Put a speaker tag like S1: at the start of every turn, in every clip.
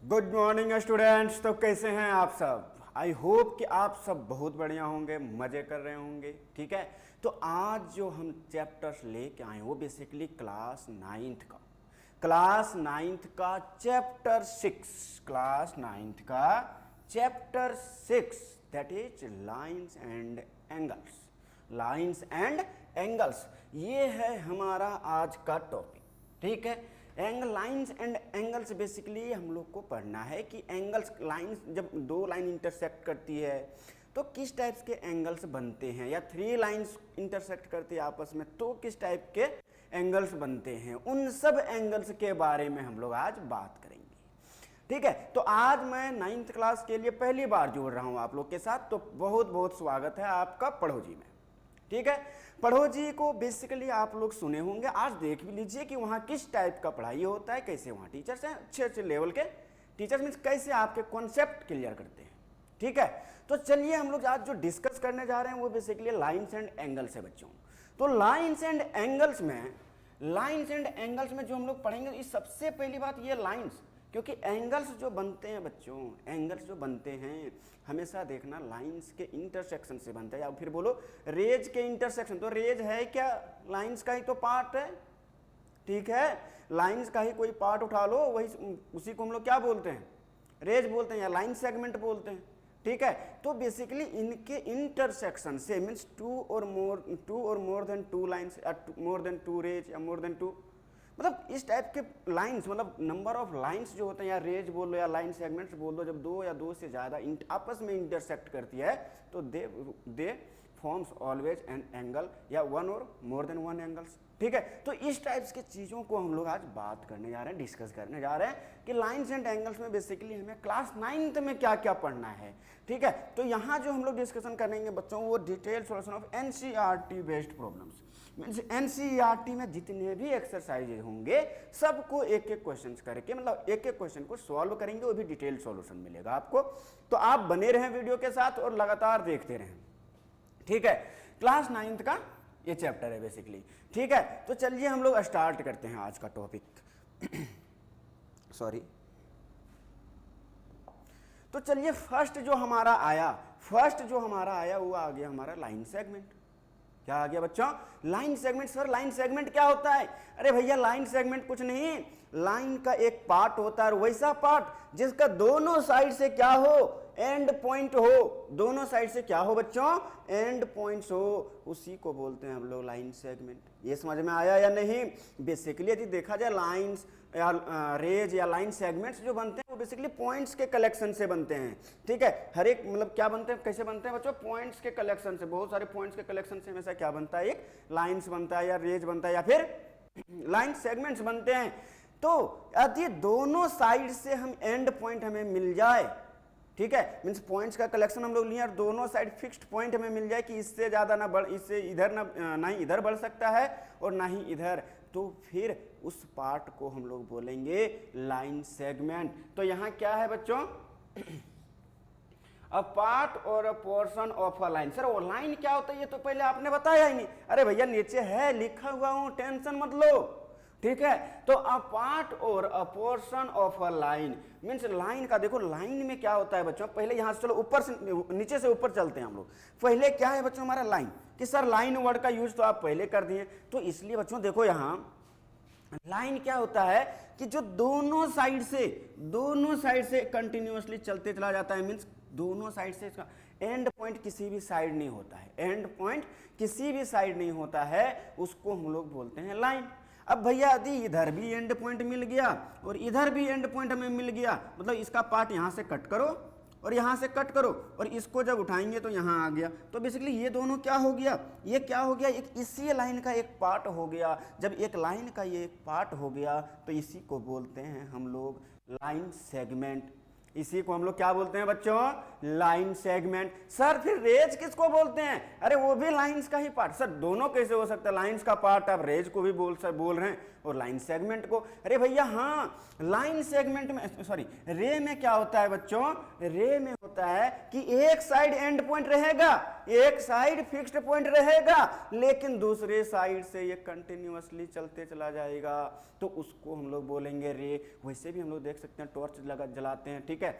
S1: Good morning students. तो कैसे हैं आप सब? आई होप कि आप सब बहुत बढ़िया होंगे, मज़े कर रहे होंगे। ठीक है, तो आज जो हम चैप्टर्स लेके आए वो बेसिकली क्लास नाइन्थ का chapter 6 that is lines and angles. ये है हमारा आज का टॉपिक। ठीक है, लाइन्स एंड एंगल्स बेसिकली हम लोग को पढ़ना है कि एंगल्स, लाइन्स जब दो लाइन इंटरसेक्ट करती है तो किस टाइप्स के एंगल्स बनते हैं, या थ्री लाइन्स इंटरसेक्ट करती है आपस में तो किस टाइप के एंगल्स बनते हैं। उन सब एंगल्स के बारे में हम लोग आज बात करेंगे। ठीक है, तो आज मैं 9th क्लास के लिए पहली बार जुड़ रहा हूं आप लोग के साथ, तो बहुत बहुत स्वागत है आपका पढ़ो जी में। ठीक है, पढ़ो जी को बेसिकली आप लोग सुने होंगे, आज देख भी लीजिए कि वहाँ किस टाइप का पढ़ाई होता है, कैसे वहाँ टीचर्स हैं, अच्छे अच्छे लेवल के टीचर्स मीन्स कैसे आपके कॉन्सेप्ट क्लियर करते हैं। ठीक है, तो चलिए हम लोग आज जो डिस्कस करने जा रहे हैं वो बेसिकली लाइन्स एंड एंगल्स है बच्चों। तो लाइन्स एंड एंगल्स में जो हम लोग पढ़ेंगे, इस सबसे पहली बात ये लाइन्स, क्योंकि एंगल्स जो बनते हैं बच्चों, एंगल्स जो बनते हैं हमेशा देखना लाइंस के इंटरसेक्शन से बनता है, या फिर बोलो रेज के इंटरसेक्शन। तो रेज है क्या? लाइंस का ही तो पार्ट है। ठीक है, लाइंस का ही कोई पार्ट उठा लो, वही उसी को हम लोग क्या बोलते हैं? रेज बोलते हैं या लाइन सेगमेंट बोलते हैं। ठीक है, तो बेसिकली इनके इंटरसेक्शन से मीन्स टू और more than two lines, more than two rays या मोर देन टू, मतलब इस टाइप के लाइंस, मतलब नंबर ऑफ लाइंस जो होते हैं, या रेज बोल लो या लाइन सेगमेंट्स बोल दो, जब दो या दो से ज़्यादा आपस में इंटरसेक्ट करती है तो दे फॉर्म्स ऑलवेज एन एंगल या वन और मोर देन वन एंगल्स। ठीक है, तो इस टाइप्स की चीज़ों को हम लोग आज बात करने जा रहे हैं, डिस्कस करने जा रहे हैं कि लाइन्स एंड एंगल्स में बेसिकली हमें क्लास 9th में क्या क्या पढ़ना है। ठीक है, तो यहाँ जो हम लोग डिस्कशन करेंगे बच्चों वो detail solution of NCERT based problems, means NCERT में जितने भी एक्सरसाइजेज होंगे सबको एक एक क्वेश्चन करके, मतलब एक एक क्वेश्चन को सॉल्व करेंगे, वो भी डिटेल सॉल्यूशन मिलेगा आपको। तो आप बने रहें वीडियो के साथ और लगातार देखते रहें। ठीक है, क्लास 9th का ये चैप्टर है बेसिकली। ठीक है, तो चलिए हम लोग स्टार्ट करते हैं आज का टॉपिक। सॉरी, तो चलिए फर्स्ट जो हमारा आया वो आ गया हमारा लाइन सेगमेंट। क्या आ गया बच्चों? Line segment. Sir line segment क्या होता है? अरे भैया लाइन सेगमेंट कुछ नहीं, लाइन का एक पार्ट होता है, वैसा पार्ट जिसका दोनों साइड से क्या हो? एंड पॉइंट हो। दोनों साइड से क्या हो बच्चों? एंड पॉइंट्स हो, उसी को बोलते हैं हम लोग लाइन सेगमेंट। ये समझ में आया या नहीं? बेसिकली यदि देखा जाए लाइंस या रेज या लाइन सेगमेंट्स जो बनते हैं वो बेसिकली पॉइंट्स के कलेक्शन से बनते हैं। ठीक है, हर एक मतलब क्या बनते हैं, कैसे बनते हैं बच्चों? पॉइंट्स के कलेक्शन से, बहुत सारे पॉइंट्स के कलेक्शन से हमेशा क्या बनता है? एक लाइन्स बनता है या रेज बनता है या फिर लाइन सेगमेंट्स बनते हैं। तो यदि दोनों साइड से हम एंड पॉइंट हमें मिल जाए, ठीक है, मीन्स पॉइंट्स का कलेक्शन हम लोग लिए और दोनों साइड फिक्स्ड पॉइंट हमें मिल जाए कि इससे ज़्यादा ना बढ़, इससे इधर ना ही इधर बढ़ सकता है और ना ही इधर, तो फिर उस पार्ट को हम लोग बोलेंगे लाइन सेगमेंट। तो यहाँ क्या है बच्चों? अ पार्ट और अ portion of a line. Sir वो लाइन क्या होता है ये तो पहले आपने बताया ही नहीं। अरे भैया नीचे है लिखा हुआ हूँ, टेंशन मत लो। ठीक है, तो अ पार्ट और अ portion of a line means line का, देखो लाइन में क्या होता है बच्चों, पहले यहाँ से चलो ऊपर से, नीचे से ऊपर चलते हैं हम लोग। पहले क्या है बच्चों हमारा लाइन, कि सर लाइन वर्ड का यूज तो आप पहले कर दिए, तो इसलिए बच्चों देखो यहाँ लाइन क्या होता है कि जो दोनों साइड से कंटिन्यूअसली चलते चला जाता है, मीन्स दोनों साइड से इसका एंड पॉइंट किसी भी साइड नहीं होता है, एंड पॉइंट किसी भी साइड नहीं होता है, उसको हम लोग बोलते हैं लाइन। अब भैया यदि इधर भी एंड पॉइंट मिल गया और इधर भी एंड पॉइंट हमें मिल गया, मतलब इसका पार्ट यहाँ से कट करो और यहाँ से कट करो और इसको जब उठाएंगे तो यहाँ आ गया, तो बेसिकली ये दोनों क्या हो गया? ये क्या हो गया? एक इसी लाइन का एक पार्ट हो गया। जब एक लाइन का ये एक पार्ट हो गया तो इसी को बोलते हैं हम लोग लाइन सेगमेंट। इसी को हम लोग क्या बोलते हैं बच्चों? Line segment. सर फिर रेज किसको बोलते हैं? अरे वो भी लाइंस का ही पार्ट। सर दोनों कैसे हो सकता है? लाइंस का पार्ट आप रेज को भी बोल रहे हैं, और लाइन सेगमेंट को। अरे भैया हाँ, लाइन सेगमेंट में सॉरी रे में क्या होता है बच्चों, रे में होता है कि एक साइड एंड पॉइंट रहेगा, एक साइड फिक्स्ड पॉइंट रहेगा, लेकिन दूसरे साइड से ये कंटिन्यूअसली चलते चला जाएगा, तो उसको हम लोग बोलेंगे रे। वैसे भी हम लोग देख सकते हैं टॉर्च लगा जलाते हैं, ठीक है,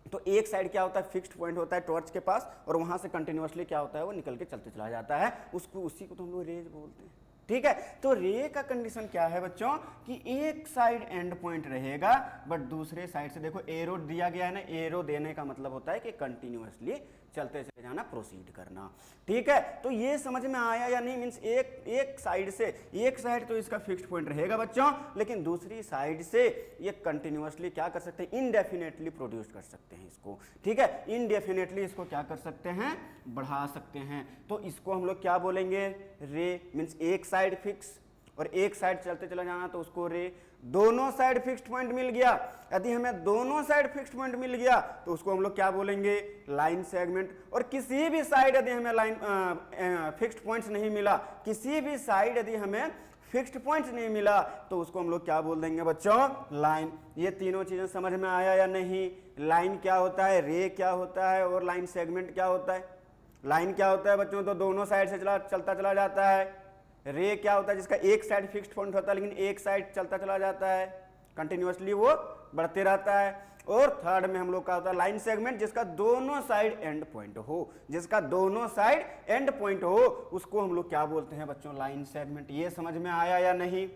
S1: तो एक साइड क्या होता है, फिक्स्ड पॉइंट होता है टॉर्च के पास, और वहां से कंटिन्यूअसली क्या होता है, वो निकल के चलते चला जाता है, उसको उसी को तो हम लोग रेज बोलते हैं, ठीक है। तो रे का कंडीशन क्या है बच्चों कि एक साइड एंड पॉइंट रहेगा, बट दूसरे साइड से देखो एरो दिया गया है ना, एरो देने का मतलब होता है कि कंटिन्यूअसली चलते चले जाना, प्रोसीड करना, ठीक है। तो ये समझ में आया या नहीं, मीन्स एक साइड से, एक साइड तो इसका फिक्स्ड पॉइंट रहेगा बच्चों, लेकिन दूसरी साइड से ये कंटिन्यूअसली क्या कर सकते हैं, इनडेफिनेटली प्रोड्यूस कर सकते हैं इसको, ठीक है, इनडेफिनेटली इसको क्या कर सकते हैं, बढ़ा सकते हैं। तो इसको हम लोग क्या बोलेंगे, रे, मीन्स एक साइड फिक्स और एक साइड चलते चला जाना, तो उसको रे। दोनों साइड फिक्स्ड पॉइंट मिल गया, यदि हमें दोनों साइड फिक्स्ड पॉइंट मिल गया तो उसको हम लोग क्या बोलेंगे, लाइन सेगमेंट। और किसी भी साइड यदि हमें लाइन फिक्स्ड पॉइंट्स नहीं मिला, किसी भी साइड यदि हमें फिक्स्ड पॉइंट्स नहीं मिला, तो उसको हम लोग क्या बोल देंगे बच्चों, लाइन। ये तीनों चीजें समझ में आया या नहीं, लाइन क्या होता है, रे क्या होता है, और लाइन सेगमेंट क्या होता है। लाइन क्या होता है बच्चों, तो दोनों साइड से चलता चला जाता है। रे क्या होता है, जिसका एक साइड फिक्स्ड पॉइंट होता है लेकिन एक साइड चलता चला जाता है, कंटिन्यूअसली वो बढ़ते रहता है। और थर्ड में हम लोग का होता है लाइन सेगमेंट, जिसका दोनों साइड एंड पॉइंट हो, जिसका दोनों साइड एंड पॉइंट हो, उसको हम लोग क्या बोलते हैं बच्चों, लाइन सेगमेंट। ये समझ में आया या नहीं।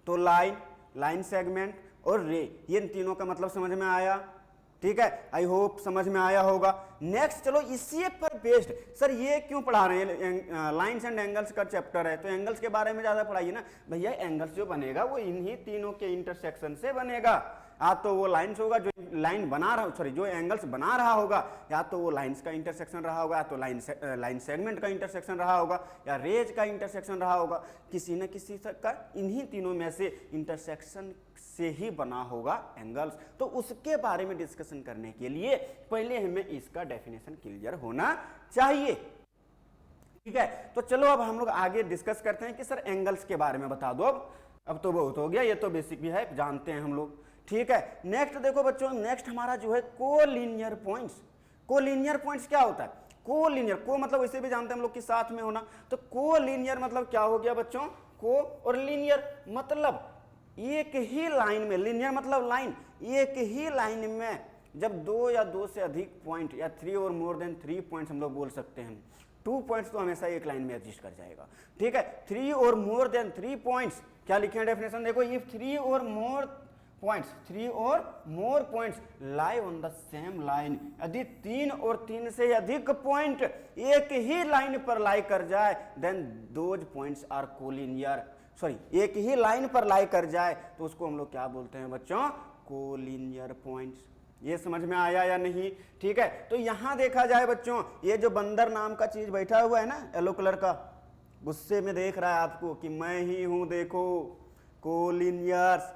S1: तो लाइन, लाइन सेगमेंट और रे, ये तीनों का मतलब समझ में आया, ठीक है, आई होप समझ में आया होगा। नेक्स्ट चलो इसी पर बेस्ड, सर ये क्यों पढ़ा रहे हैं, लाइंस एंड एंगल्स का चैप्टर है तो एंगल्स के बारे में ज्यादा पढ़ाइए ना भैया। एंगल्स जो बनेगा वो इन्हीं तीनों के इंटरसेक्शन से बनेगा, या तो वो लाइंस होगा जो लाइन बना रहा, सॉरी जो एंगल्स बना रहा होगा, या तो वो लाइंस का इंटरसेक्शन रहा होगा, या तो लाइन सेगमेंट का इंटरसेक्शन रहा होगा, या रेज का इंटरसेक्शन रहा होगा, किसी न किसी का इन्हीं तीनों में से इंटरसेक्शन से ही बना होगा एंगल्स। तो उसके बारे में डिस्कशन करने के लिए पहले हमें इसका डेफिनेशन क्लियर होना चाहिए, ठीक है। तो चलो अब हम लोग आगे डिस्कस करते हैं कि सर एंगल्स के बारे में बता दो। अब तो बहुत हो गया, ये तो बेसिक भी है, जानते हैं हम लोग, ठीक है। नेक्स्ट देखो बच्चों, नेक्स्ट हमारा जो है कोलिनियर पॉइंट्स। कोलिनियर पॉइंट्स क्या होता है, कोलिनियर, को मतलब वैसे भी जानते हैं हम लोग कि साथ में होना, तो कोलिनियर मतलब क्या हो गया बच्चों, को और लीनियर मतलब एक ही लाइन में, लीनियर मतलब लाइन, एक ही लाइन में जब दो या दो से अधिक पॉइंट, या 3 और मोर देन 3 पॉइंट्स हम लोग बोल सकते हैं, 2 पॉइंट्स तो हमेशा एक लाइन में एग्जिस्ट कर जाएगा, ठीक है। 3 और मोर देन 3 पॉइंट्स, क्या लिखे हैं डेफिनेशन देखो, इफ 3 और मोर पॉइंट्स, 3 और more points lie on the same line, यदि 3 और 3 से अधिक पॉइंट एक ही लाइन पर लाई कर जाए, then those points are collinear, sorry एक ही लाइन पर लाई कर जाए तो उसको हम लोग क्या बोलते हैं बच्चों, कोलिनियर पॉइंट्स। ये समझ में आया या नहीं, ठीक है। तो यहां देखा जाए बच्चों, ये जो बंदर नाम का चीज बैठा हुआ है ना येलो कलर का, गुस्से में देख रहा है आपको कि मैं ही हूं, देखो कोलिनियर्स,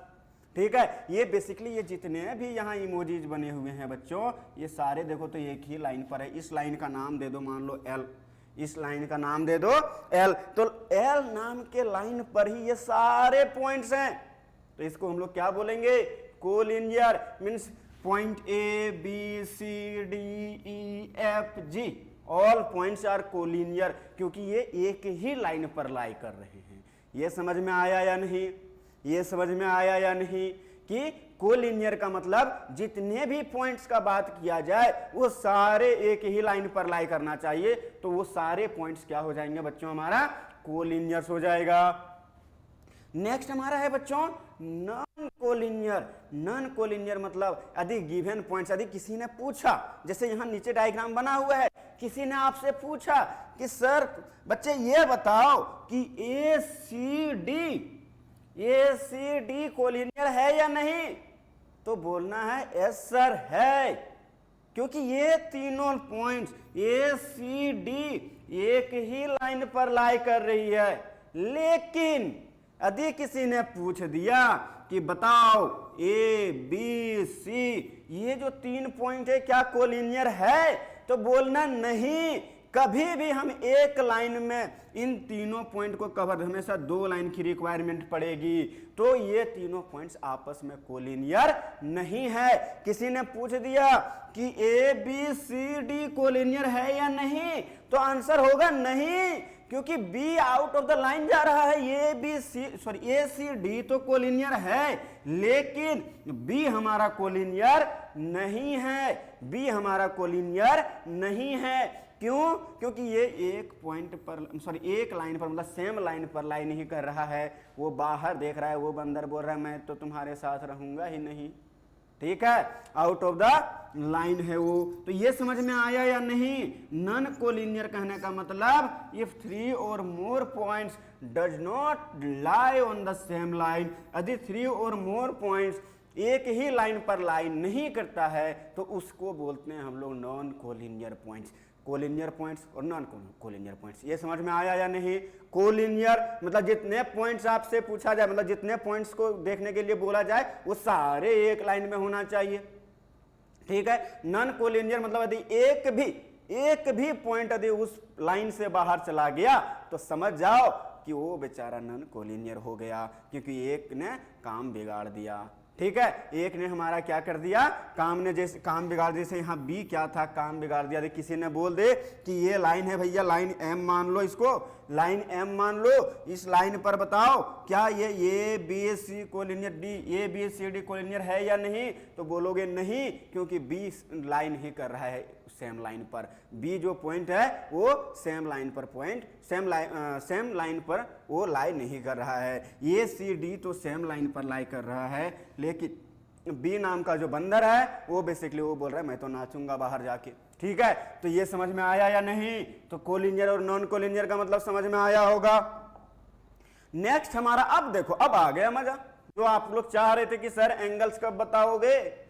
S1: ठीक है। ये बेसिकली ये जितने भी यहाँ इमोजीज बने हुए हैं बच्चों, ये सारे देखो तो एक ही लाइन पर है। इस लाइन का नाम दे दो मान लो एल, इस लाइन का नाम दे दो एल, तो एल नाम के लाइन पर ही ये सारे पॉइंट्स हैं, तो इसको हम लोग क्या बोलेंगे, collinear. Means point A B C D E F G, all points are collinear, क्योंकि ये एक ही लाइन पर लाई कर रहे हैं। ये समझ में आया या नहीं, ये समझ में आया या नहीं कि कोलिनियर का मतलब जितने भी पॉइंट्स का बात किया जाए वो सारे एक ही लाइन पर लाई करना चाहिए, तो वो सारे पॉइंट्स क्या हो जाएंगे बच्चों, हमारा कोलिनियर्स हो जाएगा। नेक्स्ट हमारा है बच्चों नॉन कोलिनियर। नॉन कोलिनियर मतलब यदि गिवन पॉइंट्स, यदि किसी ने पूछा, जैसे यहां नीचे डायग्राम बना हुआ है, किसी ने आपसे पूछा कि सर बच्चे ये बताओ कि ए सी डी कोलिनियर है या नहीं, तो बोलना है यस सर है, क्योंकि ये तीनों पॉइंट्स ए सी डी एक ही लाइन पर लाई कर रही है। लेकिन यदि किसी ने पूछ दिया कि बताओ ए बी सी, ये जो 3 पॉइंट है क्या कोलिनियर है, तो बोलना नहीं, कभी भी हम एक लाइन में इन तीनों पॉइंट को कवर, हमेशा 2 लाइन की रिक्वायरमेंट पड़ेगी, तो ये तीनों पॉइंट्स आपस में कोलिनियर नहीं है। किसी ने पूछ दिया कि A B C D collinear है या नहीं, तो आंसर होगा नहीं, क्योंकि B out of the line जा रहा है। ए सी डी तो कोलिनियर है, लेकिन बी हमारा कोलिनियर नहीं है, बी हमारा कोलिनियर नहीं है। क्यों? क्योंकि ये एक पॉइंट पर एक लाइन पर, मतलब सेम लाइन पर लाइन ही कर रहा है। वो बाहर देख रहा है, वो बंदर बोल रहा है मैं तो तुम्हारे साथ रहूंगा ही नहीं, ठीक है, आउट ऑफ द लाइन है वो। तो ये समझ में आया या नहीं? नॉन कोलिनियर कहने का मतलब इफ 3 और more points does not lie on the same line, यदि 3 और मोर पॉइंट्स एक ही लाइन पर लाइन नहीं करता है तो उसको बोलते हैं हम लोग non collinear points. Collinear points और नॉन कोलिनियर पॉइंट्स, ये समझ में आया या नहीं? कोलिनियर मतलब जितने पॉइंट्स आपसे पूछा जाए, मतलब जितने पॉइंट्स को देखने के लिए बोला जाए वो सारे एक लाइन में होना चाहिए, ठीक है। नॉन कोलिनियर मतलब यदि एक भी पॉइंट यदि उस लाइन से बाहर चला गया तो समझ जाओ कि वो बेचारा नॉन कोलिनियर हो गया, क्योंकि एक ने काम बिगाड़ दिया, ठीक है। एक ने हमारा क्या कर दिया, काम बिगाड़ दिया। जैसे यहाँ बी क्या था, काम बिगाड़ दिया। किसी ने बोल दे कि ये लाइन है भैया, लाइन एम मान लो, इसको लाइन एम मान लो, इस लाइन पर बताओ क्या ये A B C collinear D, A B C D collinear है या नहीं, तो बोलोगे नहीं, क्योंकि बी लाइन ही कर रहा है सेम लाइन पर। बी जो पॉइंट है वो सेम लाइन पर सेम लाइन पर वो लाई नहीं कर रहा है। ए सी डी तो सेम लाइन पर लाई कर रहा है, लेकिन बी नाम का जो बंदर है वो बेसिकली वो बोल रहा है मैं तो नाचूंगा बाहर जाके, ठीक है। तो ये समझ में आया या नहीं? तो कोलिनियर और नॉन कोलिनियर का मतलब समझ में आया होगा। नेक्स्ट हमारा, अब देखो, अब आ गया मजा, जो आप लोग चाह रहे थे कि सर एंगल्स कब बताओगे,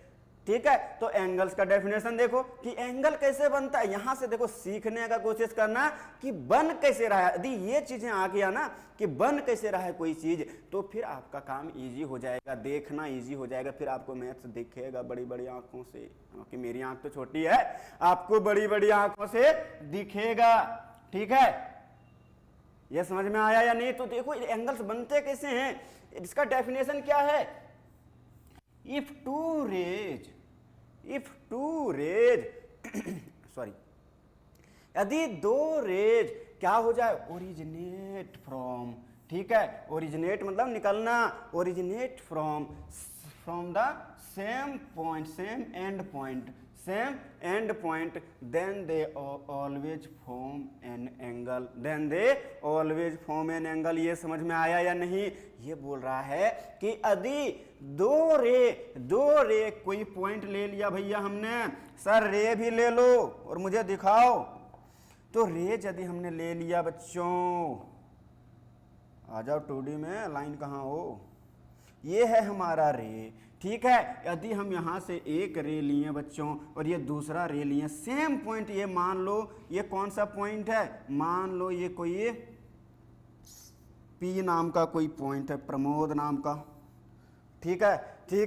S1: ठीक है। तो एंगल्स का डेफिनेशन देखो कि एंगल कैसे बनता है। यहां से देखो सीखने का कोशिश करना कि बन कैसे रहा है। यदि ये चीजें आ गया ना कि बन कैसे रहा है कोई चीज, तो फिर आपका काम इजी हो जाएगा, देखना इजी हो जाएगा। फिर आपको मैथ्स दिखेगा बड़ी बड़ी आंखों से, क्योंकि मेरी आंख तो छोटी है, आपको बड़ी बड़ी आंखों से दिखेगा, ठीक है। ये समझ में आया या नहीं? तो देखो एंगल्स बनते कैसे हैं, इसका डेफिनेशन क्या है। If two rays सॉरी, यदि 2 रेज क्या हो जाए, ओरिजिनेट फ्रॉम, ठीक है, ओरिजिनेट मतलब निकलना, originate from the same point, same end point, then they always form an angle, ये समझ में आया या नहीं? ये बोल रहा है कि यदि 2 रे कोई पॉइंट ले लिया भैया हमने, सर रे भी ले लो और मुझे दिखाओ। तो रे यदि हमने ले लिया बच्चों, आ जाओ 2D में, लाइन कहाँ हो, ये है हमारा रे, ठीक है। यदि हम यहां से एक रे लिए बच्चों और ये दूसरा रे लिए, सेम पॉइंट, ये मान लो ये कौन सा पॉइंट है, मान लो ये कोई पी नाम का कोई पॉइंट है, प्रमोद नाम का, ठीक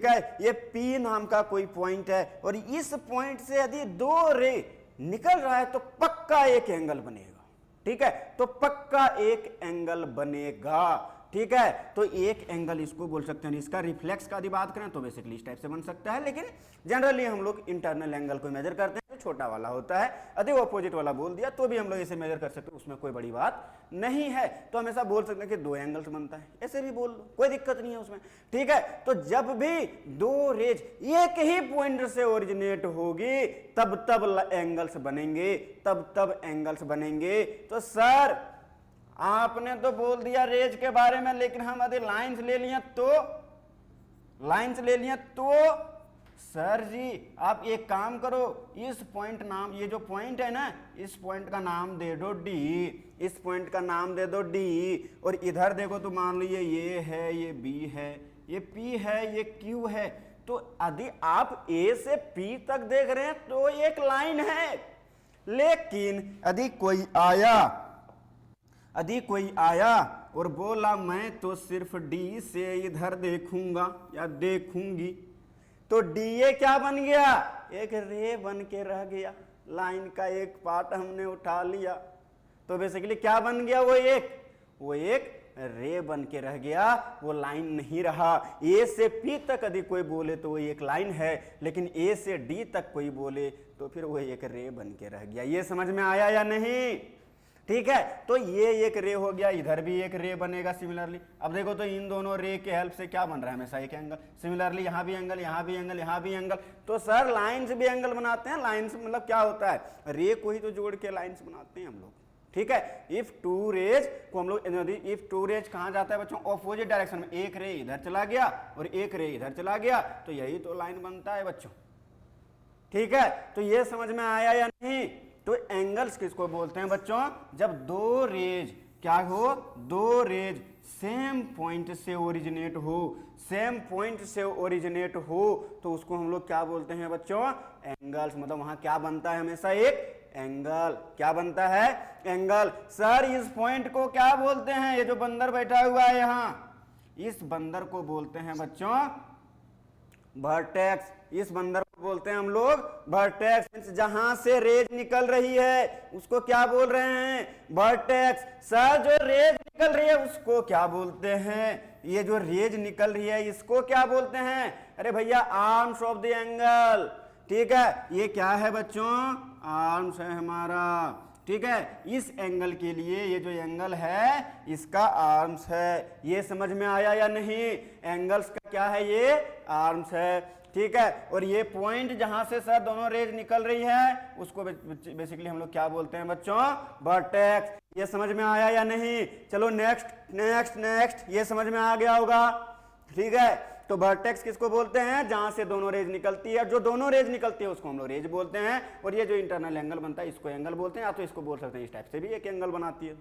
S1: है, ये पी नाम का कोई पॉइंट है, और इस पॉइंट से यदि 2 रे निकल रहा है तो पक्का एक एंगल बनेगा, ठीक है। तो पक्का एक एंगल बनेगा, ठीक है। तो एक एंगल इसको बोल सकते हैं। इसका रिफ्लेक्स का यदि बात करें तो बेसिकली इस टाइप से बन सकता है, लेकिन जनरली हम लोग इंटरनल एंगल को मेजर करते हैं, तो छोटा वाला होता है। यदि ऑपोजिट वाला बोल दिया तो भी हम लोग इसे मेजर कर सकते हैं, उसमें कोई बड़ी बात नहीं है। तो हमेशा बोल सकते हैं कि 2 एंगल्स बनता है, ऐसे भी बोल लो, कोई दिक्कत नहीं है उसमें, ठीक है। तो जब भी 2 रेज एक ही पॉइंट से ओरिजिनेट होगी तब एंगल्स बनेंगे, तो सर आपने तो बोल दिया रेज के बारे में, लेकिन हम यदि लाइंस ले लिए तो सर जी आप एक काम करो, इस पॉइंट नाम, ये जो पॉइंट है ना, इस पॉइंट का नाम दे दो डी, इस पॉइंट का नाम दे दो डी, और इधर देखो तो मान लीजिए ये है, ये बी है, ये पी है, ये क्यू है। तो यदि आप ए से पी तक देख रहे हैं तो एक लाइन है, लेकिन यदि कोई आया और बोला मैं तो सिर्फ डी से इधर देखूंगा या देखूंगी, तो डी ए क्या बन गया, एक रे बन के रह गया, लाइन का एक पार्ट हमने उठा लिया, तो बेसिकली क्या बन गया, वो एक रे बन के रह गया, वो लाइन नहीं रहा। ए से पी तक यदि कोई बोले तो वो एक लाइन है, लेकिन ए से डी तक कोई बोले तो फिर वो एक रे बन के रह गया। ये समझ में आया या नहीं? ठीक है, तो ये एक रे हो गया, इधर भी एक रे बनेगा सिमिलरली। अब देखो तो इन दोनों रे के हेल्प से क्या बन रहा है, हमेशा एक एंगल। सिमिलरली यहाँ भी एंगल, यहाँ भी एंगल, यहाँ भी एंगल। तो सर लाइन्स भी एंगल बनाते हैं। लाइन्स मतलब क्या होता है, रे को ही तो जोड़ के लाइन्स बनाते हैं हम लोग। ठीक है, इफ टू रेज को हम लोग, इफ टू रेज कहाँ जाता है बच्चों, ऑपोजिट डायरेक्शन में, एक रे इधर चला गया और एक रे इधर चला गया, तो यही तो लाइन बनता है बच्चों। ठीक है, तो ये समझ में आया या नहीं? तो एंगल्स किसको बोलते हैं बच्चों, जब दो रेज क्या हो, दो रेज सेम पॉइंट से ओरिजिनेट हो, सेम पॉइंट से ओरिजिनेट हो, तो उसको हम लोग क्या बोलते हैं बच्चों, एंगल्स। मतलब वहां क्या बनता है, हमेशा एक एंगल। क्या बनता है, एंगल। सर इस पॉइंट को क्या बोलते हैं, ये जो बंदर बैठा हुआ है यहाँ, इस बंदर को बोलते हैं बच्चों वर्टेक्स। इस बंदर को बोलते हैं हम लोग वर्टेक्स। जहां से रेज निकल रही है उसको क्या बोल रहे हैं, वर्टेक्स। सर जो रेज निकल रही है उसको क्या बोलते हैं, ये जो रेज निकल रही है इसको क्या बोलते हैं, अरे भैया आर्म्स ऑफ द एंगल। ठीक है, ये क्या है बच्चों, आर्म्स है हमारा। ठीक है, इस एंगल के लिए ये जो एंगल है इसका आर्म्स है। ये समझ में आया या नहीं? एंगल्स का क्या है, ये आर्म्स है। ठीक है, और ये पॉइंट जहां से सर दोनों रेज निकल रही है उसको बेसिकली हम लोग क्या बोलते हैं बच्चों, वर्टेक्स। ये समझ में आया या नहीं? चलो नेक्स्ट नेक्स्ट नेक्स्ट, ये समझ में आ गया होगा। ठीक है, तो वर्टेक्स किसको बोलते हैं, जहां से दोनों रेज निकलती है, जो दोनों रेज निकलती है उसको हम लोग रेज बोलते हैं। और ये जो इंटरनल एंगल बनता है इसको एंगल बोलते हैं, या तो इसको बोल सकते हैं इस टाइप से भी एक एंगल बनाती है।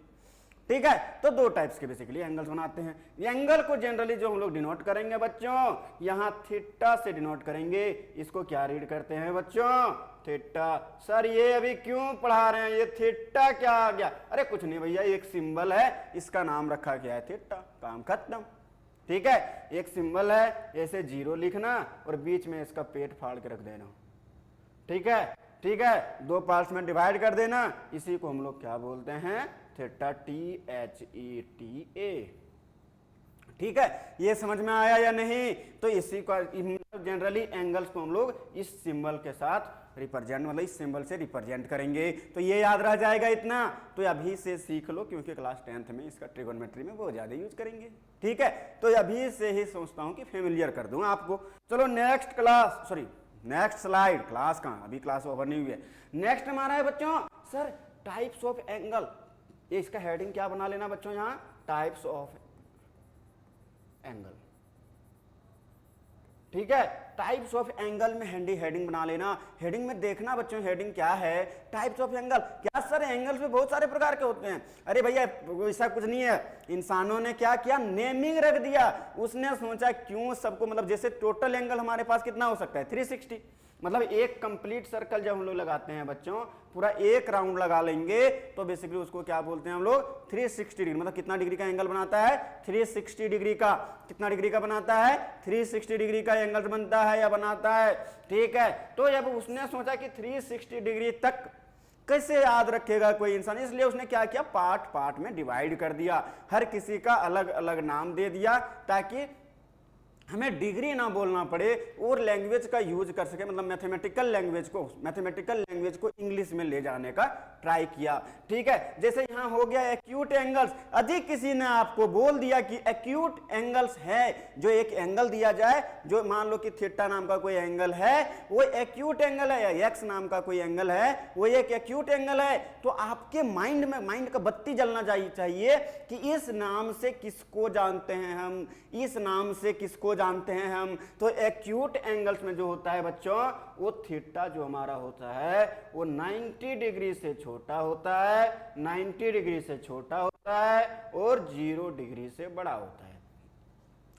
S1: ठीक है, तो दो टाइप्स के बेसिकली एंगल्स बनाते हैं। एंगल को जनरली जो हम लोग डिनोट करेंगे बच्चों, यहाँ थीटा से डिनोट करेंगे। इसको क्या रीड करते हैं बच्चों, थीटा। सर ये अभी क्यों पढ़ा रहे हैं, ये थीटा क्या आ गया? अरे कुछ नहीं भैया, एक सिंबल है, इसका नाम रखा गया है थीटा, काम खत्म। ठीक है, एक सिंबल है, ऐसे जीरो लिखना और बीच में इसका पेट फाड़ के रख देना। ठीक है, ठीक है, दो पार्ट्स में डिवाइड कर देना। इसी को हम लोग क्या बोलते हैं, थीटा, THETA। ठीक है, ये समझ में आया या नहीं? तो इसी को जनरली एंगल्स को हम लोग इस सिंबल के साथ रिप्रेजेंट, मतलब इस सिंबल से रिप्रेजेंट करेंगे। तो ये याद रह जाएगा इतना, तो अभी से सीख लो, क्योंकि क्लास 10th में इसका ट्रिगोनोमेट्री में बहुत ज्यादा यूज करेंगे। ठीक है, तो अभी से ही सोचता हूं कि फेमिलियर कर दूं आपको। चलो next class, sorry next slide, class कहाँ, अभी क्लास ओवर नहीं हुई है। नेक्स्ट हमारा है बच्चों सर टाइप्स ऑफ एंगल। ये इसका हेडिंग क्या बना लेना बच्चों, यहाँ टाइप्स ऑफ एंगल। ठीक है, टाइप्स ऑफ एंगल में हेडिंग बना लेना। हेडिंग में देखना बच्चों, हेडिंग क्या है, टाइप्स ऑफ एंगल। क्या सर एंगल्स में बहुत सारे प्रकार के होते हैं? अरे भैया ऐसा कुछ नहीं है, इंसानों ने क्या किया, नेमिंग रख दिया। उसने सोचा क्यों सबको, मतलब जैसे टोटल एंगल हमारे पास कितना हो सकता है, 360। मतलब एक कंप्लीट सर्कल जब हम लोग लगाते हैं बच्चों, पूरा एक राउंड लगा लेंगे, तो बेसिकली उसको क्या बोलते हैं हम लोग, 360 डिग्री। मतलब कितना डिग्री का एंगल बनाता है, 360 डिग्री का। कितना डिग्री का बनाता है, 360 डिग्री का एंगल बनता है या बनाता है। ठीक है, तो जब उसने सोचा कि 360 डिग्री तक कैसे याद रखेगा कोई इंसान, इसलिए उसने क्या किया, पार्ट पार्ट में डिवाइड कर दिया, हर किसी का अलग अलग नाम दे दिया, ताकि हमें डिग्री ना बोलना पड़े और लैंग्वेज का यूज कर सके। मतलब मैथमेटिकल लैंग्वेज को इंग्लिश में ले जाने का ट्राई किया। ठीक है, जैसे यहाँ हो गया एक्यूट एंगल्स। अधिक किसी ने आपको बोल दिया कि एक्यूट एंगल्स है, जो एक एंगल दिया जाए, जो मान लो कि थीटा नाम का कोई एंगल है, वो एक्यूट एंगल है, या एक्स नाम का कोई एंगल है, वो एक एक्यूट एंगल है, तो आपके माइंड का बत्ती जलना चाहिए कि इस नाम से किसको जानते हैं हम, इस नाम से किसको जानते हैं हम। तो एक्यूट एंगल्स में जो होता है बच्चों, वो थीटा जो हमारा होता है वो 90 डिग्री से छोटा होता है, 90 डिग्री से छोटा होता है और 0 डिग्री से बड़ा होता है,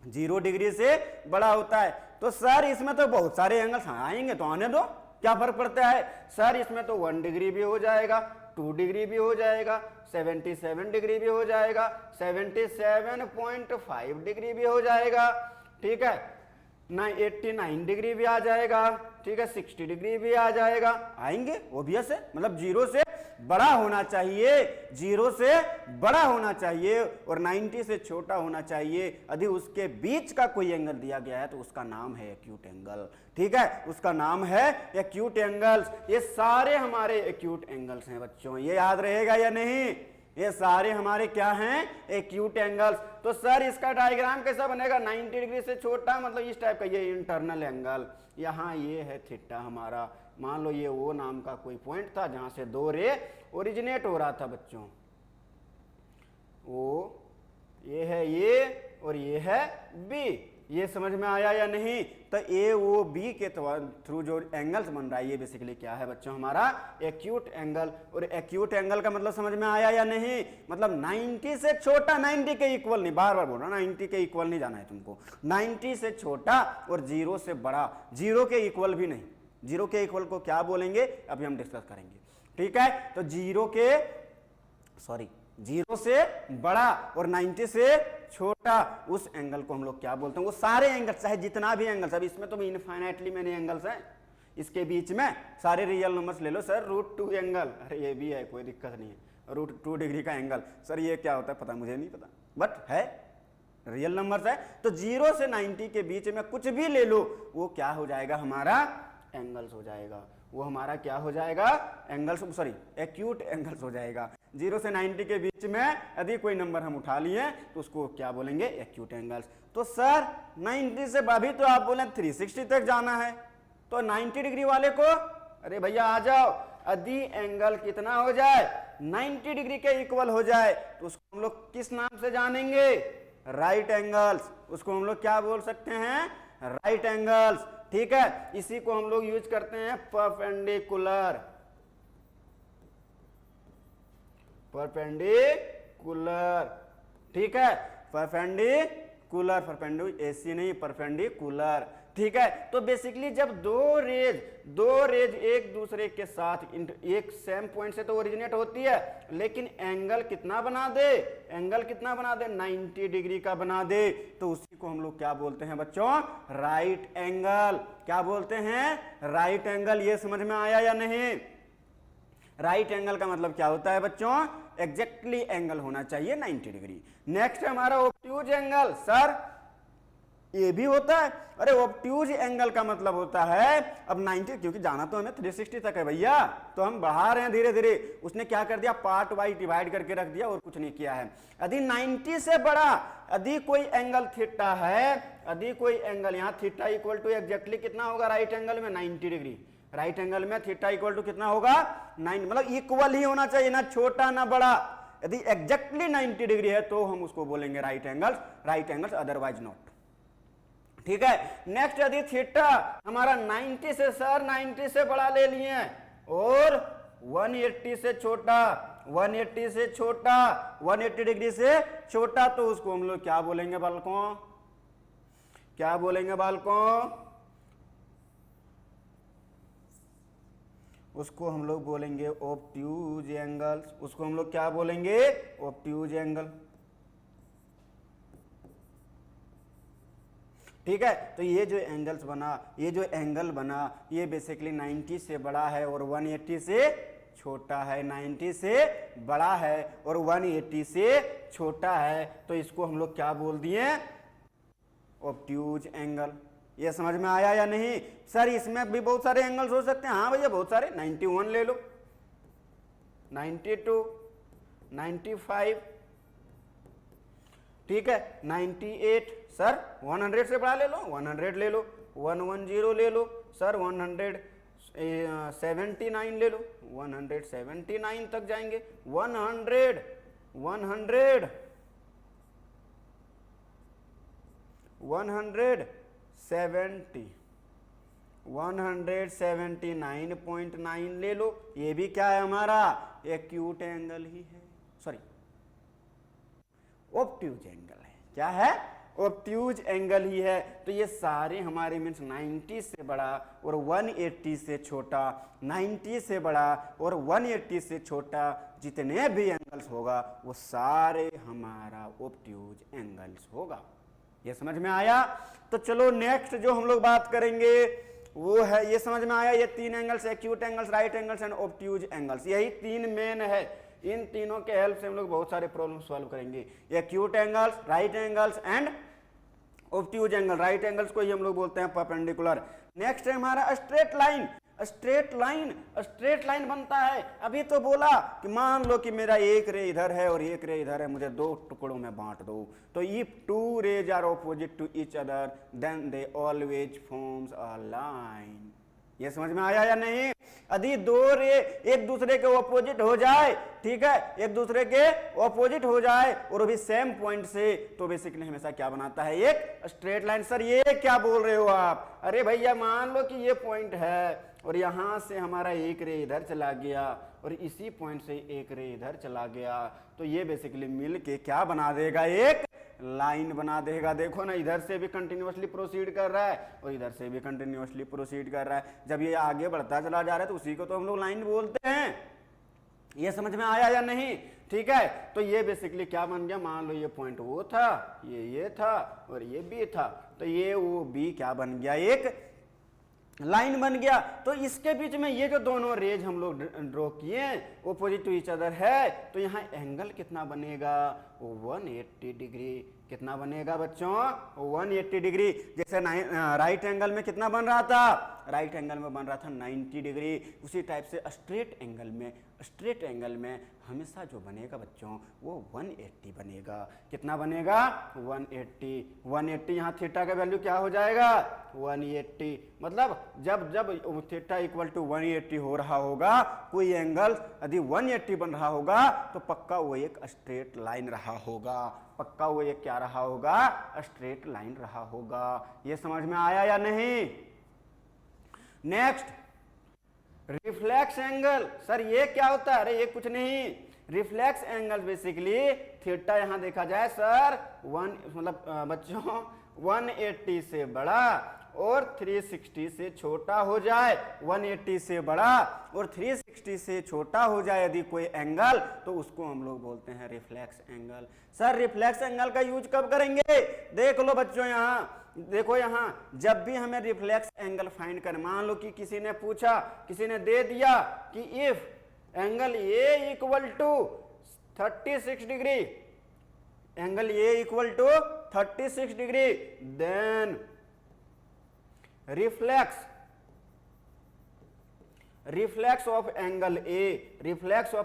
S1: 0 डिग्री से बड़ा होता है। तो सर इसमें तो बहुत सारे एंगल्स आएंगे, तो आने दो, क्या फर्क पड़ता है। सर इसमें तो 1 डिग्री भी हो जाएगा, 2 डिग्री भी हो जाएगा, 77 डिग्री भी हो जाएगा, 77.5 डिग्री भी हो जाएगा। ठीक है, 89 डिग्री भी आ जाएगा, ठीक है, 60 डिग्री भी आ जाएगा, आएंगे ओबियस है, मतलब 0 से बड़ा होना चाहिए, 0 से बड़ा होना चाहिए और 90 से छोटा होना चाहिए। यदि उसके बीच का कोई एंगल दिया गया है तो उसका नाम है एक्यूट एंगल, ठीक है, उसका नाम है एक्यूट एंगल्स। ये सारे हमारे एक्यूट एंगल्स हैं बच्चों, ये याद रहेगा या नहीं, ये सारे हमारे क्या हैं, एक्यूट एंगल्स। तो सर इसका डायग्राम कैसा बनेगा, 90 डिग्री से छोटा, मतलब इस टाइप का, ये इंटरनल एंगल, यहाँ ये है थीटा हमारा, मान लो ये ओ नाम का कोई पॉइंट था जहां से दो रे ओरिजिनेट हो रहा था बच्चों, ओ ये है ये और ये है बी, ये समझ में आया या नहीं। तो ए ओ बी के थ्रू जो एंगल्स बन रहा है ये बेसिकली क्या है बच्चों, हमारा एक्यूट एंगल। और एक्यूट एंगल का मतलब समझ में आया या नहीं, मतलब 90 से छोटा, 90 के इक्वल नहीं, बार बार बोल रहा, 90 के इक्वल नहीं जाना है तुमको, 90 से छोटा और 0 से बड़ा, 0 के इक्वल भी नहीं। 0 के इक्वल को क्या बोलेंगे अभी हम डिस्कस करेंगे, ठीक है। तो 0 से बड़ा और 90 से छोटा उस एंगल को हम लोग क्या बोलते हैं, वो सारे एंगल, चाहे जितना भी एंगल्स, अब इसमें तो इनफाइनाइटली मेनी एंगल्स हैं, इसके बीच में सारे रियल नंबर्स ले लो। सर √2 एंगल, अरे ये भी है, कोई दिक्कत नहीं है, √2 डिग्री का एंगल, सर ये क्या होता है पता मुझे नहीं पता, बट है रियल नंबर्स है। तो 0 से 90 के बीच में कुछ भी ले लो, वो क्या हो जाएगा, हमारा एंगल्स हो जाएगा, वो हमारा क्या हो जाएगा, एंगल्स, सॉरी एक्यूट एंगल्स हो जाएगा। 0 से 90 के बीच में यदि कोई नंबर हम उठा लिए तो उसको क्या बोलेंगे, एक्यूट एंगल्स। तो सर 90 से अभी तो आप बोले 360 तक जाना है, तो 90 डिग्री वाले को, अरे भैया आ जाओ, यदि एंगल कितना हो जाए, 90 डिग्री के इक्वल हो जाए तो उसको हम लोग किस नाम से जानेंगे, राइट एंगल्स, उसको हम लोग क्या बोल सकते हैं, राइट एंगल्स, ठीक है। इसी को हम लोग यूज करते हैं परपेंडिकुलर, ठीक है, परपेंडिकुलर, ऐसी नहीं, परपेंडिकुलर, ठीक है। तो बेसिकली जब दो रेज एक दूसरे के साथ एक सेम पॉइंट से तो ओरिजिनेट होती है, लेकिन एंगल कितना बना दे, 90 डिग्री का बना दे, तो उसी को हम लोग क्या बोलते हैं बच्चों, राइट एंगल। क्या बोलते हैं, राइट एंगल। ये समझ में आया या नहीं, राइट एंगल का मतलब क्या होता है बच्चों, एग्जैक्टली एंगल होना चाहिए 90 डिग्री। नेक्स्ट हमारा ऑब्ट्यूज एंगल, सर ये भी होता है, अरे ऑब्ट्यूज एंगल का मतलब होता है, अब 90, क्योंकि जाना तो हमें 360 तक है भैया, तो हम बढ़ा रहे हैं धीरे धीरे, उसने क्या कर दिया, पार्ट वाइज डिवाइड करके रख दिया और कुछ नहीं किया है। यदि 90 से बड़ा यदि कोई एंगल थीटा है, यदि कोई एंगल, यहाँ थीटा इक्वल टू एग्जैक्टली कितना होगा राइट एंगल में, 90 डिग्री, राइट एंगल में थीटा इक्वल टू कितना होगा, 9, मतलब इक्वल ही होना चाहिए, ना छोटा ना बड़ा। यदि एग्जैक्टली 90 डिग्री है तो हम उसको बोलेंगे राइट एंगल्स, अदरवाइज नॉट, ठीक है। नेक्स्ट यदि थीटा हमारा 90 से, सर 90 से बड़ा ले लिए और 180 से छोटा, 180 डिग्री से छोटा, तो उसको हम लोग क्या बोलेंगे बालकों, उसको हम लोग बोलेंगे ऑब्ट्यूज एंगल्स, उसको हम लोग क्या बोलेंगे, ऑब्ट्यूज एंगल, ठीक है। तो ये जो एंगल बना, ये बेसिकली 90 से बड़ा है और 180 से छोटा है, 90 से बड़ा है और 180 से छोटा है, तो इसको हम लोग क्या बोल दिए, ऑब्ट्यूज एंगल। ये समझ में आया या नहीं, सर इसमें भी बहुत सारे एंगल्स हो सकते हैं, हाँ भैया बहुत सारे, 91 ले लो, 92, 95, ठीक है, 98, सर 100 से बड़ा ले लो, 100 ले लो, 110 ले लो, सर 179 ले लो, 179 तक जाएंगे, 100, 179.9 ले लो, ये भी क्या है हमारा, एक्यूट एंगल ही है, सॉरी ऑब्ट्यूज एंगल है, क्या है, ऑब्ट्यूज एंगल ही है। तो ये सारे हमारे मीन्स 90 से बड़ा और 180 से छोटा, 90 से बड़ा और 180 से छोटा जितने भी एंगल्स होगा वो सारे हमारा ऑब्ट्यूज एंगल्स होगा, ये समझ में आया। तो चलो नेक्स्ट जो हम लोग बात करेंगे वो है, ये समझ में आया, ये तीन angles, acute angles, right angles and obtuse angles, यही तीन मेन है। इन तीनों के हेल्प से हम लोग बहुत सारे प्रॉब्लम सॉल्व करेंगे। Acute angles, right angles and obtuse angle. Right angles को ही हम लोग बोलते हैं परपेंडिकुलर। नेक्स्ट है हमारा स्ट्रेट लाइन। स्ट्रेट लाइन बनता है, अभी तो बोला कि मान लो कि मेरा एक रे इधर है और एक रे इधर है, मुझे दो टुकड़ों में बांट दो, तो if two rays are opposite to each other then they always forms a line. ये समझ में आया या नहीं? यदि दो रे एक दूसरे के ऑपोजिट हो जाए, ठीक है, एक दूसरे के ऑपोजिट हो जाए और भी सेम पॉइंट से, तो बेसिकली हमेशा क्या बनाता है? एक स्ट्रेट लाइन। सर ये क्या बोल रहे हो आप? अरे भैया मान लो कि ये पॉइंट है और यहां से हमारा एक रे इधर चला गया और इसी पॉइंट से एक रे इधर चला गया, तो ये बेसिकली मिल के क्या बना देगा? एक लाइन बना देगा। देखो ना, इधर से भी कंटिन्यूअसली प्रोसीड कर रहा है और इधर से भी कंटिन्यूअसली प्रोसीड कर रहा है। जब ये आगे बढ़ता चला जा रहा है तो उसी को तो हम लोग लाइन बोलते हैं। ये समझ में आया या नहीं? ठीक है, तो ये बेसिकली क्या बन गया? मान लो ये पॉइंट वो था, ये था और ये बी था, तो ये वो बी क्या बन गया? एक लाइन बन गया। तो इसके बीच में ये जो दोनों रेज हम लोग ड्रॉ किए ऑपोजिट टू ईच अदर है, तो यहाँ एंगल कितना बनेगा? 180 डिग्री। कितना बनेगा बच्चों? 180 डिग्री। जैसे राइट एंगल में कितना बन रहा था? राइट एंगल में बन रहा था 90 डिग्री। उसी टाइप से स्ट्रेट एंगल में हमेशा जो बनेगा बच्चों वो 180 बनेगा। कितना बनेगा? 180। यहाँ थीटा का वैल्यू क्या हो जाएगा? 180। मतलब जब जब थीटा इक्वल टू 180 हो रहा होगा, कोई एंगल यदि 180 बन रहा होगा तो पक्का वो एक स्ट्रेट लाइन रहा होगा। पक्का वो एक क्या रहा होगा? स्ट्रेट लाइन रहा होगा। ये समझ में आया या नहीं? Next, reflex angle. सर ये क्या होता है? अरे ये कुछ नहीं, रिफ्लेक्स एंगल बेसिकली थीटा यहां देखा जाए सर बच्चों 180 से बड़ा और 360 से छोटा हो जाए। 180 से बड़ा और 360 से छोटा हो जाए यदि कोई एंगल, तो उसको हम लोग बोलते हैं reflex angle. Sir reflex angle का यूज कब करेंगे? देख लो बच्चों, यहाँ देखो, यहाँ जब भी हमें रिफ्लेक्स एंगल फाइंड कर, मान लो कि किसी ने पूछा, किसी ने दे दिया कि if angle A equal to 36 degree, angle A equal to 36 degree, then reflex of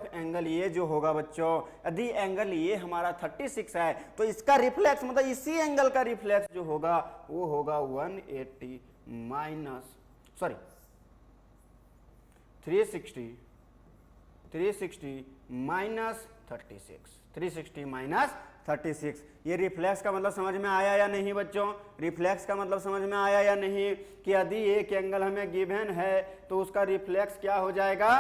S1: angle A जो होगा बच्चों, यदि एंगल ए हमारा 36 है तो इसका रिफ्लेक्स मतलब इसी एंगल का रिफ्लेक्स जो होगा वो होगा 180 माइनस 360 माइनस 36, 360 माइनस 36। ये रिफ्लेक्स का मतलब समझ में आया या नहीं बच्चों? रिफ्लेक्स का मतलब समझ में आया या नहीं कि यदि एक एंगल हमें गिवन है तो उसका रिफ्लेक्स क्या हो जाएगा?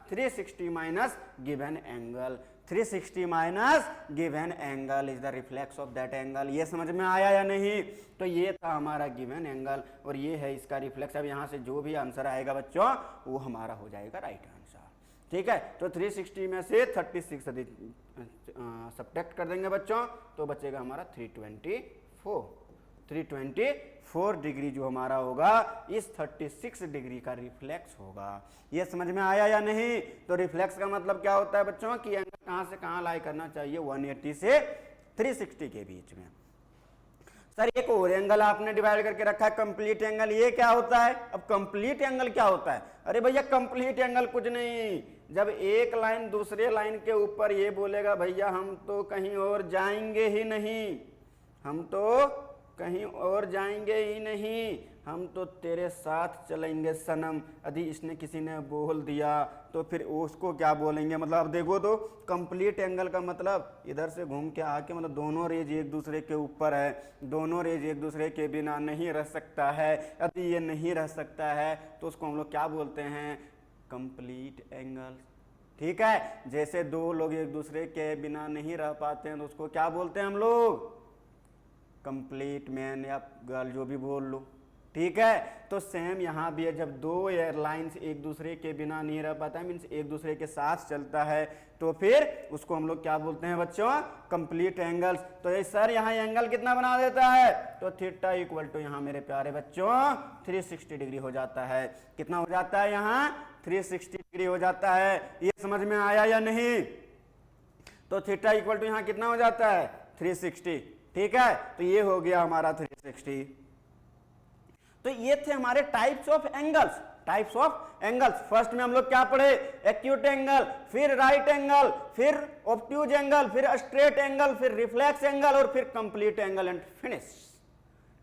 S1: 360 minus given angle. 360 minus given angle is the reflex of that angle. ये समझ में आया या नहीं? तो ये था हमारा गिवन एंगल और ये है इसका रिफ्लेक्स। अब यहाँ से जो भी आंसर आएगा बच्चों वो हमारा हो जाएगा राइट आंसर। ठीक है, तो 360 में से 36 सब्ट्रैक्ट कर देंगे बच्चों, तो बचेगा हमारा 324 डिग्री जो हमारा होगा इस 36 डिग्री का रिफ्लेक्स होगा। ये समझ में आया या नहीं? तो रिफ्लेक्स का मतलब क्या होता है बच्चों कि एंगल कहां से कहां लाई करना चाहिए? 180 से 360 के बीच में। सर एक और एंगल आपने डिवाइड करके रखा है कंप्लीट एंगल, ये क्या होता है? अब कंप्लीट एंगल क्या होता है? अरे भैया कंप्लीट एंगल कुछ नहीं, जब एक लाइन दूसरे लाइन के ऊपर ये बोलेगा भैया हम तो कहीं और जाएंगे ही नहीं, हम तो कहीं और जाएंगे ही नहीं, हम तो तेरे साथ चलेंगे सनम, यदि इसने किसी ने बोल दिया तो फिर उसको क्या बोलेंगे? मतलब अब देखो तो कंप्लीट एंगल का मतलब इधर से घूम के आके मतलब दोनों रेज एक दूसरे के ऊपर है, दोनों रेज एक दूसरे के बिना नहीं रह सकता है। यदि ये नहीं रह सकता है तो उसको हम लोग क्या बोलते हैं? Complete angle. ठीक है, जैसे दो लोग एक दूसरे के बिना नहीं रह पाते हैं तो उसको क्या बोलते हैं हम लोग? कंप्लीट मैन या गर्ल जो भी बोल लो। ठीक है। तो सेम यहाँ भी है, जब दो एयरलाइंस एक दूसरे के बिना नहीं रह पाता है, मीन्स एक दूसरे के साथ चलता है, तो फिर उसको हम लोग क्या बोलते हैं बच्चों, कंप्लीट एंगल्स। तो ये सर यहाँ एंगल कितना बना देता है, तो थीटा इक्वल टू यहाँ मेरे प्यारे बच्चों 360 डिग्री हो जाता है। कितना हो जाता है यहाँ, 360 डिग्री हो जाता है। ये समझ में आया या नहीं। तो थीटा इक्वल टू यहाँ कितना हो जाता है, 360। ठीक है, तो ये हो गया हमारा 360। तो ये थे हमारे types of angles. Types of angles, first में हम लोग क्या पढ़े, एक्यूट एंगल, फिर राइट एंगल, फिर ऑब्ट्यूज एंगल, फिर स्ट्रेट एंगल, फिर रिफ्लेक्स एंगल और फिर कंप्लीट एंगल एंड फिनिश।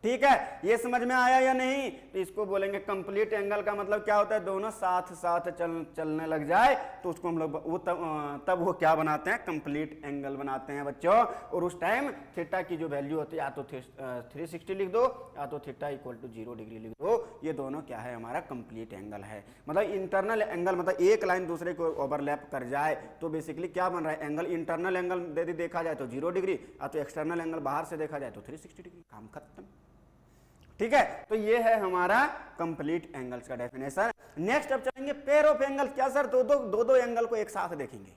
S1: ठीक है, ये समझ में आया या नहीं। तो इसको बोलेंगे कंप्लीट एंगल का मतलब क्या होता है, दोनों साथ साथ चलने लग जाए तो उसको हम लोग वो तब वो क्या बनाते हैं, कंप्लीट एंगल बनाते हैं बच्चों। और उस टाइम थीटा की जो वैल्यू होती है या तो 360 लिख दो या तो थीटा इक्वल टू 0 डिग्री लिख दो। ये दोनों क्या है, हमारा कंप्लीट एंगल है। मतलब इंटरनल एंगल, मतलब एक लाइन दूसरे को ओवरलैप कर जाए तो बेसिकली क्या बन रहा है, एंगल। इंटरनल एंगल यदि देखा जाए तो 0 डिग्री, या तो एक्सटर्नल एंगल बाहर से देखा जाए तो 360 डिग्री, काम खत्म। ठीक है, तो ये है हमारा कंप्लीट एंगल्स का डेफिनेशन। नेक्स्ट अब चलेंगे पेयर ऑफ एंगल्स। क्या सर, दो एंगल को एक साथ देखेंगे।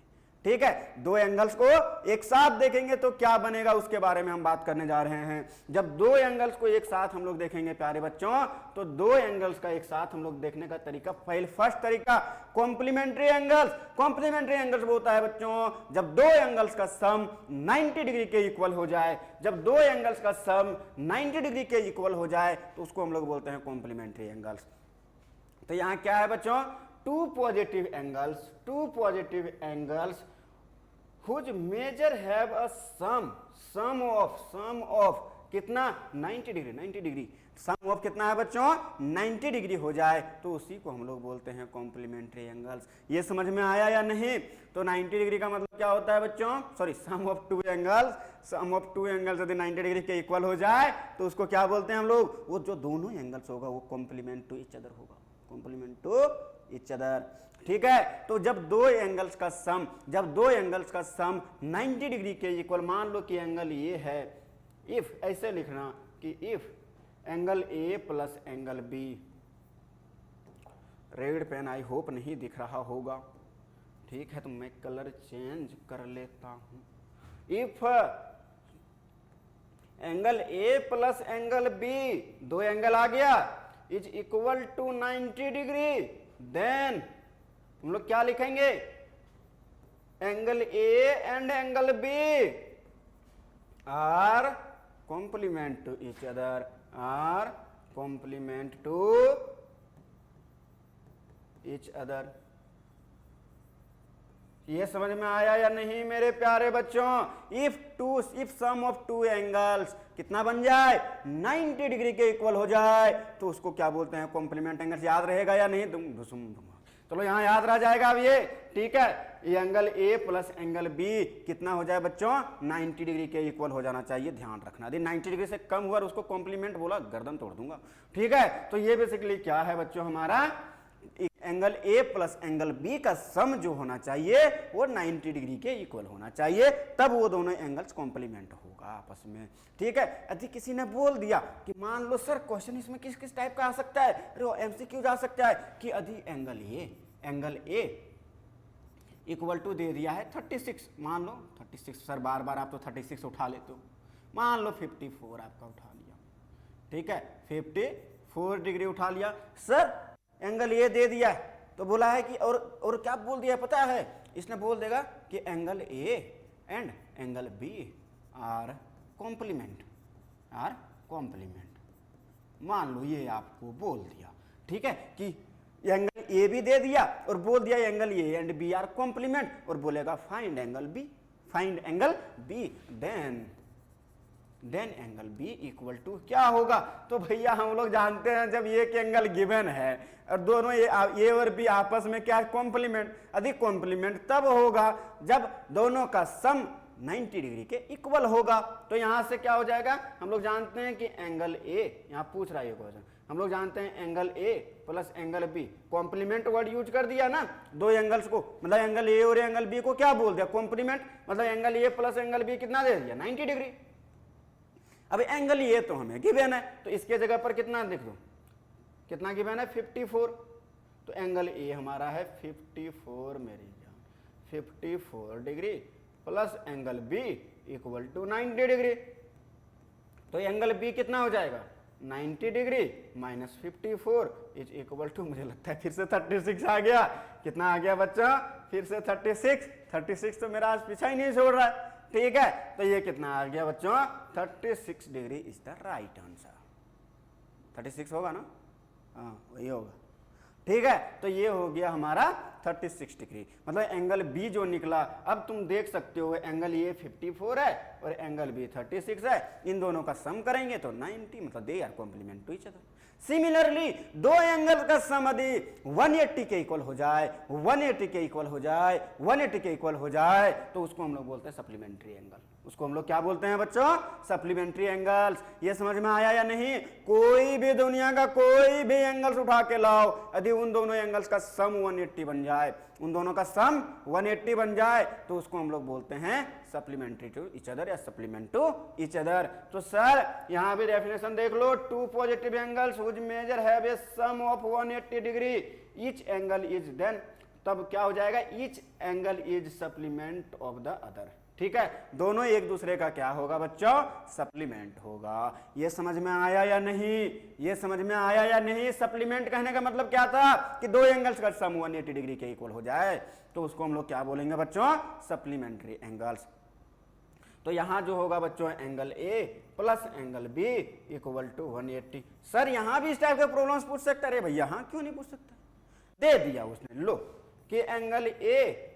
S1: ठीक है, दो एंगल्स को एक साथ देखेंगे तो क्या बनेगा, उसके बारे में हम बात करने जा रहे हैं। जब दो एंगल्स को एक साथ हम लोग देखेंगे प्यारे बच्चों, तो दो एंगल्स का एक साथ हम लोग देखने का तरीका, फर्स्ट तरीका कॉम्प्लीमेंट्री एंगल्स। कॉम्प्लीमेंट्री एंगल्स होता है बच्चों जब दो एंगल्स का सम 90 डिग्री के इक्वल हो जाए। जब दो एंगल्स का सम 90 डिग्री के इक्वल हो जाए तो उसको हम लोग बोलते हैं कॉम्प्लीमेंट्री एंगल्स। तो यहां क्या है बच्चों, two positive angles whose measure have a sum of कितना, 90 डिग्री। सम ऑफ कितना है बच्चों, 90 डिग्री हो जाए तो उसी को हम लोग बोलते हैं कॉम्प्लीमेंट्री एंगल्स। ये समझ में आया या नहीं। तो 90 डिग्री का मतलब क्या होता है बच्चों, sorry, sum of two angles यदि 90 डिग्री के इक्वल हो जाए तो उसको क्या बोलते हैं हम लोग, वो जो दोनों एंगल्स होगा वो कॉम्प्लीमेंट टू ईच अदर होगा, कॉम्प्लीमेंट टू ईच अदर। ठीक है, तो जब दो एंगल्स का सम 90 डिग्री के इक्वल, मान लो कि एंगल ये है, इफ ऐसे लिखना कि if angle A plus angle B, red pen I hope नहीं दिख रहा होगा, ठीक है, तो मैं कलर चेंज कर लेता हूं। If angle A plus angle B, दो एंगल आ गया, is equal to 90 degree, then हम लोग क्या लिखेंगे, angle A and angle B are complement to each other, are complement to each other. ये समझ में आया या नहीं मेरे प्यारे बच्चों। If sum of two angles कितना बन जाए, 90 डिग्री के इक्वल हो जाए तो उसको क्या बोलते हैं, कॉम्प्लीमेंट एंगल्स। याद रहेगा या नहीं, चलो यहां याद रह जाएगा अब ये। ठीक है, ये angle A plus angle B कितना हो जाए बच्चों, 90 डिग्री के इक्वल हो जाना चाहिए, ध्यान रखना। यदि 90 डिग्री से कम हुआ उसको कॉम्प्लीमेंट बोला, गर्दन तोड़ दूंगा। ठीक है, तो ये बेसिकली क्या है बच्चों, हमारा angle A plus angle B का सम जो होना चाहिए वो 90 डिग्री के इक्वल होना चाहिए, तब वो दोनों एंगल्स कॉम्प्लीमेंट होगा आपस में। ठीक है, यदि किसी ने बोल दिया कि मान लो सर क्वेश्चन इसमें किस किस टाइप का आ सकता है, एमसीक्यू जा सकता है कि यदि एंगल ए इक्वल टू दे दिया है 36, मान लो 36, सर बार बार आप तो 36 उठा लेते हो, मान लो 54 आपका उठा लिया। ठीक है, 54 डिग्री उठा लिया, सर एंगल ए दे दिया तो बोला है कि और क्या बोल दिया पता है, इसने बोल देगा कि angle A and angle B are complement, मान लो ये आपको बोल दिया। ठीक है, कि एंगल ए भी दे दिया और बोल दिया angle A and B are complement, और बोलेगा find angle B, then angle B equal to क्या होगा। तो भैया हम लोग जानते हैं जब एक एंगल गिवन है और दोनों ए और बी आपस में क्या कॉम्प्लीमेंट, अधिक कॉम्प्लीमेंट तब होगा जब दोनों का सम 90 डिग्री के इक्वल होगा। तो यहां से क्या हो जाएगा, हम लोग जानते हैं कि एंगल ए, यहां पूछ रहा है क्वेश्चन, हम लोग जानते हैं angle A plus angle B, complement word use कर दिया ना, दो एंगल्स को, मतलब एंगल ए और एंगल बी को क्या बोल दिया, कॉम्प्लीमेंट, मतलब angle A plus angle B कितना दे दिया, 90 डिग्री। अब एंगल ये तो हमें गिवन है, तो इसके जगह पर कितना लिख दो, कितना गिवन है 54, तो एंगल ए हमारा है 54 मेरी जान, 54 degree plus angle B equal to 90 degree. तो एंगल बी कितना हो जाएगा 90 degree minus 54 is equal to, मुझे लगता है फिर से 36 आ गया। कितना आ गया बच्चा, फिर से 36 तो मेरा आज पीछा ही नहीं छोड़ रहा है। ठीक है, तो ये कितना आ गया बच्चों 36 degree is the right answer. 36 होगा ना, हाँ वही होगा। ठीक है, तो ये हो गया हमारा 36 डिग्री, मतलब एंगल बी जो निकला। अब तुम देख सकते हो एंगल ये 54 है और एंगल बी 36 है, इन दोनों का सम करेंगे तो 90, मतलब they are complement to each other. Similarly दो एंगल का सम यदि 180 के इक्वल हो जाए, 180 के इक्वल हो जाए, 180 के इक्वल हो जाए, तो उसको हम लोग बोलते हैं सप्लीमेंट्री एंगल। उसको हम लोग क्या बोलते हैं बच्चों, सप्लीमेंट्री एंगल्स। ये समझ में आया या नहीं? कोई भी दुनिया का कोई भी एंगल्स उठा के लाओ, यदि उन दोनों एंगल्स का सम 180 बन जाए, उन दोनों का सम 180 बन जाए, तो उसको हम लोग बोलते हैं सप्लीमेंट्री टू ईच अदर या सप्लीमेंट टू ईच अदर। तो सर यहाँ भी डेफिनेशन देख लो, two positive angles which measure have a sum of 180 degree, each angle is then, तब क्या हो जाएगा, each angle is supplement of the other. ठीक है, दोनों एक दूसरे का क्या होगा बच्चों, सप्लीमेंट होगा। ये समझ में आया या नहीं? ये समझ में आया या नहीं? सप्लीमेंट कहने का मतलब क्या था कि दो एंगल्स का सम 180 डिग्री के इक्वल हो जाए, तो उसको हम लोग क्या बोलेंगे बच्चों, सप्लीमेंट्री एंगल्स। तो यहां जो होगा बच्चों angle A plus angle B equal to 180। Sir यहां भी इस टाइप के प्रॉब्लम्स पूछ सकता है? भैया हाँ क्यों नहीं पूछ सकता, दे दिया उसने, लो कि एंगल ए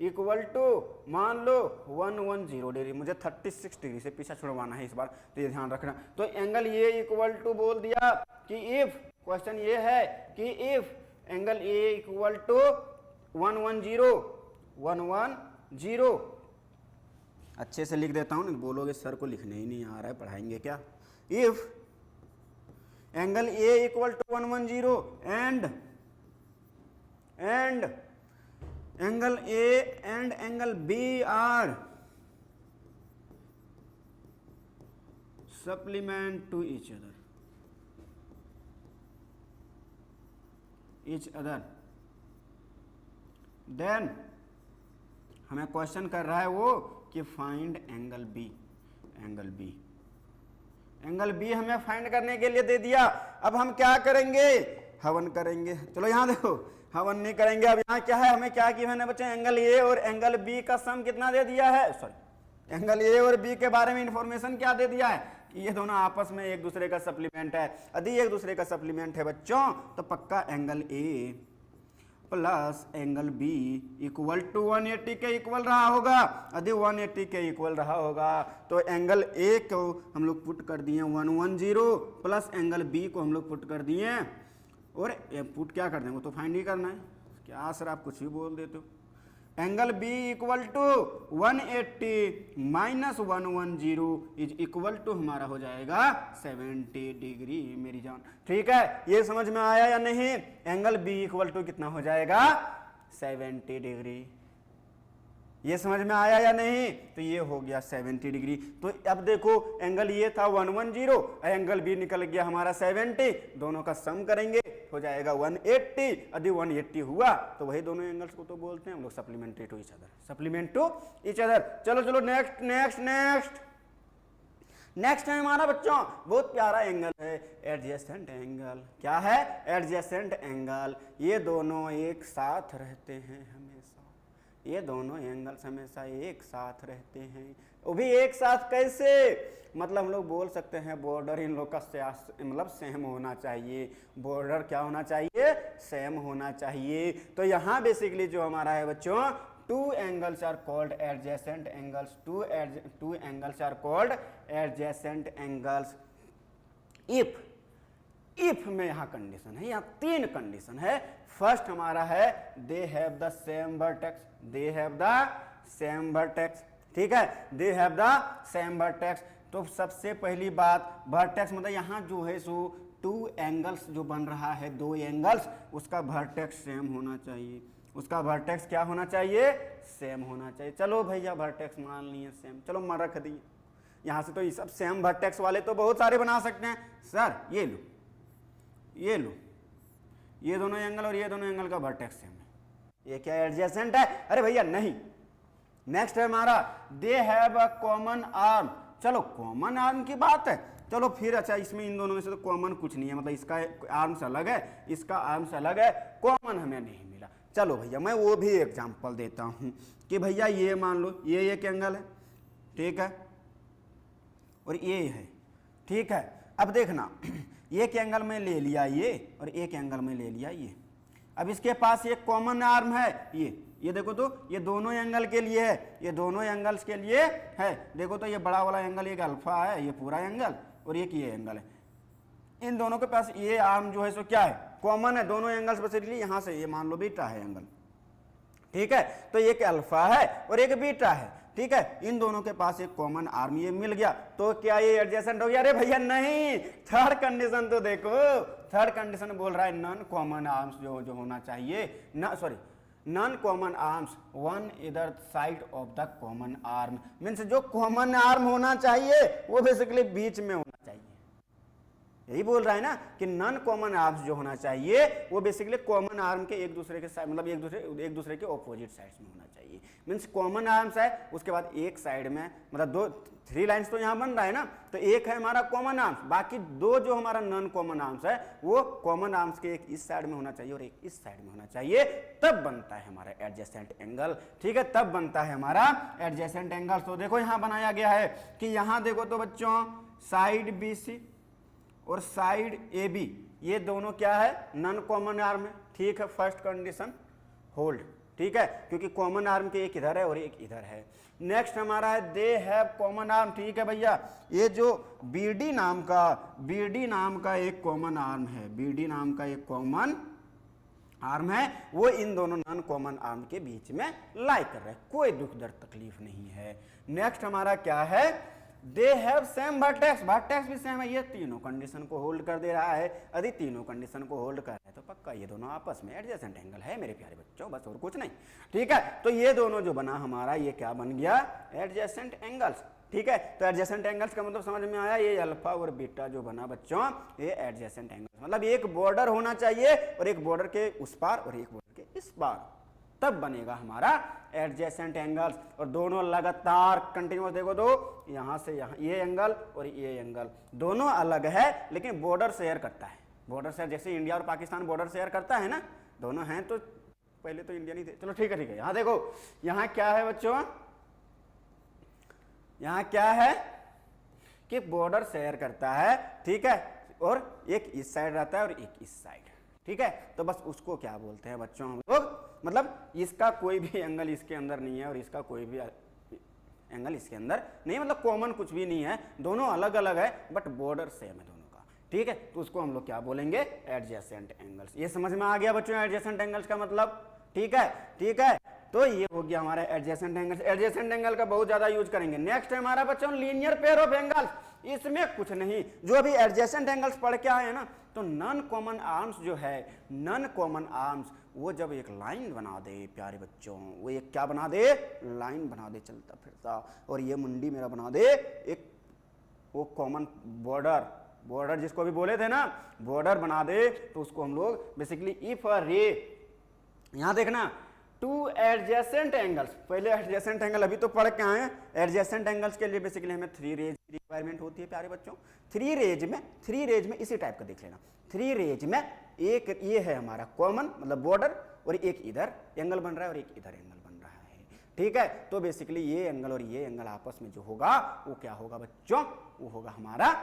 S1: इक्वल टू मान लो 110 डिग्री, मुझे 36 डिग्री से पीछा छुड़वाना है इस बार, तो ये ध्यान रखना। तो एंगल ए इक्वल टू बोल दिया कि इफ, क्वेश्चन ये है कि if angle A equal to 110, अच्छे से लिख देता हूं, नहीं बोलोगे सर को लिखने ही नहीं आ रहा है, पढ़ाएंगे क्या। If angle A equal to 110 and angle A and angle B are supplement to each other, then हमें क्वेश्चन कर रहा है वो कि find angle B. Angle B हमें फाइंड करने के लिए दे दिया। अब हम क्या करेंगे, हवन करेंगे। चलो यहाँ देखो, हवन नहीं करेंगे। अब यहाँ क्या है, हमें क्या किया है बच्चे, एंगल ए और एंगल बी का सम कितना दे दिया है, सॉरी एंगल ए और बी के बारे में इंफॉर्मेशन क्या दे दिया है कि ये दोनों आपस में एक दूसरे का सप्लीमेंट है। यदि एक दूसरे का सप्लीमेंट है बच्चों, तो पक्का angle A plus angle B equal to 180 के इक्वल रहा होगा। यदि 180 के इक्वल रहा होगा तो एंगल ए को हम लोग पुट कर दिए 110 प्लस एंगल बी को हम लोग पुट कर दिए, और पुट क्या कर देंगे, तो फाइंड ही करना है। क्या सर आप कुछ भी बोल देते हो। Angle B equal to 180 minus 110 is equal to हमारा हो जाएगा 70 डिग्री मेरी जान। ठीक है, ये समझ में आया या नहीं? एंगल बी इक्वल टू कितना हो जाएगा, 70 डिग्री। ये समझ में आया या नहीं? तो ये हो गया 70 डिग्री। तो अब देखो एंगल ये था 110, एंगल बी निकल गया हमारा 70, दोनों का सम करेंगे हो जाएगा 180। यदि 180 हुआ तो वही दोनों एंगल्स को तो बोलते हैं हम लोग supplementary to each other, supplement to each other. चलो नेक्स्ट है हमारा बच्चों बहुत प्यारा एंगल है, एडजेसेंट एंगल। क्या है, एडजेसेंट एंगल। ये दोनों एक साथ रहते हैं हमेशा, ये दोनों एंगल्स हमेशा एक साथ रहते हैं। वो भी एक साथ कैसे, मतलब हम लोग बोल सकते हैं बॉर्डर इन लोग का मतलब सेम होना चाहिए। बॉर्डर क्या होना चाहिए, सेम होना चाहिए। तो यहाँ बेसिकली जो हमारा है बच्चों, two angles are called adjacent angles, two angles are called adjacent angles if में यहाँ कंडीशन है, यहाँ 3 कंडीशन है। फर्स्ट हमारा है they have the same vertex, they have the same vertex. ठीक है, they have the same vertex. तो सबसे पहली बात वर्टेक्स मतलब यहाँ जो है सो 2 एंगल्स जो बन रहा है, 2 एंगल्स, उसका वर्टेक्स सेम होना चाहिए। उसका वर्टेक्स क्या होना चाहिए, सेम होना चाहिए। चलो भैया वर्टेक्स मान लिए सेम, चलो मैं रख दिए। यहाँ से तो ये सब सेम वर्टेक्स वाले तो बहुत सारे बना सकते हैं सर। ये लो, ये लो, ये दोनों एंगल और ये दोनों एंगल का वर्टेक्स सेम है, ये क्या एडजेसेंट है? अरे भैया नहीं। नेक्स्ट है हमारा दे हैव अ कॉमन आर्म। चलो कॉमन आर्म की बात है, चलो फिर अच्छा इसमें इन दोनों में से तो कॉमन कुछ नहीं है, मतलब इसका आर्म्स अलग है, इसका आर्म्स अलग है, कॉमन हमें नहीं मिला। चलो भैया मैं वो भी एग्जांपल देता हूं कि भैया ये मान लो ये एक एंगल है, ठीक है, और ये है, ठीक है। अब देखना एक एंगल में ले लिया ये और एक एंगल में ले लिया ये। अब इसके पास एक कॉमन आर्म है ये देखो तो ये दोनों एंगल के लिए है, ये दोनों एंगल्स के लिए है। देखो तो ये बड़ा वाला एंगल एक अल्फा है, ये पूरा एंगल, और एक ये एंगल है। इन दोनों के पास ये आर्म जो है सो क्या है? कॉमन है, दोनों एंगल्स बेसिकली यहाँ से ये मान लो बीटा है एंगल, ठीक है। तो एक अल्फा है और एक बीटा है, ठीक है। इन दोनों के पास एक कॉमन आर्म ये मिल गया, तो क्या ये एडजेसेंट हो गया? अरे भैया नहीं, थर्ड कंडीशन तो देखो, थर्ड कंडीशन बोल रहा है नॉन कॉमन आर्म्स जो होना चाहिए ना, sorry non common arms one इधर side of the common arm, means जो कॉमन आर्म होना चाहिए वो बेसिकली बीच में होना चाहिए। यही बोल रहा है ना कि नॉन कॉमन आर्म्स जो होना चाहिए वो बेसिकली कॉमन आर्म के एक दूसरे के साइड, मतलब एक दूसरे के ऑपोजिट साइड्स में होना चाहिए। मीन्स कॉमन आर्म्स है, उसके बाद एक साइड में, मतलब दो थ्री लाइंस तो यहाँ बन रहा है ना, तो एक है हमारा कॉमन आर्म्स, बाकी दो जो हमारा नॉन कॉमन आर्म्स है वो कॉमन आर्म्स के एक इस साइड में होना चाहिए और एक इस साइड में होना चाहिए, तब बनता है हमारा एडजेसेंट एंगल, ठीक है, तब बनता है हमारा एडजेसेंट एंगल। तो देखो यहाँ बनाया गया है कि यहाँ देखो तो बच्चों साइड BC और साइड AB ये दोनों क्या है? नॉन कॉमन आर्म है, ठीक है। फर्स्ट कंडीशन होल्ड, ठीक है, क्योंकि कॉमन आर्म के एक इधर है और एक इधर है। नेक्स्ट हमारा है दे हैव कॉमन आर्म, ठीक है भैया। ये जो BD नाम का एक कॉमन आर्म है, BD नाम का एक कॉमन आर्म है, वो इन दोनों नॉन कॉमन आर्म के बीच में लाई कर रहा है, कोई दुख दर्द तकलीफ नहीं है। नेक्स्ट हमारा क्या है? They have same vertex, vertex भी सेम है, ये तीनों कंडीशन को होल्ड कर दे रहा है। यदि तीनों कंडीशन को होल्ड कर रहा है तो पक्का ये दोनों आपस में एडजेसेंट एंगल है मेरे प्यारे बच्चों, बस और कुछ नहीं, ठीक है। तो ये दोनों जो बना हमारा ये क्या बन गया? एडजेसेंट एंगल्स, ठीक है। तो एडजेसेंट एंगल्स का मतलब समझ में आया, ये अल्फा और बीटा जो बना बच्चों ये एडजेसेंट एंगल्स, मतलब एक बॉर्डर होना चाहिए और एक बॉर्डर के उस पार और एक बॉर्डर के इस पार, तब बनेगा हमारा एडजेसेंट एंगल्स। और दोनों लगातार कंटिन्यूअस, देखो तो यहाँ से यहाँ ये एंगल और ये एंगल दोनों अलग है लेकिन बॉर्डर शेयर करता है, बॉर्डर शेयर जैसे इंडिया और पाकिस्तान बॉर्डर शेयर करता है ना, दोनों हैं। तो पहले तो इंडिया नहीं थे, चलो ठीक है ठीक है। यहाँ देखो यहाँ क्या है बच्चों, यहाँ क्या है कि बॉर्डर शेयर करता है, ठीक है, और एक इस साइड रहता है और एक इस साइड, ठीक है। तो बस उसको क्या बोलते हैं बच्चों हम लोग, मतलब इसका कोई भी एंगल इसके अंदर नहीं है और इसका कोई भी एंगल इसके अंदर नहीं, मतलब कॉमन कुछ भी नहीं है, दोनों अलग अलग है बट बॉर्डर सेम है दोनों का, ठीक है। तो उसको हम लोग क्या बोलेंगे? Adjacent angles. ये समझ में आ गया बच्चों एडजेसेंट एंगल्स का मतलब, ठीक है ठीक है। तो ये हो गया हमारा एडजेसेंट एंगल्स। एडजेसेंट एंगल का बहुत ज्यादा यूज करेंगे। नेक्स्ट है हमारा बच्चों लीनियर पेयर ऑफ एंगल्स। इसमें कुछ नहीं, जो अभी एडजेसेंट एंगल्स पढ़ के आए हैं ना, तो नॉन कॉमन आर्म्स जो है, नॉन कॉमन आर्म्स वो जब एक लाइन बना दे प्यारे बच्चों, वो एक क्या बना दे? लाइन बना दे चलता फिरता, और ये मुंडी मेरा बना दे एक वो कॉमन बॉर्डर जिसको अभी बोले थे ना, बॉर्डर बना दे, तो उसको हम लोग बेसिकली इफ अ रे, यहां देखना टू एडजेसेंट एंगल्स, पहले एडजेसेंट एंगल अभी तो पढ़ के आए हैं। एडजेसेंट एंगल्स के लिए बेसिकली हमें 3 रेज की रिक्वायरमेंट होती है प्यारे बच्चों। 3 रेज में इसी टाइप का देख लेना। 3 रेज में एक ये है हमारा कॉमन, मतलब बॉर्डर, और एक इधर एंगल बन रहा है और एक इधर एंगल बन रहा है, ठीक है। तो बेसिकली ये एंगल और ये एंगल आपस में जो होगा वो क्या होगा बच्चों? वो होगा हमारा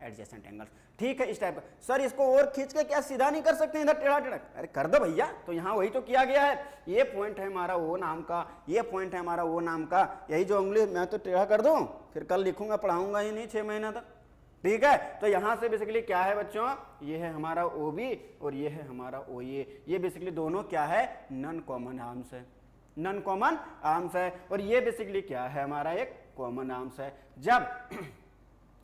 S1: एडजेसेंट एंगल, ठीक है। इस टाइप का। सर इसको और खींच के क्या सीधा नहीं कर सकते इधर टेढ़ा टेढ़ा? अरे कर दो भैया, तो यहाँ वही तो किया गया है। ये पॉइंट है हमारा वो नाम का, ये पॉइंट है हमारा वो नाम का, यही जो उंगली मैं तो टेढ़ा कर दूं, फिर कल लिखूंगा, पढ़ाऊंगा ही नहीं 6 महीना तक, ठीक है। तो यहाँ से बेसिकली क्या है बच्चों? ये है हमारा OB और ये है हमारा OA। ये बेसिकली दोनों क्या है? नॉन कॉमन आर्म्स है, नॉन कॉमन आर्म्स है। और ये बेसिकली क्या है? हमारा एक कॉमन आर्म्स है। जब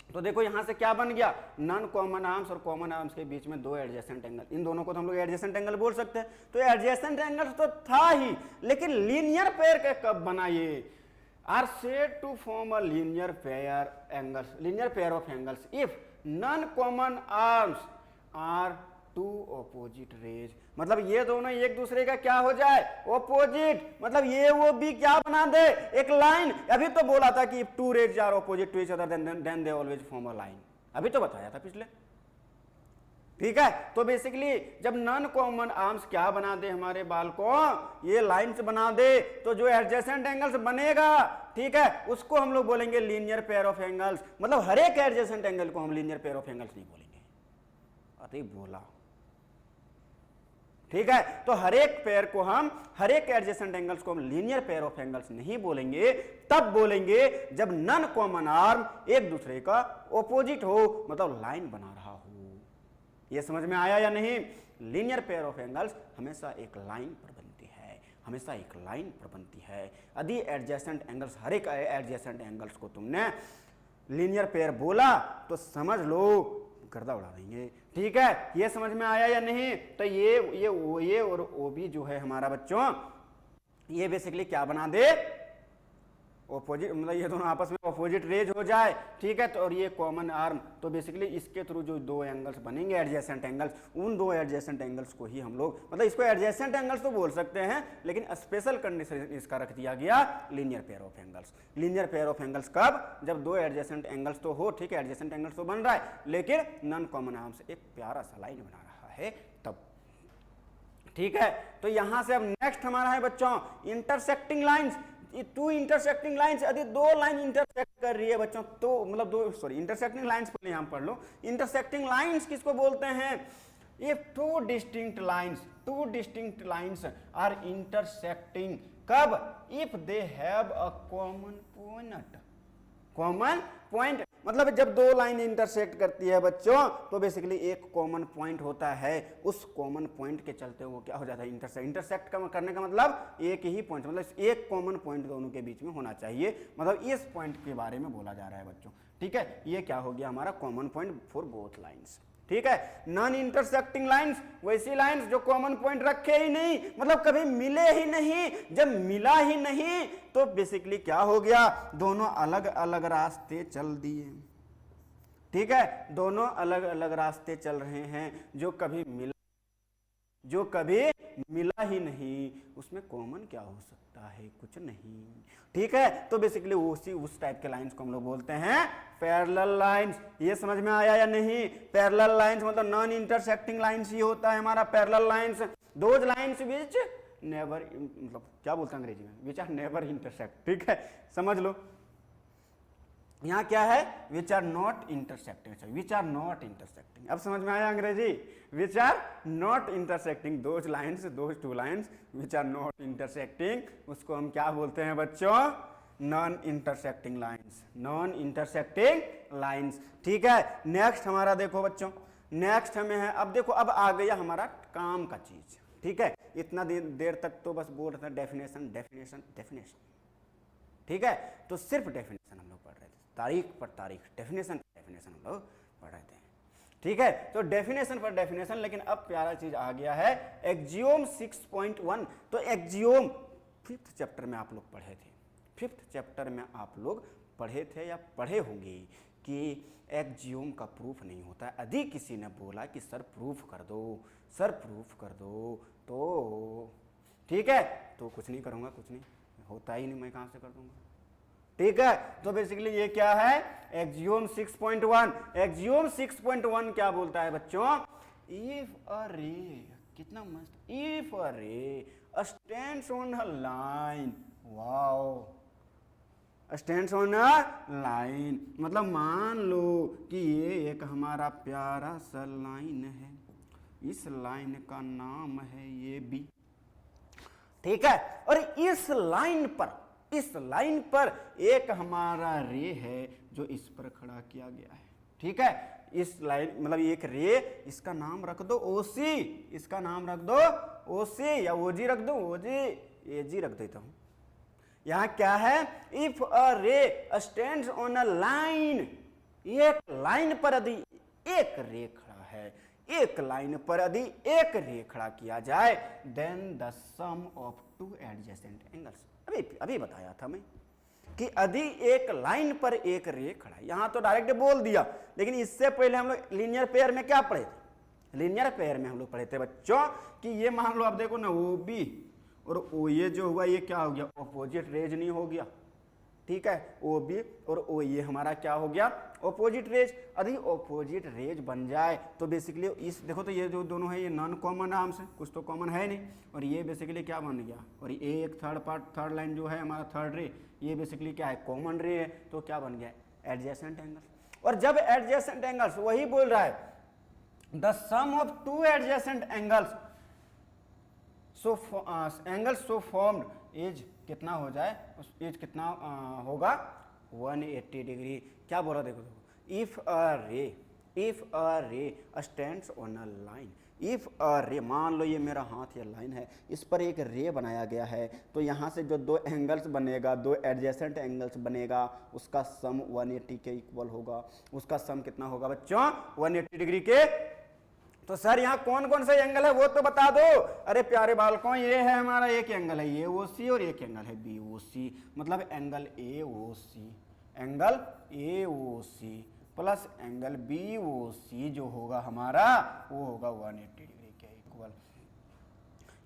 S1: तो देखो यहां से क्या बन गया? नॉन कॉमन आर्म्स और कॉमन आर्म्स के बीच में 2 एडजेसेंट एंगल, इन दोनों को तो हम लोग एडजेसेंट एंगल बोल सकते हैं। तो एडजेसेंट एंगल तो था ही, लेकिन लीनियर पेयर के कब बना ये? Are said to form a linear pair of angles if non common arms are two opposite rays. मतलब ये दोनों एक दूसरे का क्या हो जाए, ऑपोजिट, मतलब ये वो भी क्या बना दे, एक लाइन। अभी तो बोला था कि two rays are opposite to each other then they always form a line, अभी तो बताया था पिछले। ठीक है, तो बेसिकली जब नॉन कॉमन आर्म्स क्या बना दे हमारे बाल को, ये लाइंस बना दे, तो जो एडजेसेंट एंगल्स बनेगा, ठीक है, उसको हम लोग बोलेंगे लीनियर पेयर ऑफ एंगल्स। मतलब हर एक एडजेसेंट एंगल को हम लीनियर पेयर ऑफ एंगल्स नहीं बोलेंगे। अरे बोला, ठीक है, तो हर एक पेयर को हम, हर एक एडजेसेंट एंगल्स को हम लीनियर पेयर ऑफ एंगल्स नहीं बोलेंगे, तब बोलेंगे जब नॉन कॉमन आर्म एक दूसरे का ऑपोजिट हो, मतलब लाइन बना रहा हो। ये समझ में आया या नहीं? लीनियर पेयर ऑफ एंगल्स हमेशा एक लाइन पर बनती है, हमेशा एक लाइन पर बनती है। यदि एडजेसेंट एंगल्स, हर एक एडजेसेंट एंगल्स को तुमने लीनियर पेयर बोला तो समझ लो गर्दा उड़ा देंगे। ठीक है, ये समझ में आया या नहीं? तो ये और ओ भी जो है हमारा बच्चों, ये बेसिकली क्या बना दे, ऑपोजिट, मतलब ये दोनों आपस में ऑपोजिट रेज हो जाए। ठीक है, तो और ये कॉमन आर्म, तो बेसिकली इसके थ्रू जो दो एंगल्स बनेंगे एडजेसेंट एंगल्स, उन दो एडजेसेंट एंगल्स को ही हम लोग, मतलब इसको एडजेसेंट एंगल्स तो बोल सकते हैं, लेकिन स्पेशल कंडीशन इसका रख दिया गया linear pair of angles. Linear pair of angles कब? जब दो एडजेसेंट एंगल्स तो हो, ठीक है, एडजेसेंट एंगल्स तो बन रहा है, लेकिन नॉन कॉमन आर्म से एक प्यारा सा लाइन बना रहा है तब। ठीक है, तो यहां से अब नेक्स्ट हमारा है बच्चों intersecting lines. Two intersecting lines, यदि दो लाइन इंटरसेक्ट कर रही है बच्चों, तो मतलब दो, सॉरी, इंटरसेक्टिंग लाइंस पहले यहां पढ़ लो। इंटरसेक्टिंग लाइंस किसको बोलते हैं? If two distinct lines are intersecting, कब? If they have a common point, मतलब जब दो लाइन इंटरसेक्ट करती है बच्चों, तो बेसिकली एक कॉमन पॉइंट होता है, उस कॉमन पॉइंट के चलते वो क्या हो जाता है, इंटरसेक्ट करने का मतलब एक ही पॉइंट, मतलब एक कॉमन पॉइंट दोनों के बीच में होना चाहिए, मतलब इस पॉइंट के बारे में बोला जा रहा है बच्चों। ठीक है, ये क्या हो गया हमारा common point for both lines. ठीक है, नॉन इंटरसेक्टिंग लाइंस वैसी लाइंस जो कॉमन पॉइंट रखे ही नहीं, मतलब कभी मिले ही नहीं। जब मिला ही नहीं तो बेसिकली क्या हो गया, दोनों अलग अलग रास्ते चल दिए। ठीक है, दोनों अलग अलग रास्ते चल रहे हैं, जो कभी मिला ही नहीं, उसमें कॉमन क्या हो सकता है, कुछ नहीं। ठीक है, तो बेसिकली उस टाइप के लाइंस को हम लोग बोलते हैं पैरेलल लाइंस। ये समझ में आया या नहीं? पैरेलल लाइंस मतलब नॉन इंटरसेक्टिंग लाइंस ही होता है हमारा parallel lines. Those lines which never, मतलब क्या बोलते हैं अंग्रेजी में, विच आर नेवर इंटरसेक्ट। ठीक है, समझ लो यहाँ क्या है, which are not intersecting, which are not intersecting. अब समझ में आया अंग्रेजी? Which are not intersecting, those lines, those two lines which are not intersecting, उसको हम क्या बोलते हैं बच्चों? Non intersecting lines, non intersecting lines. ठीक है, नेक्स्ट हमारा देखो बच्चों, नेक्स्ट हमें है, अब देखो अब आ गया हमारा काम का चीज। ठीक है, इतना देर तक तो बस बोल रहे थे डेफिनेशन डेफिनेशन डेफिनेशन। ठीक है, तो सिर्फ डेफिनेशन हम लोग पढ़ रहे थे, तारीख पर तारीख, डेफिनेशन हम लोग पढ़ रहे थे। ठीक है, तो डेफिनेशन पर डेफिनेशन, लेकिन अब प्यारा चीज आ गया है एक्जियोम 6.1। तो एक्जियोम 5th चैप्टर में आप लोग पढ़े थे, 5th चैप्टर में आप लोग पढ़े थे या पढ़े होंगे कि एक्जियोम का प्रूफ नहीं होता। यदि किसी ने बोला कि सर प्रूफ कर दो, सर प्रूफ कर दो, तो ठीक है, तो कुछ नहीं करूँगा, कुछ नहीं होता ही नहीं, मैं कहाँ से कर दूंगा। ठीक है, तो बेसिकली ये क्या है, एक्जियोम 6.1। एक्जियोम 6.1 क्या बोलता है बच्चों? इफ अ रे, कितना मस्त, if a ray stands on a line, wow, stands on a line, मतलब मान लो कि ये एक हमारा प्यारा सा लाइन है, इस लाइन का नाम है ये बी। ठीक है, और इस लाइन पर एक हमारा रे है जो इस पर खड़ा किया गया है। ठीक है, इस लाइन मतलब एक रे, इसका नाम रख दो ओसी, इसका नाम रख दो ओसी, या ओजी रख दो, ओजी, एजी रख देता हूं। यहां क्या है, if a ray stands on a line, एक लाइन पर यदि एक रे खड़ा है, एक लाइन पर यदि एक रे खड़ा किया जाए, then the sum of two adjacent angles, अभी बताया था मैं, कि यदि एक लाइन पर एक रे खड़ा है, यहां तो डायरेक्ट बोल दिया, लेकिन इससे पहले हम लोग लीनियर पेयर में क्या पढ़े थे? लीनियर पेयर में हम लोग पढ़े थे बच्चों कि ये मान लो आप देखो ना, ओ बी और ओ ये जो हुआ ये क्या हो गया? ऑपोजिट रेज नहीं हो गया, ठीक है? ओ बी और ओ ये हमारा क्या हो गया? Opposite rays. यदि ऑपोजिट रेज बन जाए तो बेसिकली इस देखो तो ये जो दोनों है ये नॉन कॉमन आर्म्स है, कुछ तो कॉमन है नहीं, और ये बेसिकली क्या बन गया? और ये एक थर्ड लाइन जो है हमारा थर्ड रे, ये बेसिकली क्या है? कॉमन रे है, तो क्या बन गया? Adjacent angles. और जब एडजेसेंट एंगल्स, वही बोल रहा है the sum of two adjacent angles angles so formed is कितना हो जाए? इज कितना होगा? 180 डिग्री। क्या बोला? देखो if a ray stands on a line, if a रे, मान लो ये मेरा हाथ या लाइन है, इस पर एक रे बनाया गया है, तो यहाँ से जो दो एंगल्स बनेगा, दो एडजेसेंट एंगल्स बनेगा, उसका सम 180 के इक्वल होगा। उसका सम कितना होगा बच्चों? 180 डिग्री के। तो सर यहाँ कौन कौन सा एंगल है वो तो बता दो। अरे प्यारे बालकों, ये है हमारा एक एंगल है ये ओ सी, और एक एंगल है बी ओ सी, मतलब angle A O C, angle A O C plus angle B O C जो होगा हमारा वो होगा 180 डिग्री के इक्वल।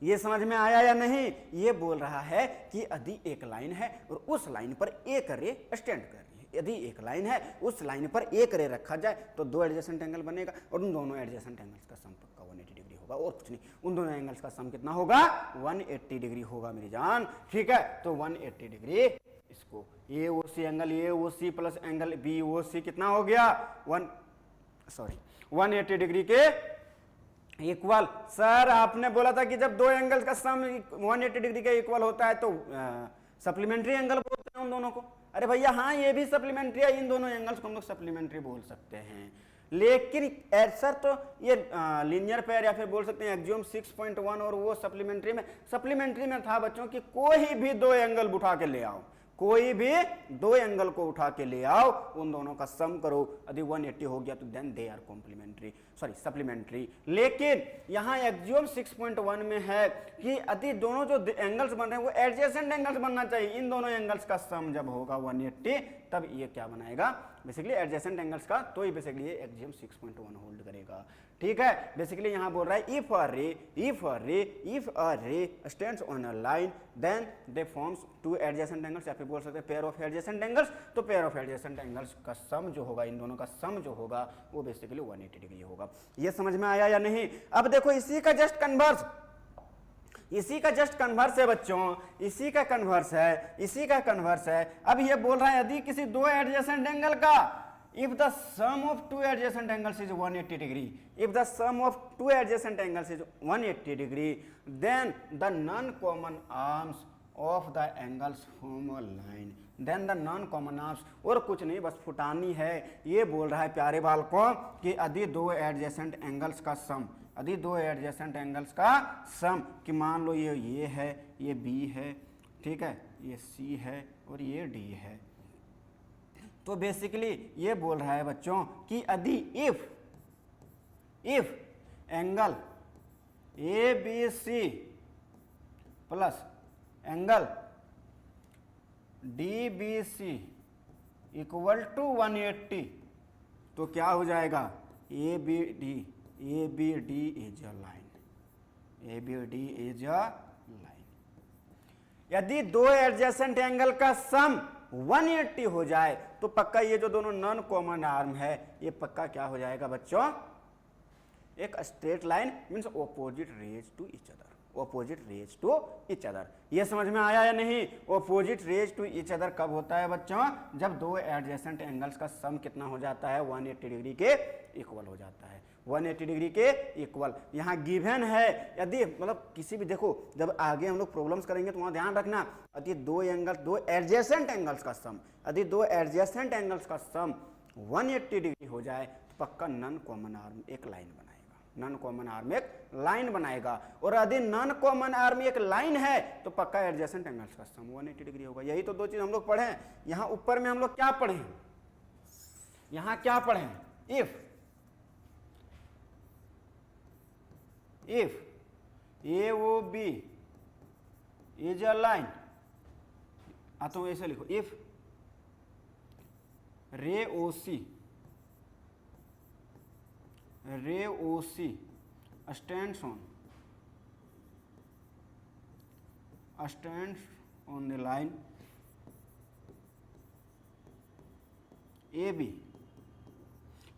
S1: ये समझ में आया या नहीं? ये बोल रहा है कि यदि एक लाइन है और उस लाइन पर एक रे स्टैंड कर रही है, यदि एक लाइन है उस लाइन पर एक रे रखा जाए तो दो एडजेसेंट एंगल बनेगा, और उन दोनों एडजेसेंट एंगल्स का सम पक्का 180 डिग्री होगा, और कुछ नहीं। उन दोनों एंगल्स का सम कितना होगा? 180 डिग्री होगा मेरी जान, ठीक है? तो 180 डिग्री इसको A O C, angle A O C plus angle B O C कितना हो गया? 180 डिग्री के इक्वल। सर आपने बोला था कि जब दो एंगल्स का सम 180 डिग्री के इक्वल होता है तो सप्लीमेंट्री एंगल बोलते हैं उन दोनों को। अरे भैया हाँ, ये भी सप्लीमेंट्री है, इन दोनों एंगल्स को हम लोग सप्लीमेंट्री बोल सकते हैं, लेकिन सर तो ये लीनियर पेयर या फिर बोल सकते हैं एक्सियोम 6.1 और वो सप्लीमेंट्री में था बच्चों कि कोई भी दो एंगल उठा के ले आओ, कोई भी दो एंगल को उठा के ले आओ, उन दोनों का सम करो, यदि 180 हो गया तो then they are complementary, sorry supplementary. लेकिन यहाँ एक्सियोम 6.1 में है कि यदि दोनों जो एंगल्स बन रहे हैं वो एडजेसेंट एंगल्स बनना चाहिए, इन दोनों एंगल्स का सम जब होगा 180 तब ये क्या बनाएगा? बेसिकली एडजेसेंट एंगल्स का, तो ही बेसिकली ये एक्सियोम 6.1 होल्ड करेगा, ठीक है? बेसिकली यहाँ बोल रहा है if a ray stands on a line then they forms two adjacent angles, या फिर बोल सकते हैं पेयर ऑफ एडजेसेंट एंगल्स, तो पेयर ऑफ एडजेसेंट एंगल्स का सम जो होगा, इन दोनों का सम जो होगा वो बेसिकली 180 डिग्री होगा। ये समझ में आया या नहीं? अब देखो इसी का जस्ट कन्वर्स है बच्चों, इसी का कन्वर्स है। अब ये बोल रहा है यदि किसी दो एडजेसेंट एंगल का if the sum of two adjacent angles is 180 degree, if the sum of two adjacent angles is 180 degree, then the non-common arms of the angles form a line, then the non-common arms, और कुछ नहीं बस फुटानी है। ये बोल रहा है प्यारे बालकों कि यदि दो एडजेसेंट एंगल्स का सम, यदि दो एडजेसेंट एंगल्स का सम, कि मान लो ये है, ये बी है, ठीक है, ये सी है और ये डी है, तो बेसिकली ये बोल रहा है बच्चों कि यदि if angle A B C plus angle D B C equal to 180, तो क्या हो जाएगा? A B D is a line, A B D is a line. यदि दो एडजेसेंट एंगल का सम 180 हो जाए तो पक्का ये जो दोनों नॉन कॉमन आर्म है ये पक्का क्या हो जाएगा बच्चों? एक straight line, means opposite rays to each other, opposite rays to each other. ये समझ में आया या नहीं? Opposite rays to each other कब होता है बच्चों? जब दो एडजेसेंट एंगल्स का सम कितना हो जाता है? 180 डिग्री के इक्वल हो जाता है, 180 डिग्री के इक्वल। यहाँ गिवन है यदि मतलब किसी भी, देखो जब आगे हम लोग प्रॉब्लम्स करेंगे तो वहाँ ध्यान रखना, यदि दो एडजेसेंट एंगल्स का सम, यदि दो एडजेसेंट एंगल्स का सम 180 डिग्री हो जाए तो पक्का नॉन कॉमन आर्म एक लाइन बनाएगा, नॉन कॉमन आर्म एक लाइन बनाएगा। और यदि नॉन कॉमन आर्म एक लाइन है तो पक्का एडजेसेंट एंगल्स का सम 180 डिग्री होगा। यही तो दो चीज हम लोग पढ़े हैं। यहाँ ऊपर में हम लोग क्या पढ़े हैं? यहाँ क्या पढ़े हैं? If AOB is a line, तो ऐसे लिखो, if ray O C stands on the line A B.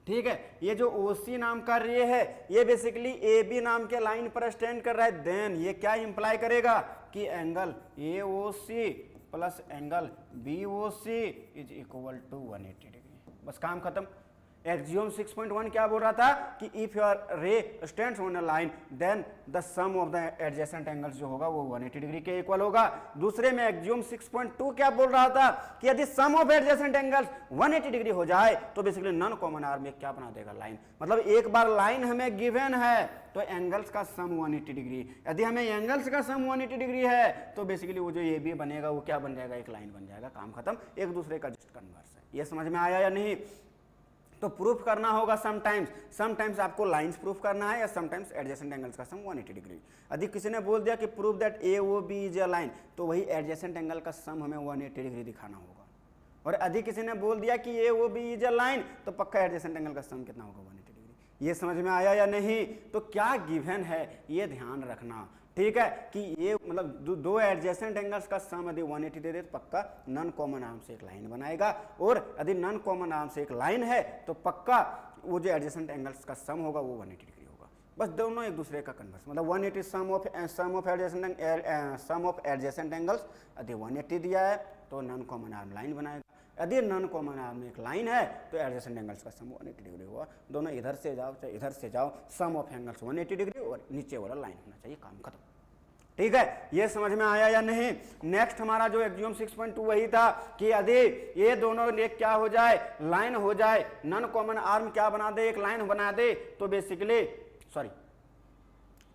S1: ठीक है, ये जो OC नाम का रे है ये बेसिकली AB नाम के लाइन पर स्टैंड कर रहा है। देन ये क्या इंप्लाई करेगा कि angle AOC plus angle BOC is equal to 180 degree. बस काम खत्म। एक्सियोम 6.1 क्या बोल रहा था कि if your ray stands on a line then the sum of the adjacent angles जो होगा वो 180 डिग्री के इक्वल होगा। दूसरे में एक्सियोम 6.2 क्या बोल रहा था कि यदि सम ऑफ एडजेसेंट एंगल्स 180 डिग्री हो जाए तो बेसिकली नॉन कॉमन आर्म में क्या बना देगा, लाइन। मतलब एक बार लाइन हमें गिवन है तो एंगल्स का सम 180 डिग्री, यदि हमें एंगल्स का सम 180 डिग्री है तो बेसिकली वो जो ए बी बनेगा वो क्या बन जाएगा, एक लाइन बन जाएगा। काम खत्म, एक दूसरे का जस्ट कन्वर्स है। ये समझ में आया या नहीं? तो प्रूफ करना होगा समटाइम्स आपको लाइंस प्रूफ करना है या समटाइम्स एडजेसेंट एंगल्स का सम 180 डिग्री। यदि किसी ने बोल दिया कि proof that A O B is a line तो वही एडजेसेंट एंगल का सम हमें 180 डिग्री दिखाना होगा। और यदि किसी ने बोल दिया कि A O B is a line तो पक्का एडजेसेंट एंगल का सम कितना होगा, 180 डिग्री। ये समझ में आया या नहीं? तो क्या गिवन है ये ध्यान रखना, ठीक है, कि ये मतलब दो एडजेसेंट एंगल्स का सम यदि 180 दे दे तो पक्का नॉन कॉमन आर्म से एक लाइन बनाएगा। और यदि नॉन कॉमन आर्म से एक लाइन है तो पक्का वो जो एडजेसेंट एंगल्स का सम होगा वो 180 डिग्री होगा। बस दोनों एक दूसरे का कन्वर्स, मतलब 180 सम ऑफ एडजेसेंट एंगल्स। यदि 180 दिया है तो नॉन कॉमन आर्म लाइन बनाएगा, यदि नॉन कॉमन आर्म में एक लाइन है तो एडजेसेंट एंगल्स का सम 180 डिग्री होगा। दोनों इधर से जाओ चाहे इधर से जाओ, सम ऑफ एंगल्स 180 डिग्री और नीचे वाला लाइन होना चाहिए। काम खत्म, ठीक है। ये समझ में आया या नहीं? नेक्स्ट हमारा जो एक्सियोम 6.2 वही था कि यदि ये दोनों एक क्या हो जाए, लाइन हो जाए, नॉन कॉमन आर्म क्या बना दे, एक लाइन बना दे, तो बेसिकली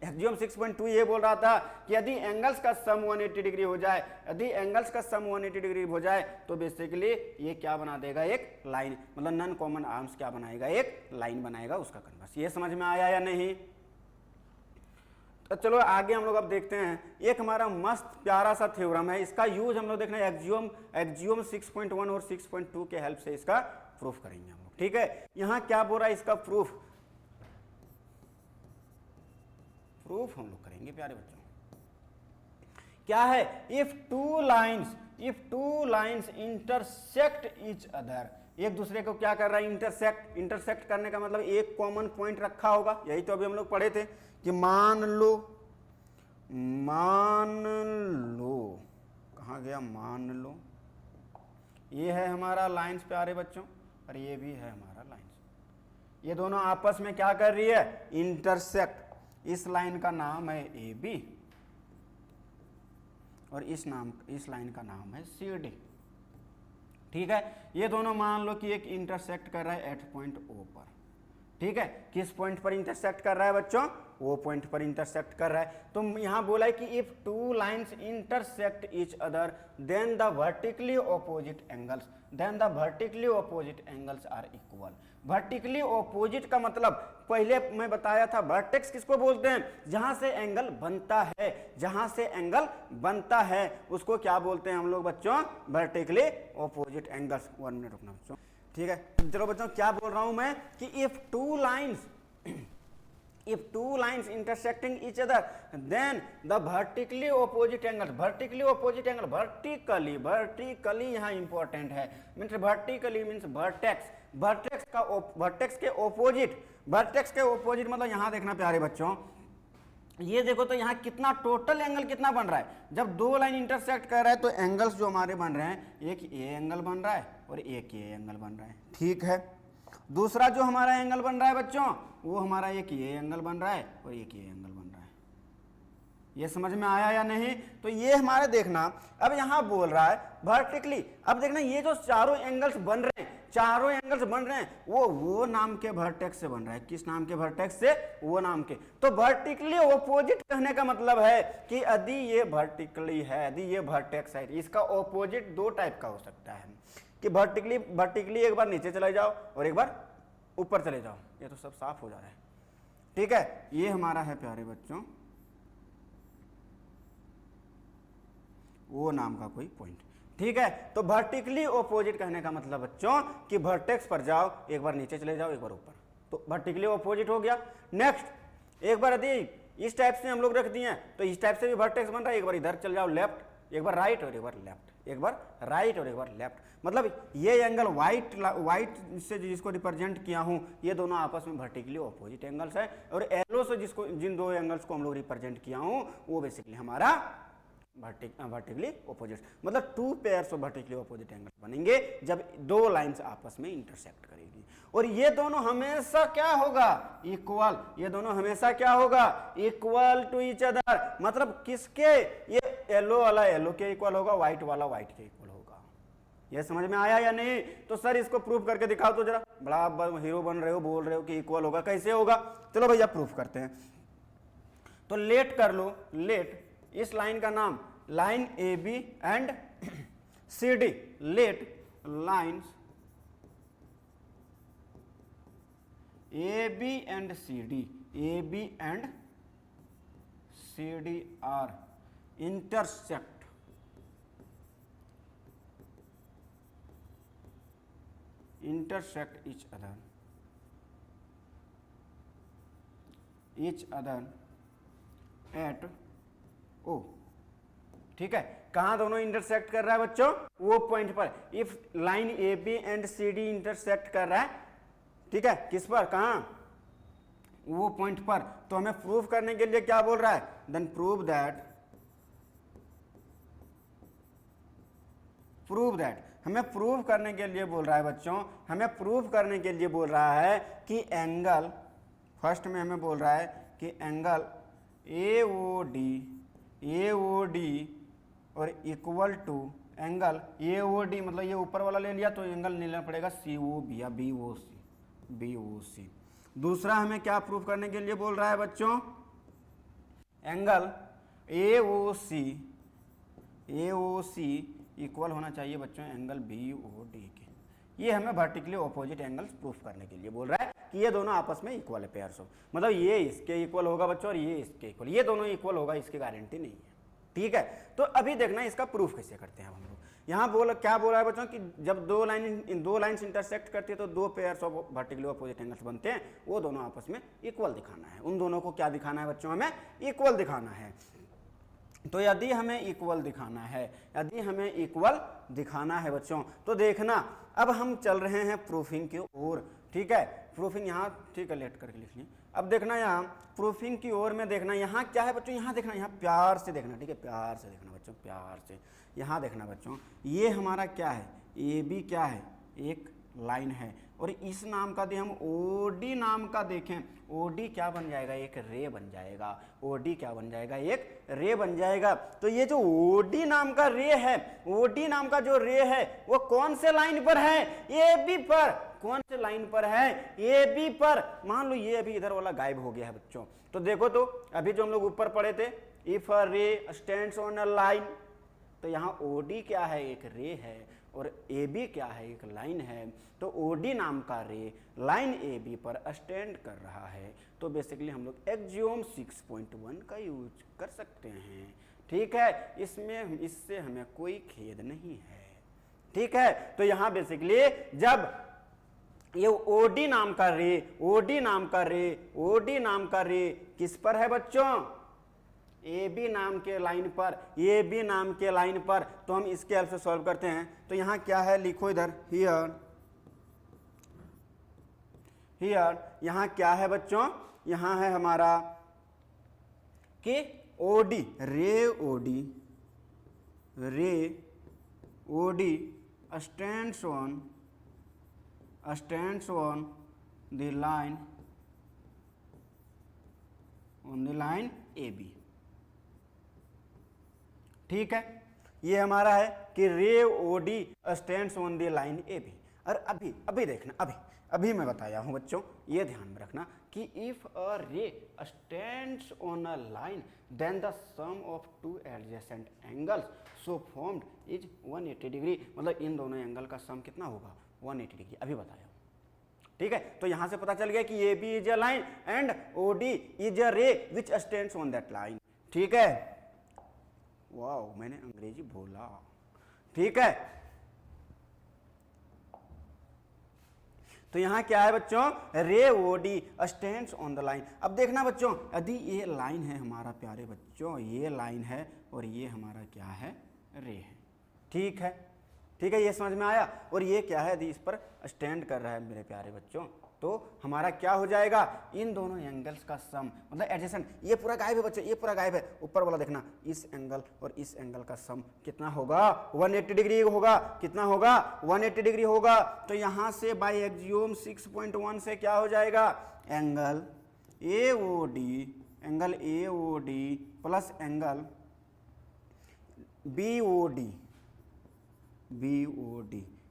S1: एक्सियोम 6.2 ये बोल रहा था कि यदि एंगल्स का सम 180 डिग्री हो जाए, यदि एंगल्स का सम 180 डिग्री हो जाए तो बेसिकली ये क्या बना देगा, एक लाइन। मतलब नॉन कॉमन आर्म्स क्या बनाएगा, एक लाइन बनाएगा, उसका कन्वर्स। ये समझ में आया या नहीं? तो चलो आगे हम लोग अब देखते हैं। एक हमारा मस्त प्यारा सा थ्योरम है, इसका यूज हम लोग देखना है एक्सियोम 6.1 और 6.2 के हेल्प से इसका प्रूफ करेंगे हम लोग, ठीक है। यहाँ क्या बोल रहा है इसका प्रूफ हम लोग करेंगे प्यारे बच्चों। क्या है, if two lines intersect each other, एक दूसरे को क्या कर रहा है, इंटरसेक्ट करने का मतलब एक कॉमन पॉइंट रखा होगा। यही तो अभी हम लोग पढ़े थे कि मान लो कहाँ गया, मान लो ये है हमारा लाइंस प्यारे बच्चों और ये भी है हमारा लाइंस। ये दोनों आपस में क्या कर रही है, इंटरसेक्ट। इस लाइन का नाम है ए बी और इस लाइन का नाम है सी डी, ठीक है। ये दोनों मान लो कि एक इंटरसेक्ट कर रहा है एट पॉइंट ओ पर, ठीक है। किस पॉइंट पर इंटरसेक्ट कर रहा है बच्चों, वो पॉइंट पर इंटरसेक्ट कर रहा है। तो यहां बोला है कि if two lines intersect each other then the vertically opposite angles are equal. Vertically opposite का मतलब पहले मैं बताया था, वर्टेक्स किसको बोलते हैं, जहां से एंगल बनता है, उसको क्या बोलते हैं हम लोग बच्चों, वर्टिकली ऑपोजिट एंगल्स। 1 मिनट रुकना बच्चों, ठीक है। चलो बच्चों क्या बोल रहा हूं मैं कि if two lines intersecting each other then the vertically opposite angle vertically यहाँ इंपॉर्टेंट है, मीन्स vertically मीन्स वर्टेक्स के ऑपोजिट मतलब यहाँ देखना प्यारे बच्चों, ये देखो तो यहाँ कितना टोटल एंगल कितना बन रहा है। जब दो लाइन इंटरसेक्ट कर रहा है तो एंगल्स जो हमारे बन रहे हैं, एक ये एंगल बन रहा है और एक ये एंगल बन रहा है, ठीक है। दूसरा जो हमारा एंगल बन रहा है बच्चों वो हमारा एक ये एंगल बन रहा है और एक ये एंगल बन रहा है। ये समझ में आया या नहीं? तो ये हमारे देखना, अब यहाँ बोल रहा है वर्टिकली। अब देखना ये जो चारों एंगल्स बन रहे हैं वो नाम के वर्टेक्स से बन रहा है। किस नाम के वर्टेक्स से, वो नाम के। तो वर्टिकली ऑपोजिट कहने का मतलब है कि यदि ये वर्टिकली है, यदि ये वर्टेक्स है, इसका ऑपोजिट दो टाइप का हो सकता है कि वर्टिकली एक बार नीचे चले जाओ और एक बार ऊपर चले जाओ। ये तो सब साफ हो जा रहा है, ठीक है। ये हमारा है प्यारे बच्चों ओ नाम का कोई पॉइंट, ठीक है, तो वर्टिकली ऑपोजिट कहने का मतलब बच्चों कि वर्टेक्स पर जाओ, एक बार नीचे चले जाओ, एक बार ऊपर, तो वर्टिकली ऑपोजिट हो गया। नेक्स्ट, एक बार यदि इस टाइप से हम लोग रख दिए तो इस टाइप से भी वर्टेक्स बन रहा है, एक बार इधर चल जाओ लेफ्ट, एक बार राइट और एक बार लेफ्ट, एक बार राइट और एक बार लेफ्ट, मतलब ये एंगल वाइट से जिसको रिप्रेजेंट किया हूं, ये दोनों आपस में वर्टिकली ऑपोजिट एंगल्स है, और एलो से जिसको जिन दो एंगल्स को हम लोग रिप्रेजेंट किया हूं वो बेसिकली हमारा वर्टिकली ऑपोजिट, मतलब two pairs of vertically opposite angle बनेंगे जब दो लाइंस आपस में इंटरसेक्ट करेगी, और ये दोनों हमेशा क्या होगा, इक्वल, ये दोनों हमेशा क्या होगा, इक्वल टू ईच अदर, मतलब किसके, ये येलो वाला येलो के इक्वल होगा, व्हाइट वाला व्हाइट के इक्वल होगा। ये समझ में आया या नहीं? तो सर इसको प्रूफ करके दिखाओ तो जरा, बड़ा आप हीरो बन रहे हो, बोल रहे हो कि इक्वल होगा, कैसे होगा? चलो भैया प्रूफ करते हैं। तो लेट कर लो, लेट इस लाइन का नाम line A B and C D, let lines A B and C D, A B and C D are intersect each other at O, ठीक है, कहां दोनों इंटरसेक्ट कर रहा है बच्चों, वो पॉइंट पर। If line A B and C D intersect कर रहा है, ठीक है, किस पर, कहां, वो पॉइंट पर, तो हमें प्रूफ करने के लिए क्या बोल रहा है, देन प्रूव दैट, हमें प्रूव करने के लिए बोल रहा है बच्चों, हमें प्रूव करने के लिए बोल रहा है कि एंगल, फर्स्ट में हमें बोल रहा है कि एंगल ए ओ डी और equal to angle A O D, मतलब ये ऊपर वाला ले लिया तो एंगल लेना पड़ेगा सी ओ बी या बी ओ सी। दूसरा हमें क्या प्रूव करने के लिए बोल रहा है बच्चों, angle A O C equal होना चाहिए बच्चों एंगल बी ओ डी के। ये हमें वर्टिकली ऑपोजिट एंगल्स प्रूफ करने के लिए बोल रहा है कि ये दोनों आपस में इक्वल है, पेयर्स ऑफ, मतलब ये इसके इक्वल होगा बच्चों और ये इसके इक्वल, ये दोनों इक्वल होगा इसकी गारंटी नहीं है, ठीक है। तो अभी देखना इसका प्रूफ कैसे करते हैं हम लोग। यहाँ क्या बोला है बच्चों कि जब दो लाइन्स इंटरसेक्ट करती है तो दो pairs of vertically opposite angles बनते हैं, वो दोनों आपस में इक्वल दिखाना है, उन दोनों को क्या दिखाना है बच्चों, हमें इक्वल दिखाना है। तो यदि हमें इक्वल दिखाना है बच्चों, तो देखना अब हम चल रहे हैं प्रूफिंग की ओर, ठीक है, प्रूफिंग यहाँ, ठीक है, लेट करके लिख लिए। अब देखना यहाँ प्रूफिंग की ओर में देखना, यहाँ क्या है बच्चों, यहाँ देखना, यहाँ प्यार से देखना, ठीक है, प्यार से देखना बच्चों, प्यार से यहाँ देखना बच्चों, ये हमारा क्या है, ए बी क्या है, एक लाइन है, और इस नाम का हम ओडी नाम का देखें, ओडी क्या बन जाएगा, एक रे बन जाएगा, ओडी क्या बन जाएगा, एक रे बन जाएगा। तो ये जो ओडी नाम का रे है, ओडी नाम का जो रे है वो कौन से लाइन पर है, ए बी पर, कौन से लाइन पर है, ए बी पर। मान लो ये अभी इधर वाला गायब हो गया है बच्चों, तो देखो तो अभी जो हम लोग ऊपर पढ़े थे, if a ray stands on a line, तो यहाँ ओडी क्या है, एक रे है, और ए बी क्या है, एक लाइन है। तो ओडी नाम का रे लाइन ए बी पर स्टैंड कर रहा है, तो बेसिकली हम लोग एक्जियोम 6.1 का यूज कर सकते हैं, ठीक है, इससे हमें कोई खेद नहीं है, ठीक है। तो यहाँ बेसिकली जब ये ओडी नाम का रे किस पर है बच्चों, ए बी नाम के लाइन पर, तो हम इसके हेल्प से सॉल्व करते हैं। तो यहाँ क्या है, लिखो इधर, हियर यहाँ क्या है बच्चों, यहाँ है हमारा कि OD, ray OD stands on the line A B, ठीक है, ये हमारा है कि ray OD stands on the line A B. और अभी देखना, अभी मैं बताया हूं बच्चों, ये ध्यान में रखना कि if a ray stands on a line then the sum of two adjacent angles so formed is 180 degree, मतलब इन दोनों एंगल का सम कितना होगा, 180 डिग्री, अभी बताया, ठीक है। तो यहां से पता चल गया कि A B is a line and O D is a ray which stands on that line, ठीक है। वाओ, मैंने अंग्रेजी बोला, ठीक है, तो यहां क्या है बच्चों, ray OD stands on the line. अब देखना बच्चों, यदि ये लाइन है हमारा प्यारे बच्चों, ये लाइन है और ये हमारा क्या है, रे है, ठीक है, ठीक है, ये समझ में आया। और ये क्या है, यदि इस पर स्टैंड कर रहा है मेरे प्यारे बच्चों, तो हमारा क्या हो जाएगा, इन दोनों एंगल्स का सम, मतलब एडजेसेंट, ये पूरा गायब है बच्चों, ये पूरा गायब है, ऊपर वाला देखना, इस एंगल और इस एंगल का सम कितना होगा, 180 डिग्री होगा, कितना होगा, 180 डिग्री होगा। तो यहां से बाय एक्सियोम 6.1 से क्या हो जाएगा, angle AOD plus angle BOD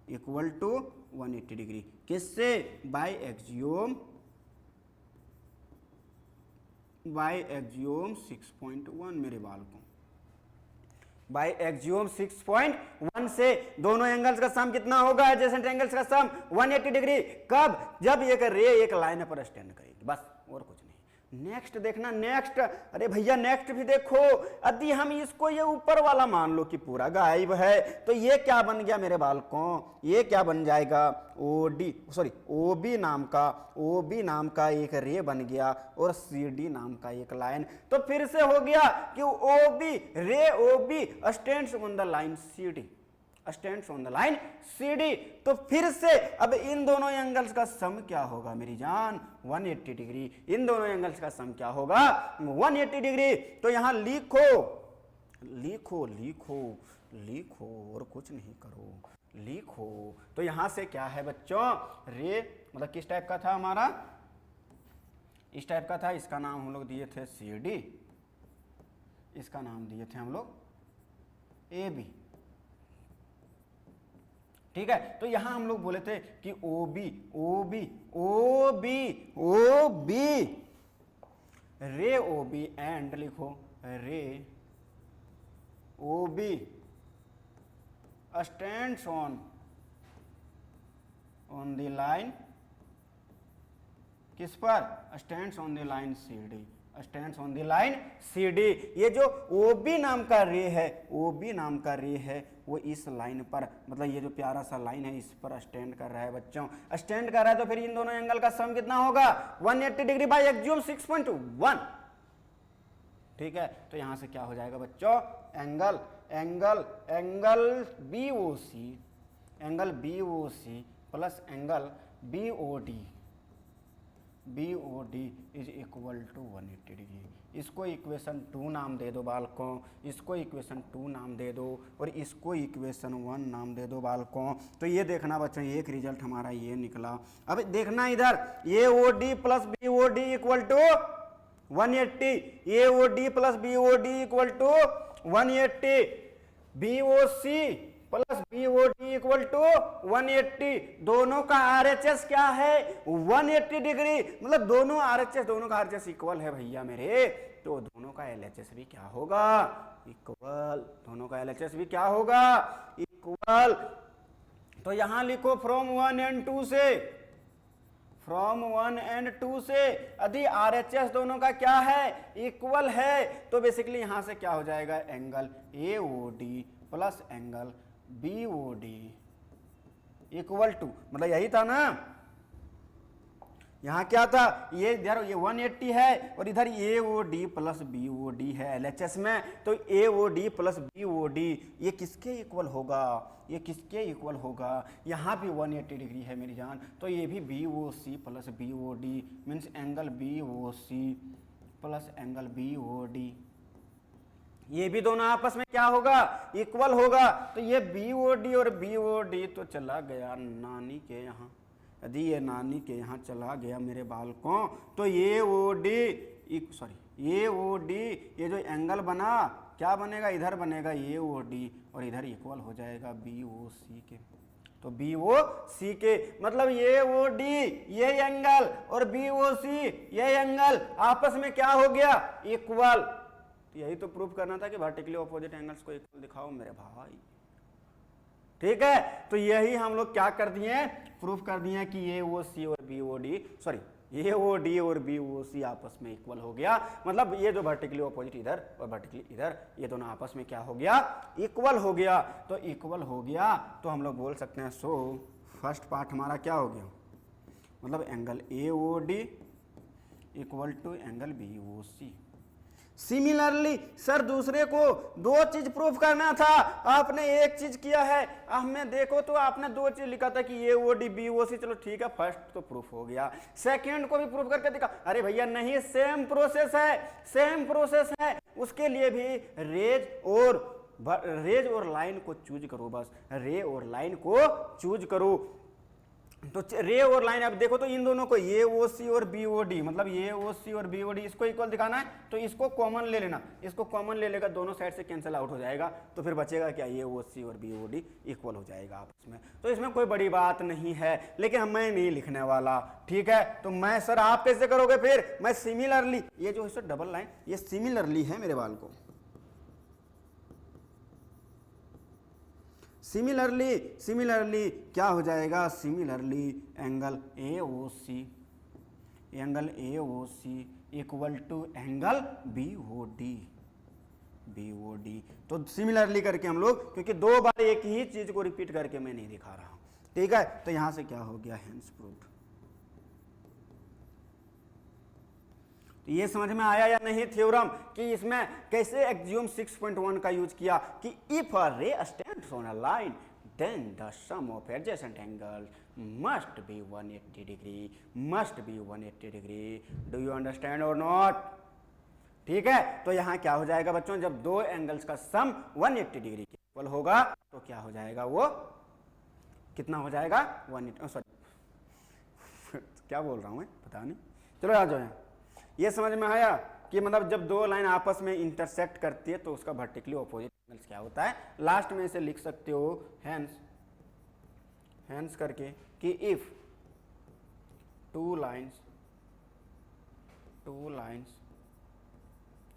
S1: equal to 180 degree, किससे, बाय एक्सियोम 6.1 मेरे बाल को, बाय एक्सियोम 6.1 से दोनों एंगल्स का सम कितना होगा, एडजेसेंट एंगल्स का सम 180 डिग्री। कब, जब एक रे एक लाइन पर स्टैंड करेगी, बस और कुछ नहीं। नेक्स्ट देखना, नेक्स्ट, अरे भैया नेक्स्ट भी देखो, यदि हम इसको ये ऊपर वाला मान लो कि पूरा गायब है, तो ये क्या बन गया मेरे बालकों, ये क्या बन जाएगा, OB नाम का एक रे बन गया और CD नाम का एक लाइन। तो फिर से हो गया कि OB stands on the line CD, stands on the line CD। तो फिर से अब इन दोनों एंगल्स का सम क्या होगा मेरी जान, 180 डिग्री। इन दोनों एंगल्स का सम क्या होगा, 180 डिग्री। तो यहां लिखो और कुछ नहीं करो, लिखो। तो यहां से क्या है बच्चों, रे मतलब किस टाइप का था हमारा, इस टाइप का था, इसका नाम हम लोग दिए थे CD, इसका नाम दिए थे हम लोग AB, ठीक है। तो यहां हम लोग बोले थे कि OB रे OB एंड लिखो रे OB stands on the line, किस पर, stands on the line CD, stands on the line CD। ये जो OB नाम का रे है, वो इस लाइन पर, मतलब ये जो प्यारा सा लाइन है, इस पर स्टैंड कर रहा है बच्चों, स्टैंड कर रहा है। तो फिर इन दोनों एंगल का सम कितना होगा, 180 डिग्री बाय एक्सियोम 6.1, ठीक है। तो यहां से क्या हो जाएगा बच्चों, angle BOC plus angle BOD is equal to 180 degree. इसको इक्वेशन 2 नाम दे दो बालकों, इसको इक्वेशन 2 नाम दे दो और इसको इक्वेशन 1 नाम दे दो बालकों। तो ये देखना बच्चों, एक रिजल्ट हमारा ये निकला। अब देखना इधर, AOD plus BOD equal to 180, AOD plus BOD equal to 180, BOC plus BOD equal to 180। दोनों का RHS क्या है, 180 डिग्री, मतलब दोनों का RHS इक्वल है भैया मेरे। तो दोनों का LHS भी क्या होगा, इक्वल, दोनों का LHS भी क्या होगा, इक्वल। तो यहां लिखो फ्रॉम 1 एंड 2 से यदि RHS दोनों का क्या है, इक्वल है, तो बेसिकली यहां से क्या हो जाएगा, angle AOD plus angle BOD equal to, मतलब यही था ना, यहां क्या था, ये इधर ये 180 है और इधर AOD प्लस BOD है LHS में। तो AOD प्लस BOD ये किसके इक्वल होगा, ये किसके इक्वल होगा, यहां भी 180 डिग्री है मेरी जान। तो ये भी BOC plus BOD means angle BOC plus angle BOD, ये भी दोनों आपस में क्या होगा, इक्वल होगा। तो ये BOD और BOD तो चला गया नानी के यहाँ, यदि ये नानी के यहाँ चला गया मेरे बालकों, तो AOD ये जो एंगल बना, क्या बनेगा, इधर बनेगा AOD और इधर इक्वल हो जाएगा BOC के। तो BOC के मतलब AOD ये एंगल और BOC ये एंगल आपस में क्या हो गया, इक्वल। यही तो प्रूफ करना था कि वर्टिकली ऑपोजिट एंगल्स को इक्वल दिखाओ मेरे भाई, ठीक है। तो यही हम लोग क्या कर दिए, प्रूफ कर दिए कि AOC और BOD ए ओ डी और बी ओ सी आपस में इक्वल हो गया, मतलब ये जो वर्टिकली अपोजिट इधर और वर्टिकली इधर, ये दोनों आपस में क्या हो गया, इक्वल हो गया। तो इक्वल हो गया तो हम लोग बोल सकते हैं सो फर्स्ट पार्ट हमारा क्या हो गया, मतलब angle A O D equal to angle B O C. Similarly sir दूसरे को दो चीज प्रूफ करना था, आपने एक चीज किया है। हमें देखो तो आपने दो चीज लिखा था कि A O D B O सी, चलो ठीक है, फर्स्ट तो प्रूफ हो गया, सेकंड को भी प्रूफ करके दिखा। अरे भैया नहीं, सेम प्रोसेस है, सेम प्रोसेस है, उसके लिए भी रेज और लाइन को चूज करो, बस रे और लाइन को चूज करो। तो रे और लाइन अब देखो तो इन दोनों को ए ओ सी और बी ओ डी, मतलब ए ओ सी और बी ओ डी इसको इक्वल दिखाना है, तो इसको कॉमन ले लेना, इसको कॉमन ले लेगा, दोनों साइड से कैंसिल आउट हो जाएगा, तो फिर बचेगा क्या, ए ओ सी और बी ओ डी इक्वल हो जाएगा आपस में। तो इसमें कोई बड़ी बात नहीं है, लेकिन मैं नहीं लिखने वाला, ठीक है। तो मैं सर आप कैसे करोगे, फिर मैं सिमिलरली, ये जो है डबल लाइन ये सिमिलरली है मेरे बाल को, सिमिलरली क्या हो जाएगा, similarly angle A O C equal to angle B O D. तो सिमिलरली करके हम लोग, क्योंकि दो बार एक ही चीज को रिपीट करके मैं नहीं दिखा रहा हूं, ठीक है। तो यहां से क्या हो गया, हेंस प्रूव्ड। तो ये समझ में आया या नहीं थ्योरम, कि इसमें कैसे एक्सियोम 6.1 का यूज किया कि if a ray stands on a line then the sum of adjacent angle must be 180 degree. Do you understand or not, ठीक है। तो यहां क्या हो जाएगा बच्चों, जब दो एंगल्स का सम 180 डिग्री के इक्वल होगा तो क्या हो जाएगा, वो कितना हो जाएगा, 180, सॉरी क्या बोल रहा हूं मैं, पता नहीं, चलो आ जाओ। ये समझ में आया कि मतलब जब दो लाइन आपस में इंटरसेक्ट करती है तो उसका वर्टिकली ऑपोजिट एंगल्स क्या होता है। लास्ट में इसे लिख सकते हो हेंस करके कि if two lines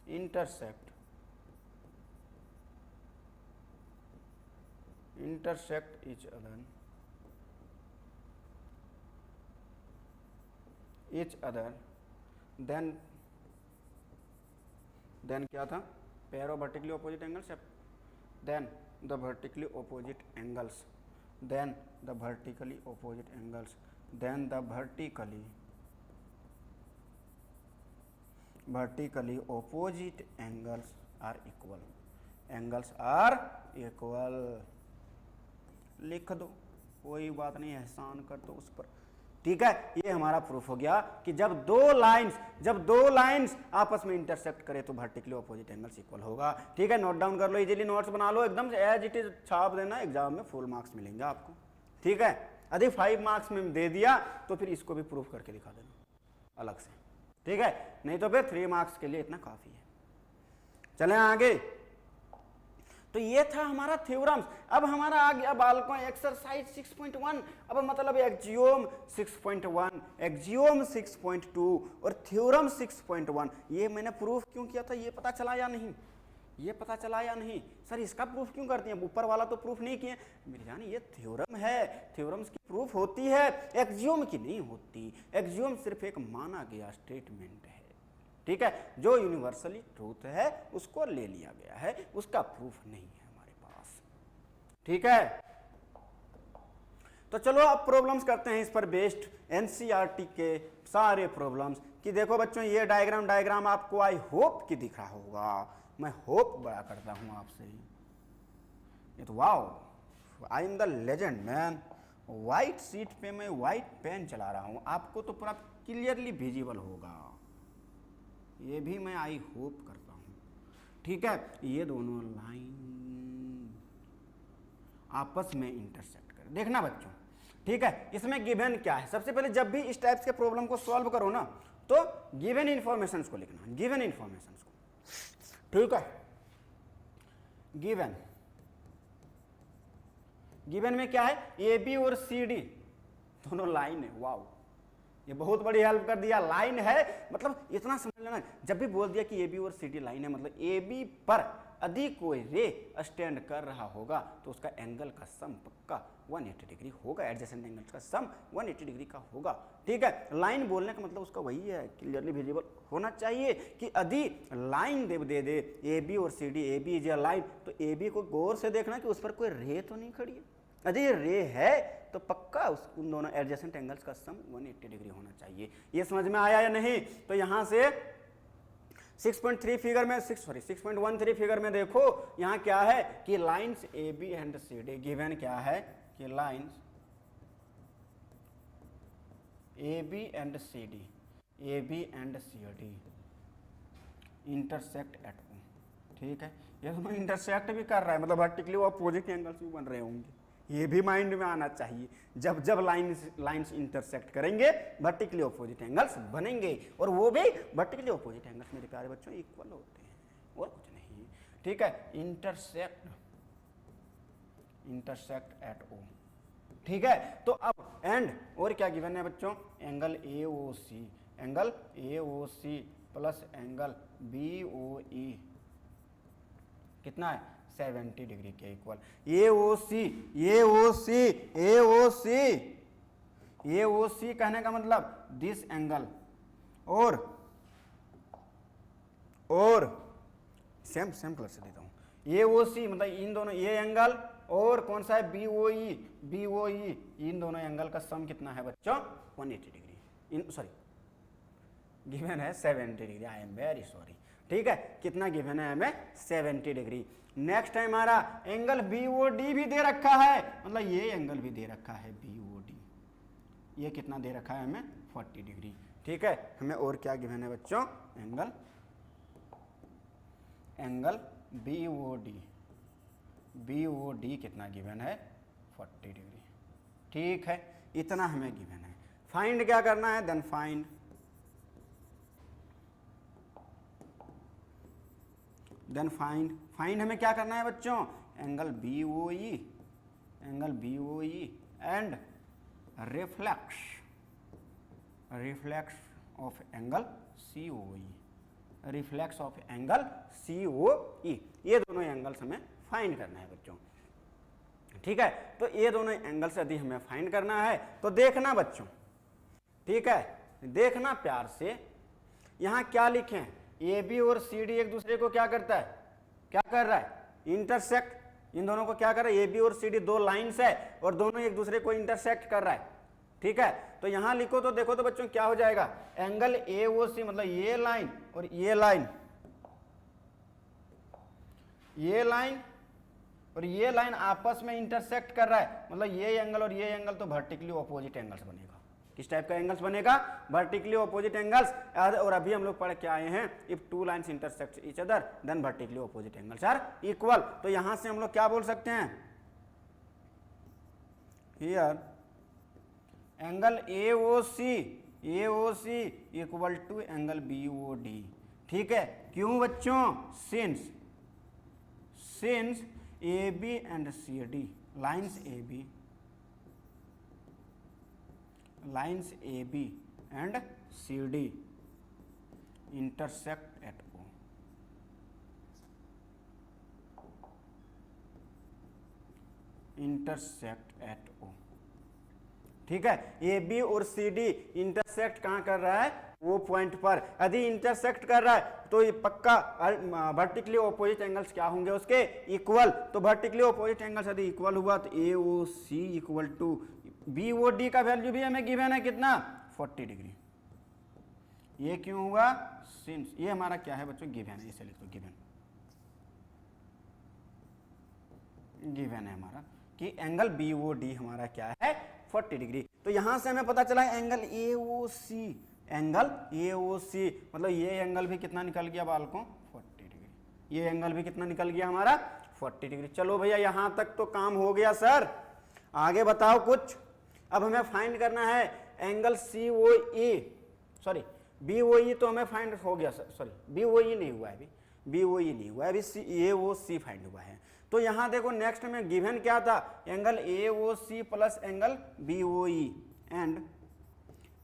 S1: intersect each other then क्या था, pair of vertically opposite angles, then the vertically opposite angles then the vertically opposite opposite angles are equal, लिख दो, कोई बात नहीं, एहसान कर दो उस पर, ठीक है। ये हमारा प्रूफ हो गया कि जब दो लाइंस आपस में इंटरसेक्ट करे तो वर्टिकली ऑपोजिट एंगल्स इक्वल होगा, ठीक है। नोट डाउन कर लो, इजीली नोट्स बना लो, एकदम एज इट इज छाप देना, एग्जाम में फुल मार्क्स मिलेंगे आपको, ठीक है। यदि 5 मार्क्स में दे दिया तो फिर इसको भी प्रूफ करके दिखा देना अलग से, ठीक है, नहीं तो फिर 3 मार्क्स के लिए इतना काफी है। चलें आगे, तो ये था हमारा थ्योरम्स। अब हमारा आ गया बालकों एक्सरसाइज 6.1, अब मतलब एक्जियोम 6.1, एक्जियोम 6.2 और थ्योरम 6.1। ये मैंने प्रूफ क्यों किया था, ये पता चला या नहीं, ये पता चला या नहीं, सर इसका प्रूफ क्यों करती हैं, ऊपर वाला तो प्रूफ नहीं किए मेरी जान, ये थ्योरम है, थ्योरम्स की प्रूफ होती है, एक्जियोम की नहीं होती। एक्जियोम सिर्फ एक माना गया स्टेटमेंट है, ठीक है, जो यूनिवर्सली ट्रूथ है उसको ले लिया गया है, उसका प्रूफ नहीं है हमारे पास, ठीक है। तो चलो अब प्रॉब्लम्स करते हैं इस पर बेस्ड एनसीईआरटी के सारे प्रॉब्लम्स। कि देखो बच्चों ये डायग्राम आपको आई होप कि दिख रहा होगा, मैं होप बड़ा करता हूं आपसे, ये तो wow, I am the legend man. White seat पे मैं व्हाइट पेन चला रहा हूं, आपको तो पूरा क्लियरली विजिबल होगा, ये भी मैं आई होप करता हूं, ठीक है। ये दोनों लाइन आपस में इंटरसेक्ट कर, देखना बच्चों, ठीक है। इसमें गिवन क्या है, सबसे पहले जब भी इस टाइप्स के प्रॉब्लम को सॉल्व करो ना तो गिवन इंफॉर्मेशन को लिखना, गिवन इंफॉर्मेशन को, ठीक है। गिवन में क्या है, ए बी और सी डी दोनों लाइन है, वाओ, ये बहुत बड़ी हेल्प कर दिया। लाइन है मतलब इतना समझ लेना, जब भी बोल दिया कि ए बी और सी डी लाइन है मतलब ए बी पर यदि कोई रे स्टैंड कर रहा होगा तो उसका एंगल का सम पक्का 180 डिग्री होगा, एडजेसेंट एंगल का सम 180 डिग्री का होगा। ठीक है, लाइन बोलने का मतलब उसका वही है, क्लियरली विजिबल होना चाहिए कि यदि line they they A B और C D, A B is a line, तो ए बी को गौर से देखना कि उस पर कोई रे तो नहीं खड़ी है। यदि ये रे है तो पक्का उन दोनों एडजेसेंट एंगल्स का सम 180 डिग्री होना चाहिए। ये समझ में आया या नहीं? तो यहाँ से 6.13 फिगर में देखो यहाँ क्या है कि lines A B and C D given क्या है कि lines A B and C D intersect at O. ठीक है, ये दोनों इंटरसेक्ट भी कर रहा है मतलब वर्टिकली अपोजिट एंगल्स भी बन रहे होंगे, ये भी माइंड में आना चाहिए। जब जब लाइंस इंटरसेक्ट करेंगे वर्टिकली ऑपोजिट एंगल्स बनेंगे, और वो भी वर्टिकली ऑपोजिट एंगल्स मेरे प्यारे बच्चों इक्वल होते हैं और कुछ नहीं। ठीक है, इंटरसेक्ट एट ओ। ठीक है, तो अब एंड और क्या गिवन है बच्चों, angle A O C plus angle B O E कितना है 70 डिग्री के इक्वल। ए ओ सी कहने का मतलब दिस एंगल और सेम कलर से देता हूं, ए ओ सी मतलब इन दोनों ये एंगल और कौन सा है बी ओ ई, इन दोनों एंगल का सम कितना है बच्चों 180 डिग्री। गिवन है 70 degree, I am very sorry. ठीक है, कितना गिवन है हमें 70 डिग्री। नेक्स्ट है हमारा एंगल बी ओ डी भी दे रखा है, मतलब ये एंगल भी दे रखा है बी ओ डी, ये कितना दे रखा है हमें 40 डिग्री। ठीक है, हमें और क्या गिवन है बच्चों, एंगल बी ओ डी कितना गिवन है 40 डिग्री। ठीक है, इतना हमें गिवन है। फाइंड क्या करना है, देन फाइंड हमें क्या करना है बच्चों, angle B O E and reflex of angle C O E, ये दोनों एंगल्स हमें फाइंड करना है बच्चों। ठीक है, तो ये दोनों एंगल्स यदि हमें फाइंड करना है तो देखना बच्चों, ठीक है, देखना प्यार से, यहां क्या लिखें, ए बी और सी डी एक दूसरे को क्या करता है, क्या कर रहा है, इंटरसेक्ट। इन दोनों को क्या कर रहा है, ए बी और सी डी दो लाइंस है और दोनों एक दूसरे को इंटरसेक्ट कर रहा है। ठीक है, तो यहां लिखो तो देखो तो बच्चों क्या हो जाएगा, एंगल ए ओ सी मतलब ये लाइन और ये लाइन और ये लाइन आपस में इंटरसेक्ट कर रहा है, मतलब ये एंगल और ये एंगल तो वर्टिकली ऑपोजिट एंगल्स बनेगा। किस टाइप का एंगल्स बनेगा, वर्टिकली ऑपोजिट एंगल्स। और अभी हम लोग पढ़ के आए हैं, if two lines intersect each other then vertically opposite angles are equal. तो यहां से हम लोग क्या बोल सकते हैं, here angle A O C equal to angle B O D. ठीक है, क्यों बच्चों, since A B and C D lines A B and C D intersect at O. ठीक है, ए बी और सी डी इंटरसेक्ट कहां कर रहा है, वो पॉइंट पर। यदि इंटरसेक्ट कर रहा है तो ये पक्का वर्टिकली ऑपोजिट एंगल्स क्या होंगे उसके, इक्वल। तो वर्टिकली ऑपोजिट एंगल्स यदि इक्वल हुआ तो A O C equal to B O D का वैल्यू भी हमें गिवन है कितना, 40 डिग्री। ये क्यों हुआ, सिंस ये हमारा क्या है बच्चों, गिवन है, इसे लिख दो गिवन है हमारा कि एंगल बी ओ डी हमारा क्या है 40 डिग्री। तो यहां से हमें पता चला एंगल ए ओ सी मतलब ये एंगल भी कितना निकल गया बालकों, 40 डिग्री। ये एंगल भी कितना निकल गया हमारा 40 डिग्री। चलो भैया यहां तक तो काम हो गया सर, आगे बताओ कुछ। अब हमें फाइंड करना है एंगल सी ओ ई, सॉरी बी ओ ई तो हमें फाइंड हो गया सर, सॉरी बी ओ ई नहीं हुआ है, अभी सी ए ओ सी फाइंड हुआ है। तो यहां देखो नेक्स्ट में गिवन क्या था, angle A O C plus angle B O E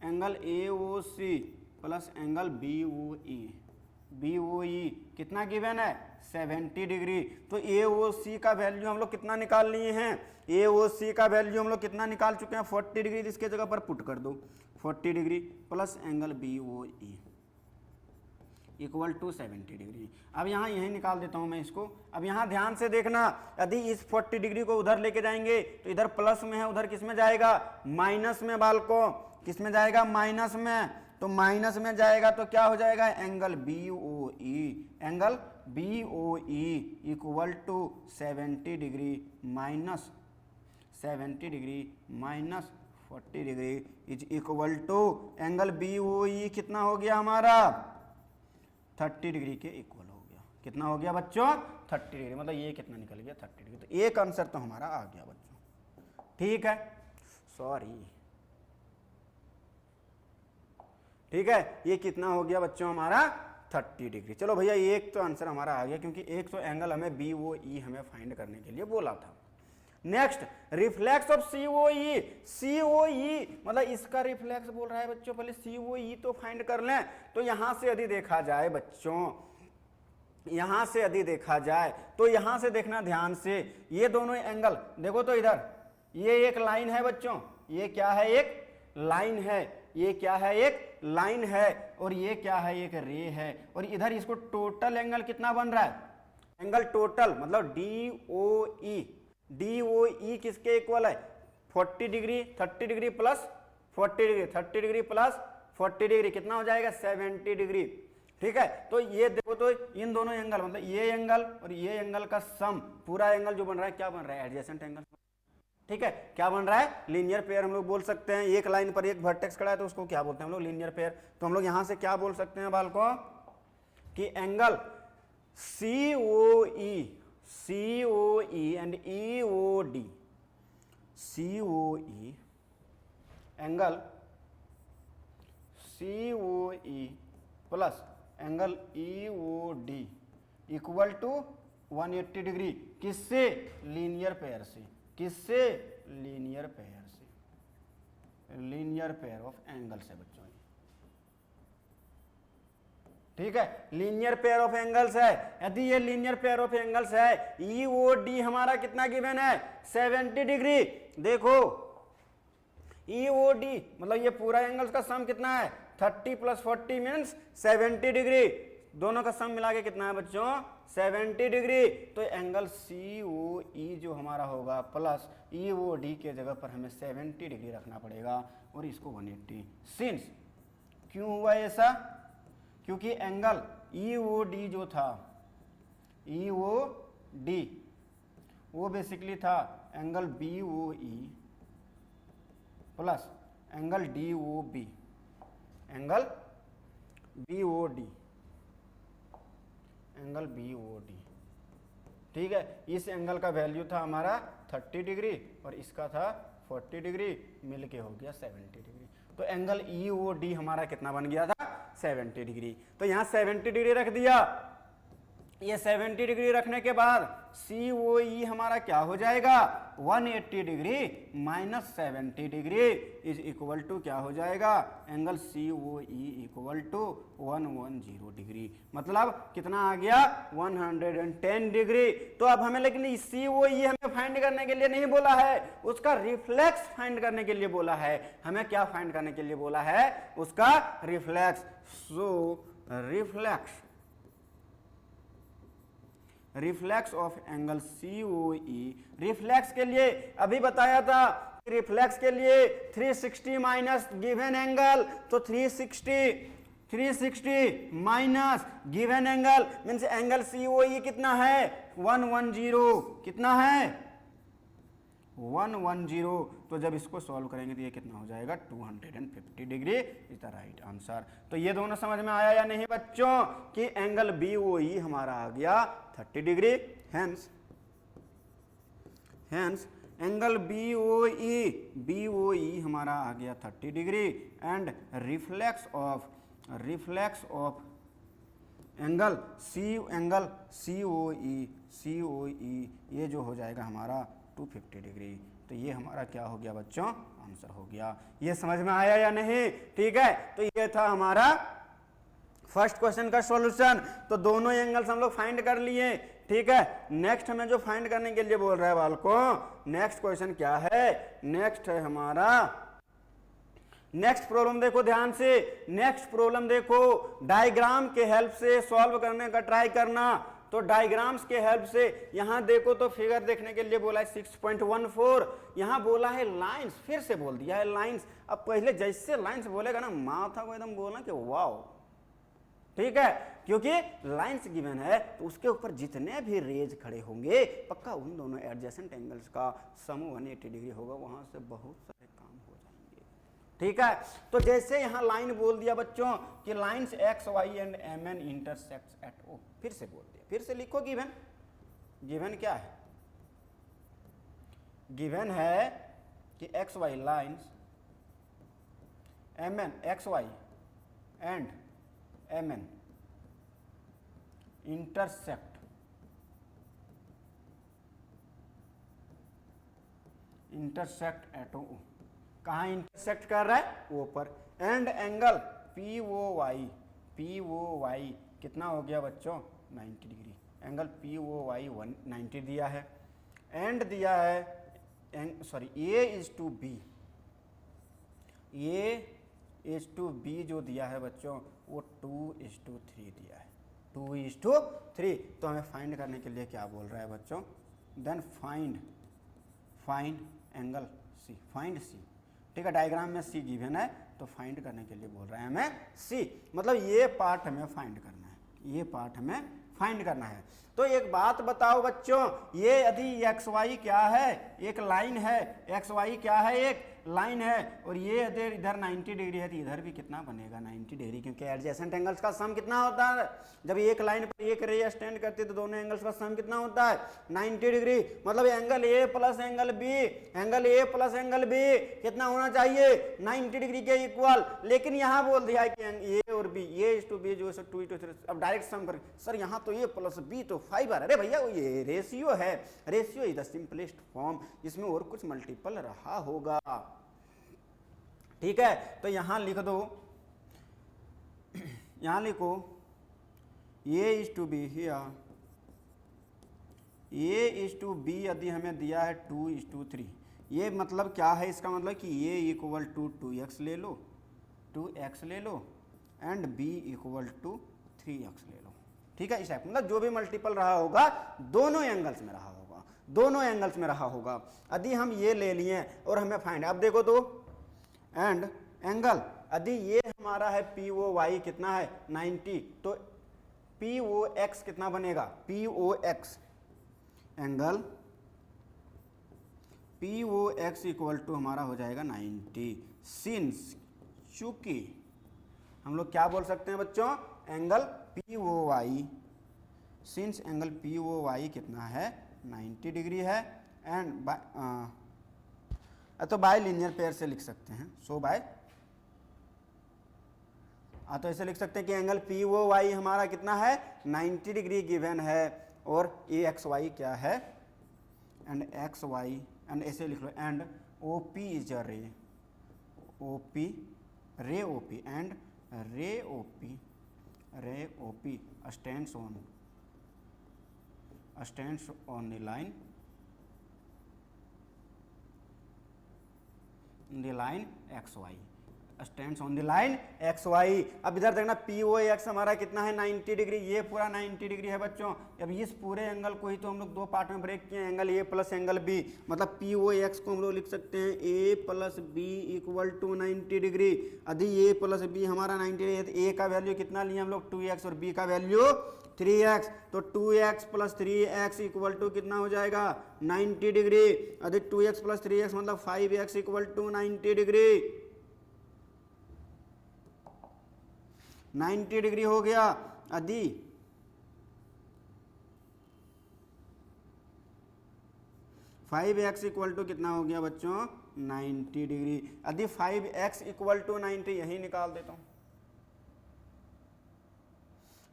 S1: angle AOC plus angle BOE, BOE कितना गिवन है 70 डिग्री। तो AOC का वैल्यू हम लोग कितना निकाल लिए हैं, AOC का वैल्यू हम लोग कितना निकाल चुके हैं 40 डिग्री, इसके जगह पर पुट कर दो 40 degree plus angle BOE equal to 70 degree. अब यहाँ यही निकाल देता हूँ मैं इसको। अब यहाँ ध्यान से देखना, यदि इस 40 डिग्री को उधर लेके जाएंगे तो इधर प्लस में है, उधर किस में जाएगा माइनस में, बालकों किस में जाएगा माइनस में। तो माइनस में जाएगा तो क्या हो जाएगा angle BOE, angle BOE equal to 70 degree minus 70 degree minus 40 degree is equal to angle BOE कितना हो गया हमारा 30 डिग्री के इक्वल हो गया। कितना हो गया बच्चों 30 डिग्री, मतलब ये कितना निकल गया 30 डिग्री। तो एक आंसर तो हमारा आ गया बच्चों, ठीक है, सॉरी, ठीक है, ये कितना हो गया बच्चों हमारा 30 डिग्री। चलो भैया एक तो आंसर हमारा आ गया, क्योंकि एक तो एंगल हमें BOE हमें फाइंड करने के लिए बोला था। Next reflex of COE, COE मतलब इसका रिफ्लेक्स बोल रहा है बच्चों, पहले COE तो फाइंड कर लें। तो यहां से यदि देखा जाए बच्चों, यहां से यदि देखा जाए तो यहां से देखना ध्यान से, ये दोनों एंगल देखो तो इधर ये एक लाइन है बच्चों, ये क्या है एक लाइन है, ये क्या है एक लाइन है, और ये क्या है एक रे है, और इधर इसको टोटल एंगल कितना बन रहा है, एंगल टोटल मतलब DOE, DOE किसके इक्वल है 40 degree, 30 degree plus 40 degree, 30 degree plus 40 degree कितना हो जाएगा 70 डिग्री, ठीक है। तो ये देखो तो इन दोनों एंगल मतलब ये एंगल और ये एंगल का सम, पूरा एंगल जो बन रहा है क्या बन रहा है एडजेसेंट एंगल, ठीक है, क्या बन रहा है लीनियर पेयर हम लोग बोल सकते हैं। एक लाइन पर एक वर्टेक्स खड़ा है तो उसको क्या बोलते हैं हम लोग लीनियर पेयर। तो हम लोग यहां से क्या बोल सकते हैं बालकों कि angle COE and EOD, COE angle COE plus angle EOD equal to 180 degree, किससे लीनियर पेयर से, किससे लीनियर पेयर से, लीनियर पेयर ऑफ एंगल से बच्चों, ठीक है, लीनियर पेयर ऑफ एंगल्स है। यदि ये लीनियर पेयर ऑफ एंगल्स है, EOD हमारा कितना गिवन है 70 डिग्री। देखो EOD मतलब ये पूरा एंगल्स का सम कितना है 30 प्लस 40 मीन्स 70 डिग्री, दोनों का सम मिला के कितना है बच्चों 70 डिग्री। तो एंगल COE जो हमारा होगा प्लस EOD के जगह पर हमें 70 डिग्री रखना पड़ेगा और इसको 180। सिंस क्यों हुआ ऐसा, क्योंकि एंगल EOD जो था, EOD वो बेसिकली था angle BOE plus angle DOB, angle BOD, angle BOD, ठीक है। इस एंगल का वैल्यू था हमारा 30 डिग्री और इसका था 40 डिग्री, मिलके हो गया 70 डिग्री। तो एंगल EOD हमारा कितना बन गया था 70 डिग्री। तो यहाँ 70 डिग्री रख दिया, ये 70 डिग्री रखने के बाद COE हमारा क्या हो जाएगा 180 degree minus 70 degree is equal to क्या हो जाएगा angle COE equal to 110 degree, मतलब कितना आ गया 110 डिग्री। तो अब हमें लेकिन COE हमें फाइंड करने के लिए नहीं बोला है, उसका रिफ्लेक्स फाइंड करने के लिए बोला है। हमें क्या फाइंड करने के लिए बोला है, उसका reflex. So reflex of angle COE, reflex के लिए अभी बताया था, रिफ्लेक्स के लिए 360 माइनस गिवन एंगल, तो 360 minus given angle means angle COE कितना है 110, कितना है 110। तो जब इसको सॉल्व करेंगे तो ये कितना हो जाएगा 250 degree is the right answer. तो ये दोनों समझ में आया या नहीं बच्चों कि एंगल BOE हमारा आ गया 30 डिग्री, हेंस एंगल BOE हमारा आ गया 30 degree and reflex of angle COE ये जो हो जाएगा हमारा 250 डिग्री। तो ये हमारा क्या हो गया बच्चों, आंसर हो गया। ये समझ में आया या नहीं? ठीक है, तो ये था हमारा फर्स्ट क्वेश्चन का सॉल्यूशन। तो दोनों एंगल्स हम लोग फाइंड कर लिए। ठीक है, नेक्स्ट हमें जो फाइंड करने के लिए बोल रहा है बालकों, नेक्स्ट क्वेश्चन क्या है, नेक्स्ट है हमारा, नेक्स्ट प्रॉब्लम देखो ध्यान से। नेक्स्ट प्रॉब्लम देखो, डायग्राम के हेल्प से सॉल्व करने का ट्राई करना। तो डायग्राम्स के हेल्प से यहां देखो तो फिगर देखने के लिए बोला है 6.14, यहां बोला है लाइंस, फिर से बोल दिया है लाइंस। अब पहले जैसे लाइंस बोलेगा ना, माथा को एकदम बोलना कि वाओ। ठीक है, क्योंकि लाइंस गिवन है तो उसके ऊपर जितने भी रेज खड़े होंगे पक्का उन दोनों एडजेसेंट एंगल्स का सम 180 डिग्री होगा, वहां से बहुत सारे काम हो जाएंगे। ठीक है, तो जैसे यहां लाइन बोल दिया बच्चों कि lines X Y and M N intersects at O, फिर से बोल दिया, फिर से लिखो गिवन। गिवन क्या है? गिवन है कि X Y lines M N X Y and M N intersect at O. कहाँ इंटरसेक्ट कर रहा है? ओ पर। And angle P O Y कितना हो गया बच्चों? 90 degree. Angle P O Y 190 दिया है। एंड दिया है sorry A is to B, A is to B जो दिया है बच्चों वो 2:3 दिया है, 2:3। तो हमें फाइंड करने के लिए क्या बोल रहा है बच्चों? Then find angle C, find C. ठीक है, डायग्राम में सी गिवन है तो फाइंड करने के लिए बोल रहा है हमें सी, मतलब ये पार्ट हमें फाइंड करना है, ये पार्ट हमें फाइंड करना है। तो एक बात बताओ बच्चों, ये यदि एक्स वाई क्या है? एक लाइन है। एक्स वाई क्या है? एक लाइन है। और ये इधर 90 डिग्री है तो इधर भी कितना बनेगा? 90 डिग्री, क्योंकि एडजेसेंट एंगल्स का सम कितना होता है? जब एक लाइन पर एक रे स्टैंड करती है तो दोनों एंगल्स का सम कितना होता है? 90 डिग्री। मतलब angle A plus angle B, angle A plus angle B कितना होना चाहिए? 90 डिग्री के इक्वल। लेकिन यहाँ बोल दिया है कि ए और B, A is to B जो 2:3। अब डायरेक्ट सम कर, सर यहाँ तो ए प्लस बी तो 5 आ। अरे भैया ये रेशियो है, ratio is the simplest form, इसमें और कुछ मल्टीपल रहा होगा। ठीक है, तो यहां लिख दो, यहां लिखो A is to B here, A is to B यदि हमें दिया है 2:3, ये मतलब क्या है? इसका मतलब कि ए इक्वल टू 2x ले लो, 2x ले लो and b equal to 3x ले लो। ठीक है, इस टाइप, मतलब जो भी मल्टीपल रहा होगा दोनों एंगल्स में रहा होगा, दोनों एंगल्स में रहा होगा। यदि हम ये ले लिए और हमें फाइंड, अब देखो तो एंड एंगल यदि ये हमारा है पी ओ वाई कितना है? 90, तो पी ओ एक्स कितना बनेगा? P O X angle P O X equal to हमारा हो जाएगा 90। सिंस, चूंकि हम लोग क्या बोल सकते हैं बच्चों? Angle P O Y, since angle P O Y कितना है? 90 डिग्री है। एंड तो बाय लीनियर पेयर से लिख सकते हैं, सो बाय, तो ऐसे लिख सकते हैं कि एंगल पी ओ वाई हमारा कितना है? 90 डिग्री गिवन है। और ए एक्स वाई क्या है? एंड एक्स वाई, एंड ऐसे लिख लो, and O P is a ray, O P, ray O P, and ray O P stands on the line, the line X Y, stands on the line X Y. अब इधर देखना P O x हमारा कितना है? 90 degree, ये पूरा 90 degree है बच्चों। अब इस पूरे एंगल को ही तो हम लोग दो पार्ट में ब्रेक किए, angle A plus angle B, मतलब पी ओ एक्स को हम लोग लिख सकते हैं A plus B equal to 90 degree. यदि ए प्लस बी हमारा 90 डिग्री है तो ए का वैल्यू कितना लिए हम लोग? 2x, और बी का वैल्यू 3x, तो 2x plus 3x equal to कितना हो जाएगा? 90 डिग्री। यदि 2x प्लस 3x मतलब 5x equal to 90 degree, 90 degree हो गया। यदि 5x इक्वल टू कितना हो गया बच्चों? 90 डिग्री। यदि 5x इक्वल टू 90, यही निकाल देता हूं।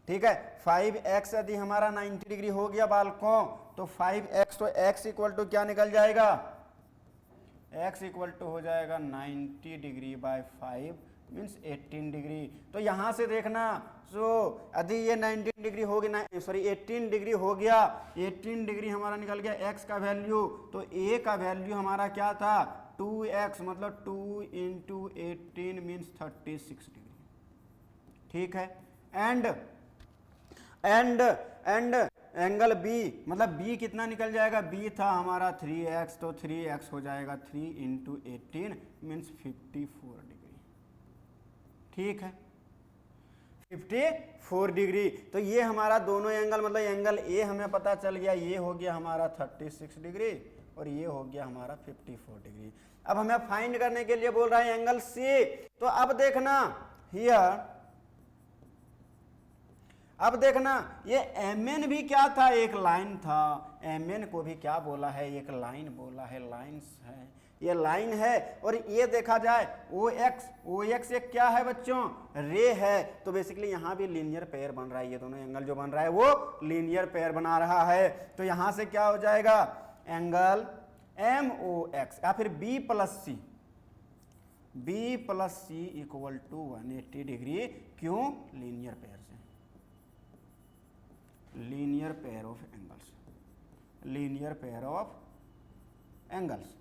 S1: ठीक है, 5x यदि हमारा 90 डिग्री हो गया बालकों, तो 5x, तो x इक्वल टू क्या निकल जाएगा? x इक्वल टू हो जाएगा 90 डिग्री बाय 5 मीन्स 18 डिग्री। तो यहाँ से देखना, सो यदि ये 19 डिग्री हो गया, सॉरी 18 डिग्री हो गया, 18 डिग्री हमारा निकल गया x का वैल्यू, तो a का वैल्यू हमारा क्या था 2x, मतलब 2 इंटू 18 मीन्स 36 डिग्री। ठीक है, एंड एंगल B, मतलब B कितना निकल जाएगा, B था हमारा 3x, तो 3x हो जाएगा 3 इंटू 18 मीन्स 54 डिग्री। ठीक है, 54 डिग्री। तो ये हमारा दोनों एंगल, मतलब एंगल A हमें पता चल गया, ये हो गया हमारा 36 डिग्री और ये हो गया हमारा 54 डिग्री। अब हमें फाइंड करने के लिए बोल रहा है एंगल C। तो अब देखना हियर, अब देखना ये MN भी क्या था, एक लाइन था। MN को भी क्या बोला है, एक लाइन बोला है, लाइंस है, ये लाइन है। और ये देखा जाए OX एक क्या है बच्चों, रे है। तो बेसिकली यहाँ भी लीनियर पेयर बन रहा है, ये दोनों एंगल जो बन रहा है वो लीनियर पेयर बना रहा है। तो यहाँ से क्या हो जाएगा, एंगल MOX या फिर B plus C equal to 180 degree. क्यों, लीनियर पेयर से, linear pair of angles, linear pair of angles.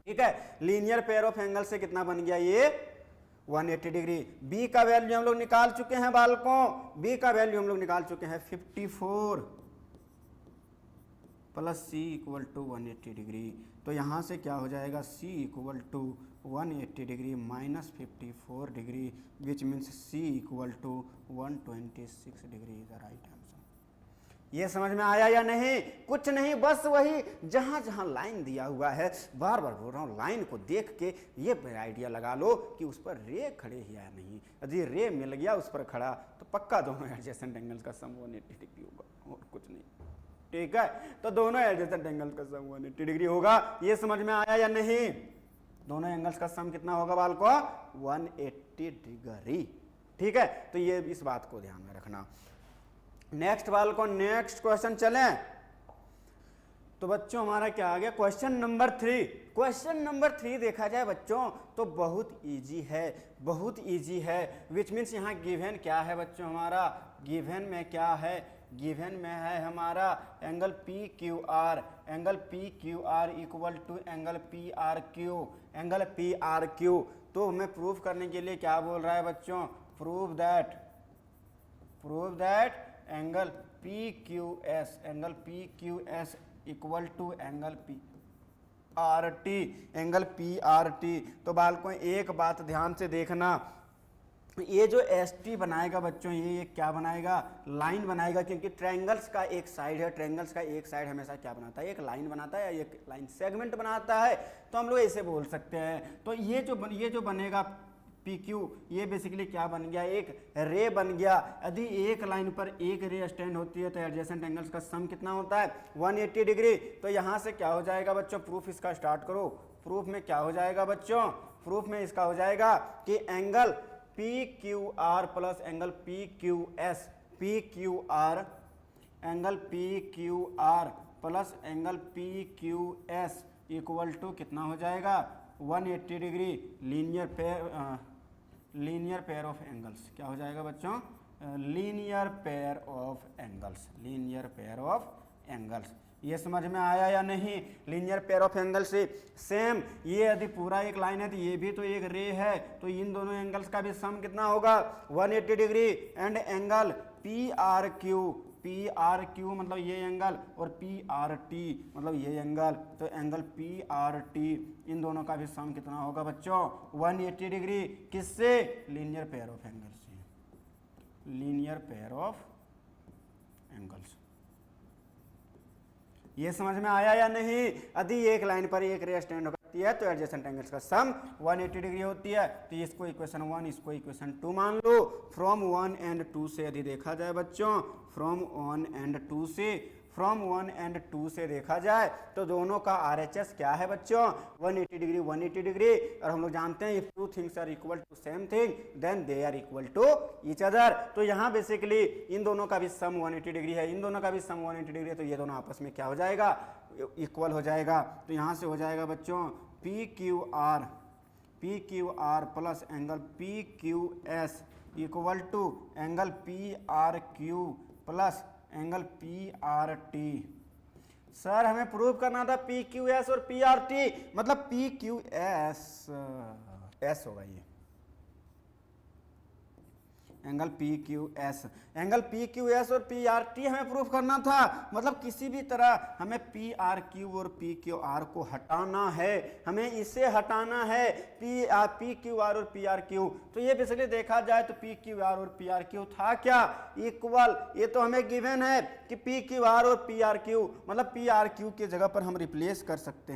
S1: ठीक है, लीनियर पेयर ऑफ एंगल से कितना बन गया ये 180 डिग्री। B का वैल्यू हम लोग निकाल चुके हैं बालकों, B का वैल्यू हम लोग निकाल चुके हैं 54 plus C equal to 180 degree. तो यहाँ से क्या हो जाएगा, C equal to 180 degree minus 54 degree which means C equal to 126 degree is the right answer. ये समझ में आया या नहीं, कुछ नहीं, बस वही जहाँ जहाँ लाइन दिया हुआ है, बार बार बोल रहा हूँ, लाइन को देख के ये आइडिया लगा लो कि उस पर रे खड़े ही या नहीं। यदि रे मिल गया उस पर खड़ा तो पक्का दोनों एडजेसेंट एंगल्स का सम 180 डिग्री होगा और कुछ नहीं। ठीक है, तो दोनों एडजेसेंट एंगल्स का सम 180 डिग्री होगा। ये समझ में आया या नहीं, दोनों एंगल्स का सम कितना होगा बालको, 180 डिग्री। ठीक है, तो ये इस बात को ध्यान में रखना। नेक्स्ट बालको, नेक्स्ट क्वेश्चन चलें। तो बच्चों हमारा क्या आ गया, क्वेश्चन नंबर 3। क्वेश्चन नंबर 3 देखा जाए बच्चों तो बहुत इजी है, बहुत इजी है। विच मीन्स यहाँ गिवन क्या है बच्चों, हमारा गिवन में क्या है, गिवन में है हमारा angle PQR, angle PQR equal to angle PRQ, angle PRQ। तो हमें प्रूफ करने के लिए क्या बोल रहा है बच्चों, prove that angle PQS, angle PQS equal to angle PRT, angle PRT। तो बालकों एक बात ध्यान से देखना, ये जो ST बनाएगा बच्चों, ये क्या बनाएगा, लाइन बनाएगा। क्योंकि ट्रायंगल्स का एक साइड है, ट्रायंगल्स का एक साइड हमेशा क्या बनाता है, एक लाइन बनाता है या एक लाइन सेगमेंट बनाता है। तो हम लोग ऐसे बोल सकते हैं। तो ये जो बनेगा PQ, ये बेसिकली क्या बन गया, एक रे बन गया। यदि एक लाइन पर एक रे स्टैंड होती है तो एडजेसेंट एंगल्स का सम कितना होता है, 180 डिग्री। तो यहाँ से क्या हो जाएगा बच्चों, प्रूफ इसका स्टार्ट करो। प्रूफ में क्या हो जाएगा बच्चों, प्रूफ में इसका हो जाएगा कि angle PQR plus angle PQS, PQR angle PQR plus angle PQS equal to कितना हो जाएगा, 180 degree. Linear pair of angles क्या हो जाएगा बच्चों, linear pair of angles, linear pair of angles. ये समझ में आया या नहीं, लीनियर पेयर ऑफ एंगल से सेम, ये यदि पूरा एक लाइन है तो ये भी तो एक रे है, तो इन दोनों एंगल्स का भी सम कितना होगा, 180 डिग्री। एंड एंगल PRQ मतलब ये एंगल, और PRT मतलब ये एंगल, तो एंगल PRT इन दोनों का भी सम कितना होगा बच्चों, 180 डिग्री। किससे, लीनियर पेयर ऑफ एंगल्स से, लीनियर पेयर ऑफ एंगल्स। ये समझ में आया या नहीं, यदि एक लाइन पर एक रे स्टैंड करती है तो एडजेसेंट एंगल्स का सम 180 डिग्री होती है। तो इसको इक्वेशन 1, इसको इक्वेशन 2 मान लो। फ्रॉम 1 एंड 2 से यदि देखा जाए बच्चों, फ्रॉम 1 एंड 2 से देखा जाए तो दोनों का RHS क्या है बच्चों, 180 डिग्री। और हम लोग जानते हैं if two things are equal to same thing then they are equal to each other. तो यहाँ बेसिकली इन दोनों का भी सम 180 डिग्री है, इन दोनों का भी सम 180 डिग्री है। तो ये दोनों आपस में क्या हो जाएगा, इक्वल हो जाएगा। तो यहाँ से हो जाएगा बच्चों P Q R plus angle P Q S equal to angle P R Q plus angle P R T. Sir हमें प्रूव करना था पी क्यू एस और पी आर टी, मतलब पी क्यू एस एस होगा ये angle P Q S, angle P Q S और P R T हमें proof करना था। मतलब किसी भी तरह हमें पी आर क्यू और पी क्यू आर को हटाना है, हमें इसे हटाना है पी क्यू आर और पी आर क्यू। तो ये बेसिकली देखा जाए तो पी क्यू आर और पी आर क्यू था क्या, इक्वल। ये तो हमें गिवन है कि पी क्यू आर और पी आर क्यू, मतलब पी आर क्यू की जगह पर हम रिप्लेस कर सकते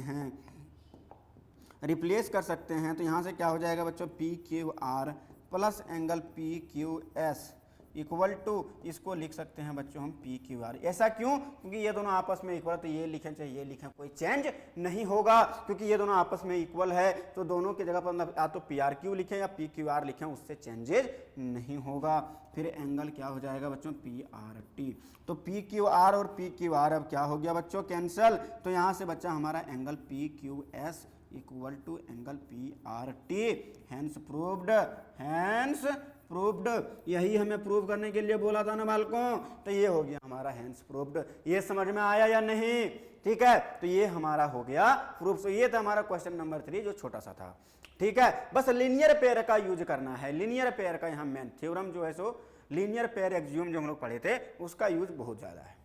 S1: हैं, तो यहाँ से क्या हो जाएगा बच्चों, P Q R plus angle P Q S equal to, इसको लिख सकते हैं बच्चों हम पी क्यू आर। ऐसा क्यों, क्योंकि ये दोनों आपस में इक्वल, तो ये लिखें चाहे ये लिखें कोई चेंज नहीं होगा, क्योंकि ये दोनों आपस में इक्वल है। तो दोनों की जगह पर मतलब या तो पी आर क्यू लिखें या पी क्यू आर लिखें, उससे चेंजेज नहीं होगा। फिर एंगल क्या हो जाएगा बच्चों, पी आर टी। तो पी क्यू आर और पी क्यू आर अब क्या हो गया बच्चों, कैंसल। तो यहाँ से बच्चा हमारा angle P Q S equal to angle P R T. Hence proved, यही हमें प्रूव करने के लिए बोला था ना बालकों। तो ये हो गया हमारा हैंस प्रूव्ड। ये समझ में आया या नहीं, ठीक है। तो ये हमारा हो गया प्रूफ। तो ये था हमारा क्वेश्चन नंबर 3 जो छोटा सा था, ठीक है। बस लीनियर पेयर का यूज करना है, लीनियर पेयर का यहाँ मेन थ्योरम जो है सो लीनियर पेयर एक्सियोम जो हम लोग पढ़े थे उसका यूज बहुत ज्यादा है।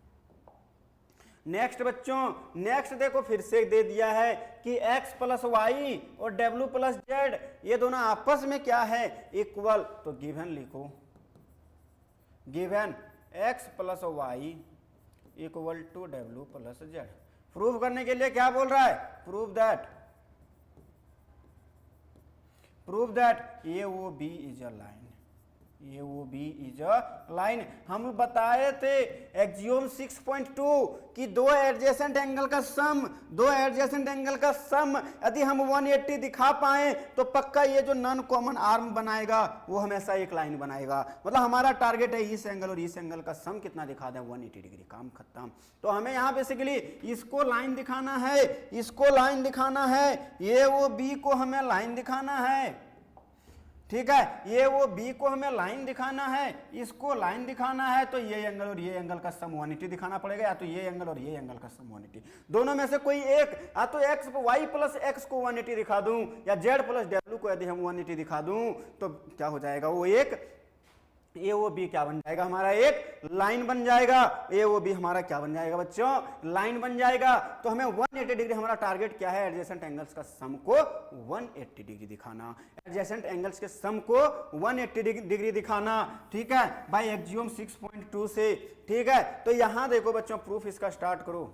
S1: नेक्स्ट बच्चों, नेक्स्ट देखो फिर से दे दिया है कि x प्लस वाई और w प्लस जेड ये दोनों आपस में क्या है, इक्वल। तो गिवन लिखो, given x plus Y equal to w plus Z. Prove करने के लिए क्या बोल रहा है, prove that A O B is a line, ये वो बी इज अ लाइन। हम बताए थे एक्सियोम 6.2 कि दो एडजेसेंट एंगल का सम यदि हम 180 दिखा पाए तो पक्का ये जो नॉन कॉमन आर्म बनाएगा वो हमेशा एक लाइन बनाएगा। मतलब हमारा टारगेट है इस एंगल और इस एंगल का सम कितना दिखा दें, 180 डिग्री, काम खत्म। तो हमें यहाँ बेसिकली इसको लाइन दिखाना है, ये वो बी को हमें लाइन दिखाना है, ठीक है। ये वो बी को हमें लाइन दिखाना है, इसको लाइन दिखाना है। तो ये एंगल और ये एंगल का सम 180 दिखाना पड़ेगा, या तो ये एंगल और ये एंगल का सम 180, दोनों में से कोई एक। या तो एक्स वाई प्लस एक्स को 180 दिखा दूं, या जेड प्लस डब्ल्यू को यदि हम 180 दिखा दूं तो क्या हो जाएगा, वो एक ए ओ बी क्या बन जाएगा, हमारा एक लाइन बन जाएगा। ए ओ बी हमारा क्या बन जाएगा बच्चों, लाइन बन जाएगा। तो हमें 180 डिग्री, हमारा टारगेट क्या है, एडजेसेंट एंगल्स का सम को 180 डिग्री दिखाना, एडजेसेंट एंगल्स के सम को 180 डिग्री दिखाना, ठीक है, बाय एक्सियोम 6.2 से, ठीक है। तो यहां देखो बच्चों, प्रूफ इसका स्टार्ट करो।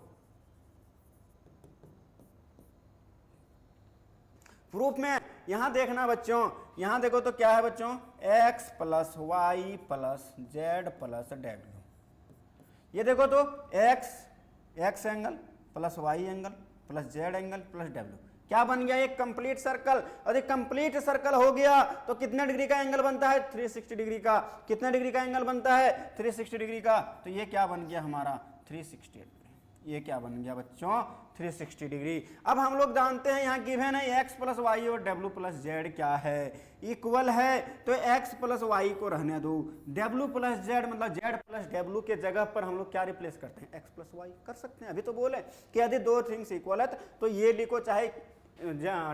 S1: प्रूफ में यहां देखना बच्चों, यहां देखो तो क्या है बच्चों, x plus Y plus Z plus W. ये देखो तो x angle plus Y angle plus Z angle plus W क्या बन गया, एक कंप्लीट सर्कल। और एक कंप्लीट सर्कल हो गया तो कितने डिग्री का एंगल बनता है, 360 डिग्री का। कितने डिग्री का एंगल बनता है, 360 डिग्री का। तो ये क्या बन गया हमारा 360, ये क्या बन गया बच्चों 360 डिग्री। अब हम लोग जानते हैं यहाँ गिवन है x प्लस वाई और w प्लस जेड क्या है, इक्वल है। तो x प्लस वाई को रहने दो, w प्लस जेड मतलब z प्लस w के जगह पर हम लोग क्या रिप्लेस करते हैं, x प्लस वाई कर सकते हैं। अभी तो बोले कि यदि दो थिंग्स इक्वल है तो ये लिखो, चाहे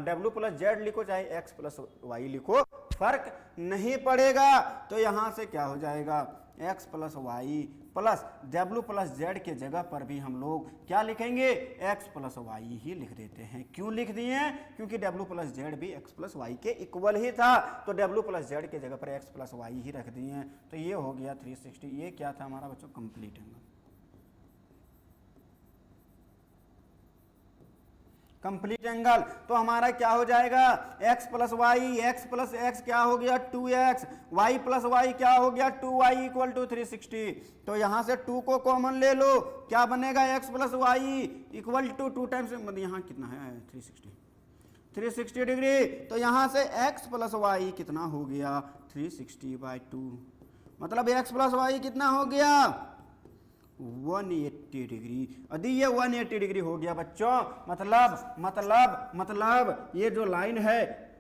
S1: w प्लस जेड लिखो चाहे x प्लस वाई लिखो, फर्क नहीं पड़ेगा। तो यहाँ से क्या हो जाएगा, x plus Y plus W plus Z के जगह पर भी हम लोग क्या लिखेंगे, x प्लस वाई ही लिख देते हैं। क्यों लिख दिए, क्योंकि डब्ल्यू प्लस जेड भी x प्लस वाई के इक्वल ही था, तो डब्ल्यू प्लस जेड के जगह पर x प्लस वाई ही रख दिए। तो ये हो गया 360। ये क्या था हमारा बच्चों, कंप्लीट एंगल, कंप्लीट एंगल। तो हमारा क्या हो जाएगा, x plus Y, X plus X क्या हो गया 2x, y प्लस वाई क्या हो गया 2y इक्वल टू 360। तो यहां से 2 को कॉमन ले लो, क्या बनेगा x plus Y equal to 2 times, मतलब यहाँ कितना है 360 डिग्री। तो यहां से x प्लस वाई कितना हो गया 360/2, मतलब x प्लस वाई कितना हो गया 180 डिग्री। यदि ये 180 डिग्री हो गया बच्चों, मतलब ये जो लाइन है,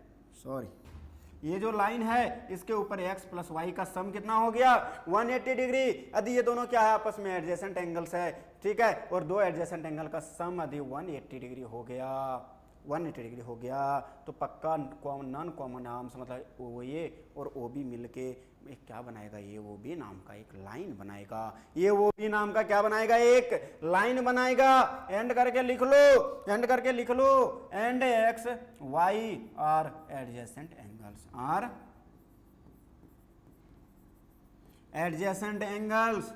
S1: ये जो लाइन है इसके ऊपर x प्लस वाई का सम कितना हो गया 180 डिग्री। यदि ये दोनों क्या है आपस में एडजेसेंट एंगल्स है, ठीक है, और दो एडजेसेंट एंगल का सम यदि 180 डिग्री हो गया, 180 डिग्री हो गया तो पक्का नॉन कॉमन आर्म्स मतलब ओ ए और ओ बी मिलके एक क्या बनाएगा, ये वो बी नाम का एक लाइन बनाएगा। ये वो बी नाम का क्या बनाएगा, एक लाइन बनाएगा। एंड करके लिख लो, and X Y are adjacent angles,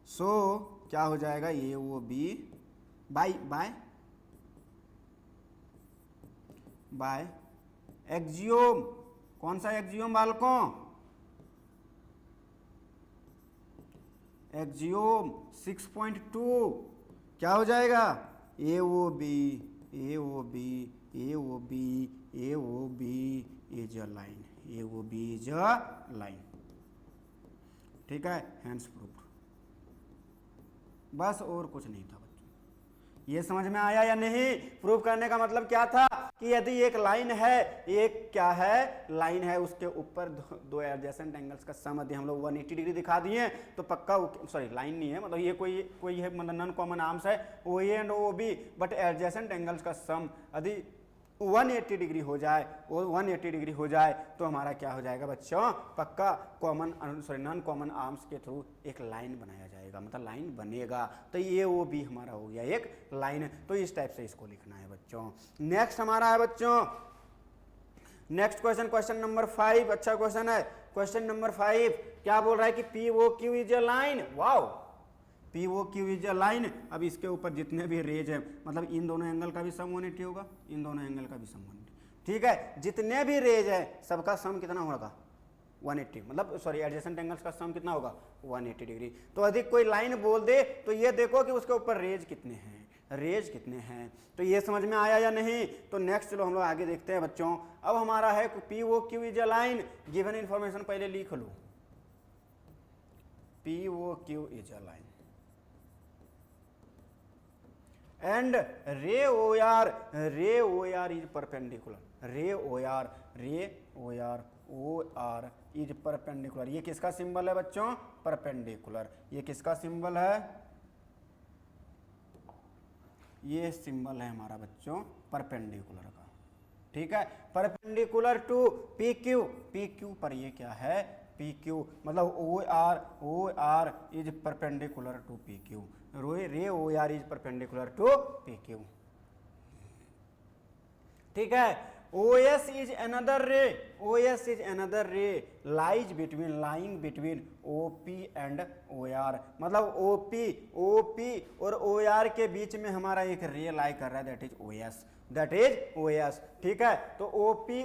S1: so क्या हो जाएगा, ये वो बी बाय एक्जियोम। कौन सा एक्जियोम बालकों, एक्जियोम 6.2 क्या हो जाएगा, A O B is a line, ठीक है, हैंड्स प्रूफ। बस और कुछ नहीं था बच्चों, ये समझ में आया या नहीं। प्रूफ करने का मतलब क्या था कि यदि एक लाइन है, एक क्या है लाइन है, उसके ऊपर दो एडजेसेंट एंगल्स का सम यदि हम लोग 180 डिग्री दिखा दिए तो पक्का, सॉरी लाइन नहीं है, मतलब ये कोई है, मतलब नॉन कॉमन आर्म्स है O A and O B, but adjacent angles का सम यदि 180 डिग्री हो जाए, और 180 डिग्री हो जाए तो हमारा क्या हो जाएगा बच्चों, पक्का नॉन कॉमन आर्म्स के थ्रू एक लाइन बनाया जाएगा, मतलब लाइन बनेगा। तो ये वो भी हमारा हो गया एक लाइन। तो इस टाइप से इसको लिखना है बच्चों। नेक्स्ट हमारा है बच्चों, नेक्स्ट क्वेश्चन नंबर 5। अच्छा क्वेश्चन है। क्वेश्चन नंबर 5 क्या बोल रहा है कि P O Q is a line. Wow, P O Q is a line. अब इसके ऊपर जितने भी रेज है, मतलब इन दोनों एंगल का भी सम 180 होगा, इन दोनों एंगल का भी सम 180, ठीक है। जितने भी रेज है सबका सम कितना होगा 180, मतलब सॉरी एडजेसेंट एंगल्स का सम कितना होगा 180 डिग्री। तो अधिक कोई लाइन बोल दे तो ये देखो कि उसके ऊपर रेज कितने हैं, तो ये समझ में आया या नहीं। तो नेक्स्ट चलो हम लोग आगे देखते हैं बच्चों। अब हमारा है P O Q is a line, given information पहले लिख लो, P O Q is a line and ray OR is perpendicular, OR is perpendicular। ये किसका सिंबल है बच्चों, परपेंडिकुलर। ये किसका सिंबल है, ये सिंबल है हमारा बच्चों परपेंडिकुलर का, ठीक है। परपेंडिकुलर टू पी क्यू पर ये क्या है पी क्यू, मतलब O R is perpendicular to P Q, ray O R is perpendicular to P Q, ठीक है। OS is another ray lying between OP and OR, मतलब OP और OR के बीच में हमारा एक रे लाई कर रहा है, that is OS, ठीक है। तो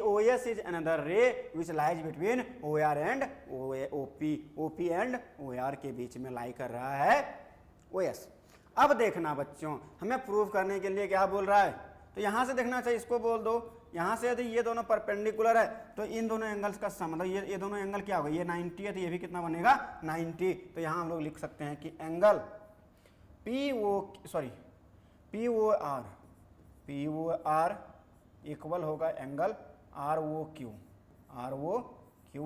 S1: OS is another ray which lies between OR and OP and OR के बीच में लाई कर रहा है OS। अब देखना बच्चों, हमें प्रूव करने के लिए क्या बोल रहा है, तो यहां से देखना चाहिए, इसको बोल दो, यहां से यदि ये दोनों परपेंडिकुलर है तो इन दोनों एंगल्स का सम, मतलब ये दोनों एंगल क्या होगा, ये 90 है तो ये भी कितना बनेगा 90। तो यहां हम लोग लिख सकते हैं कि एंगल POR इक्वल होगा एंगल ROQ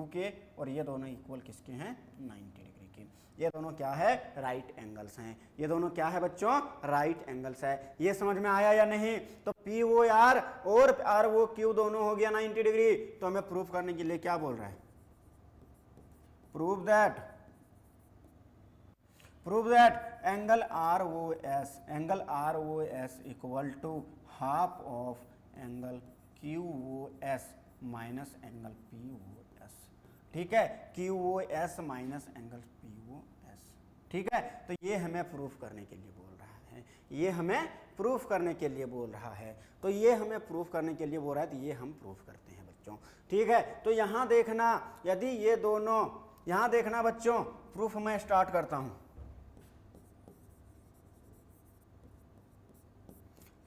S1: के, और ये दोनों इक्वल किसके हैं 90 डिग्री के। ये दोनों क्या है राइट एंगल्स हैं, ये दोनों क्या है बच्चों राइट एंगल्स है। ये समझ में आया या नहीं। तो POR और ROQ दोनों हो गया 90 डिग्री। तो हमें प्रूफ करने के लिए क्या बोल रहा है, prove that angle ROS equal to half of angle QOS minus angle POS, ठीक है, QOS माइनस एंगल POS, ठीक है। तो ये हमें प्रूफ करने के लिए बोल रहा है, तो ये हमें प्रूफ करने के लिए बोल रहा है, तो ये हम प्रूफ करते हैं बच्चों, ठीक है। तो यहाँ देखना, यदि ये दोनों, यहाँ देखना बच्चों, प्रूफ मैं स्टार्ट करता हूँ,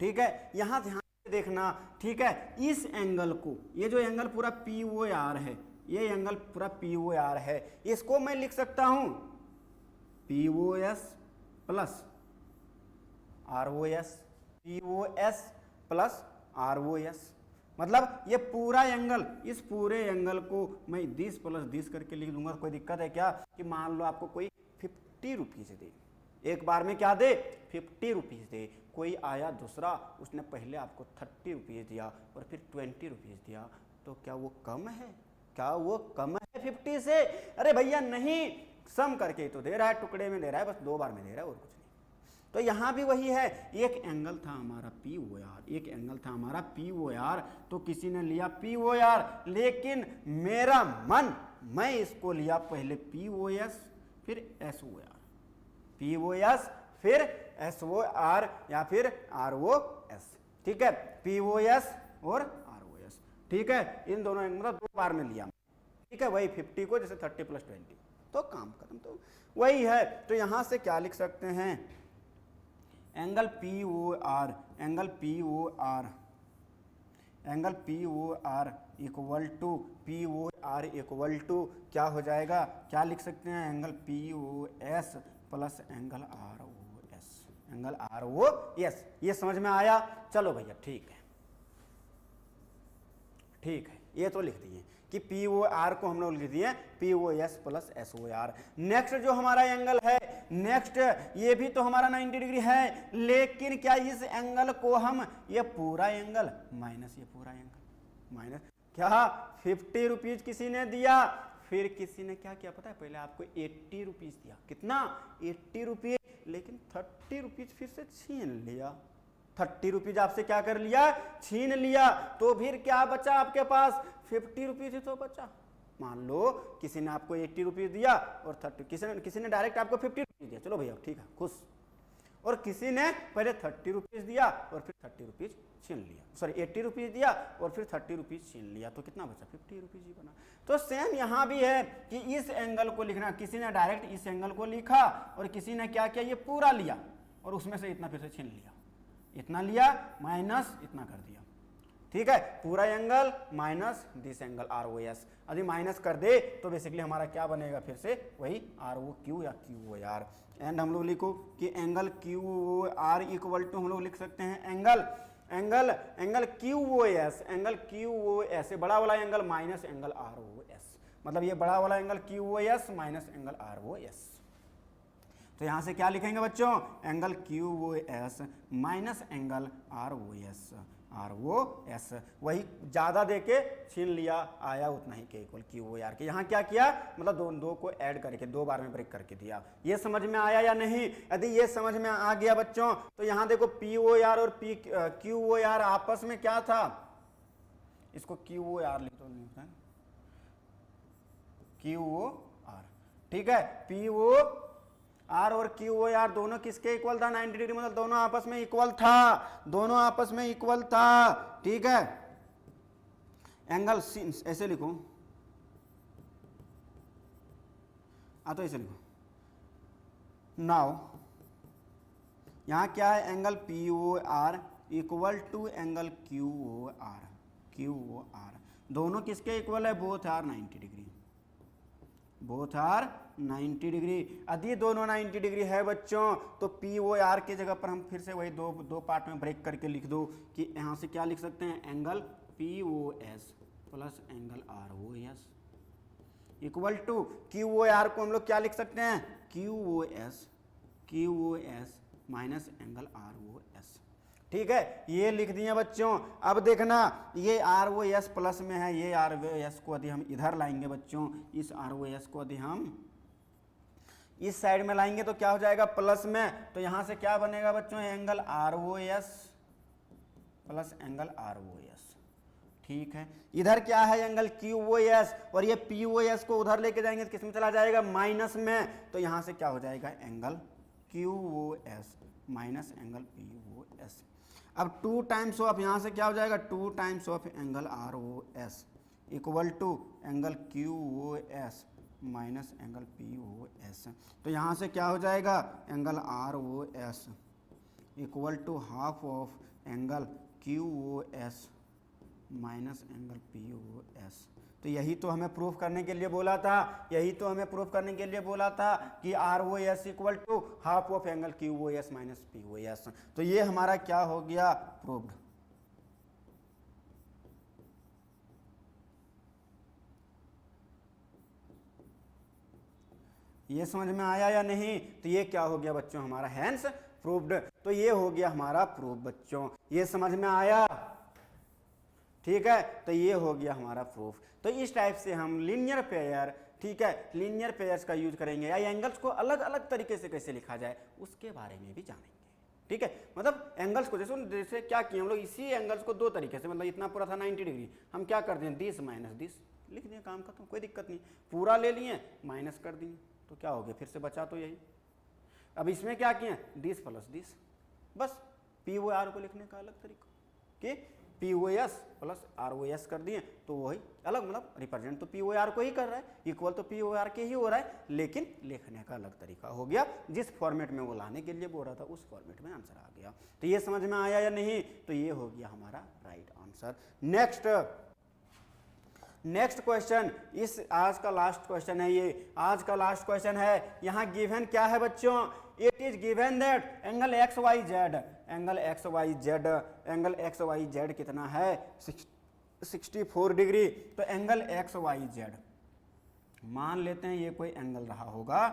S1: ठीक है। यहाँ ध्यान से देखना, ठीक है। इस एंगल को, ये जो एंगल पूरा POR है, ये एंगल पूरा POR है, इसको मैं लिख सकता हूं POS plus ROS, POS plus ROS। मतलब ये पूरा एंगल, इस पूरे एंगल को मैं दिस प्लस दिस करके लिख दूंगा। कोई दिक्कत है क्या? कि मान लो आपको कोई 50 रुपीज़ दे, एक बार में क्या दे? 50 रुपीज़ दे। कोई आया दूसरा, उसने पहले आपको 30 रुपीज़ दिया और फिर 20 रुपीज़ दिया, तो क्या वो कम है? क्या वो कम है 50 से? अरे भैया नहीं, सम करके ही तो दे रहा है, टुकड़े में दे रहा है, बस 2 बार में दे रहा है और कुछ नहीं। तो यहाँ भी वही है, एक एंगल था हमारा POR, एक एंगल था हमारा POR, तो किसी ने लिया POR, लेकिन मेरा मन, मैं इसको लिया पहले POS फिर SOR, POS फिर SOR या फिर ROS, ठीक है, POS और ROS, ठीक है, इन दोनों एंगल 2 बार में लिया, ठीक है, वही 50 को जैसे 30 + 20, तो काम खत्म। तो वही है, तो यहाँ से क्या लिख सकते हैं? Angle POR, angle POR, angle POR equal to POR equal to क्या हो जाएगा? क्या लिख सकते हैं? Angle POS plus angle ROS, angle ROS। ये समझ में आया? चलो भैया ठीक है, ठीक है, ये तो लिख दिए कि POR को हम लोग लिख दिए POS प्लस SOR। नेक्स्ट जो हमारा एंगल है, नेक्स्ट ये भी तो हमारा 90 डिग्री है, लेकिन क्या इस एंगल को हम, ये पूरा एंगल माइनस ये पूरा एंगल माइनस, क्या 50 रुपीज किसी ने दिया, फिर किसी ने क्या किया पता है? पहले आपको 80 रुपीज दिया, कितना? 80 रुपीज, लेकिन 30 रुपीज फिर से छीन लिया। 30 रुपीज आपसे क्या कर लिया? छीन लिया। तो फिर क्या बचा आपके पास? 50 रुपीज ही तो बचा। मान लो किसी ने आपको 80 रुपीज दिया और 30, किसी ने डायरेक्ट आपको 50 रुपीज दिया, चलो भैया ठीक है, खुश। और किसी ने पहले 30 रुपीज दिया और फिर 30 रुपीज छीन लिया, सॉरी 80 रुपीज दिया और फिर 30 रुपीज छीन लिया, तो कितना बचा? 50 रुपीज ही बना। तो सेम यहाँ भी है कि इस एंगल को लिखना, किसी ने डायरेक्ट इस एंगल को लिखा और किसी ने क्या किया? ये पूरा लिया और उसमें से इतना फिर से छीन लिया, इतना लिया माइनस इतना कर दिया, ठीक है, पूरा angle minus this angle ROS। यदि माइनस कर दे तो बेसिकली हमारा क्या बनेगा? फिर से वही ROQ या QOR। एंड हम लोग लिखो कि एंगल QOR इक्वल टू हम लोग लिख सकते हैं एंगल QOS, एंगल QOS बड़ा वाला एंगल माइनस एंगल ROS, मतलब ये बड़ा वाला angle QOS minus angle ROS। तो यहां से क्या लिखेंगे बच्चों? Angle QOS minus angle ROS, वही ज्यादा देके छीन लिया, आया उतना ही के इक्वल QOR के। यहाँ क्या किया? मतलब दो को ऐड करके 2 बार में ब्रेक करके दिया। ये समझ में आया या नहीं? यदि ये समझ में आ गया बच्चों, तो यहाँ देखो POR और QOR आपस में क्या था? इसको QOR लिख दो, QOR, ठीक है, POR और QOR दोनों किसके इक्वल था? 90 डिग्री, मतलब दोनों आपस में इक्वल था, दोनों आपस में इक्वल था, ठीक है। एंगल ऐसे लिखो, तो ऐसे लिखो। नाउ यहां क्या है? Angle POR equal to angle QOR, दोनों किसके इक्वल है? Both are 90 degree, both are 90 degree. यदि दोनों 90 डिग्री है बच्चों, तो POR के जगह पर हम फिर से वही दो पार्ट में ब्रेक करके लिख दो कि यहाँ से क्या लिख सकते हैं? Angle POS plus angle ROS equal to QOR को हम लोग क्या लिख सकते हैं? QOS माइनस एंगल ROS, ठीक है, ये लिख दिए बच्चों। अब देखना, ये ROS प्लस में है, ये ROS को यदि हम इधर लाएंगे बच्चों, इस ROS को यदि हम इस साइड में लाएंगे तो क्या हो जाएगा? प्लस में। तो यहां से क्या बनेगा बच्चों? Angle ROS plus angle ROS, ठीक है। इधर क्या है? एंगल QOS, और ये POS को उधर लेके जाएंगे तो किसमें चला जाएगा? माइनस में। तो यहां से क्या हो जाएगा? Angle QOS minus angle POS। अब 2 टाइम्स ऑफ, यहां से क्या हो जाएगा? 2 times of angle ROS equal to angle QOS minus angle POS। तो यहाँ से क्या हो जाएगा? Angle ROS equal to half of angle QOS minus angle POS। तो तो यही तो हमें प्रूफ करने के लिए बोला था, यही तो हमें प्रूफ करने के लिए बोला था कि R O S equal to half of angle Q O S minus P O S. तो ये हमारा क्या हो गया, प्रूव्ड। ये समझ में आया या नहीं? तो ये क्या हो गया बच्चों, हमारा हैंस प्रूव्ड। तो ये हो गया हमारा प्रूफ बच्चों, ये समझ में आया? ठीक है, तो ये हो गया हमारा प्रूफ। तो इस टाइप से हम लीनियर पेयर, ठीक है, लीनियर पेयर्स का यूज करेंगे, या एंगल्स को अलग अलग तरीके से कैसे लिखा जाए उसके बारे में भी जानेंगे। ठीक है, मतलब एंगल्स को जैसे क्या किए हम लोग, इसी एंगल्स को दो तरीके से, मतलब इतना पूरा था 90 डिग्री, हम क्या कर दें, दिस माइनस दिस लिख दिए, काम खत्म, कोई दिक्कत नहीं। पूरा ले लिए माइनस कर दिए, तो क्या हो गया, फिर से बचा तो यही। अब इसमें क्या किए, दिस प्लस दिस, बस पी ओ आर को लिखने का अलग तरीका कि P O S plus R O S कर दिए, तो वही अलग, मतलब रिप्रेजेंट तो पी ओ आर को ही कर रहा है, इक्वल तो पी ओ आर के ही हो रहा है, लेकिन लिखने का अलग तरीका हो गया। जिस फॉर्मेट में वो लाने के लिए बोल रहा था उस फॉर्मेट में आंसर आ गया। तो ये समझ में आया या नहीं? तो ये हो गया हमारा राइट आंसर। नेक्स्ट क्वेश्चन, इस आज का लास्ट क्वेश्चन है, ये आज का लास्ट क्वेश्चन है। यहाँ गिवन क्या है बच्चों, it is given that angle X Y Z, angle X Y Z, angle X Y Z कितना है, 64 डिग्री। तो एंगल एक्स वाई जेड मान लेते हैं ये कोई एंगल रहा होगा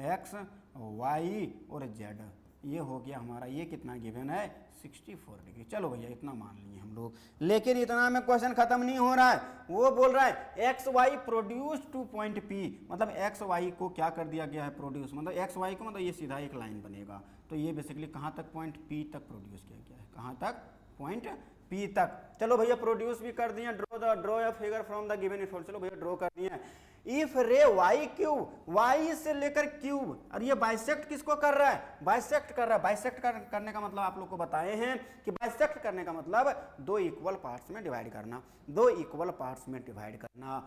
S1: एक्स वाई और जेड, ये हो गया हमारा, ये कितना गिवन है 64 डिग्री। चलो भैया इतना मान लिए हम लोग, लेकिन इतना में क्वेश्चन खत्म नहीं हो रहा है। वो बोल रहा है X Y produce to point P, मतलब एक्स वाई को क्या कर दिया गया है, प्रोड्यूस, मतलब एक्स वाई को, मतलब ये सीधा एक लाइन बनेगा। तो ये बेसिकली कहाँ तक, पॉइंट पी तक प्रोड्यूस किया गया है, कहाँ तक, पॉइंट पी तक। चलो भैया प्रोड्यूस भी कर दिए, draw a figure from the given information, चलो भैया ड्रॉ कर दिए। इफ रे वाई क्यूब, वाई से लेकर क्यूब, और ये बाइसेक्ट किसको कर रहा है, बाइसेक्ट कर रहा है। बाइसेक्ट करने का मतलब आप लोग को बताए हैं कि बाइसेक्ट करने का मतलब दो इक्वल पार्ट्स में डिवाइड करना, दो इक्वल पार्ट्स में डिवाइड करना।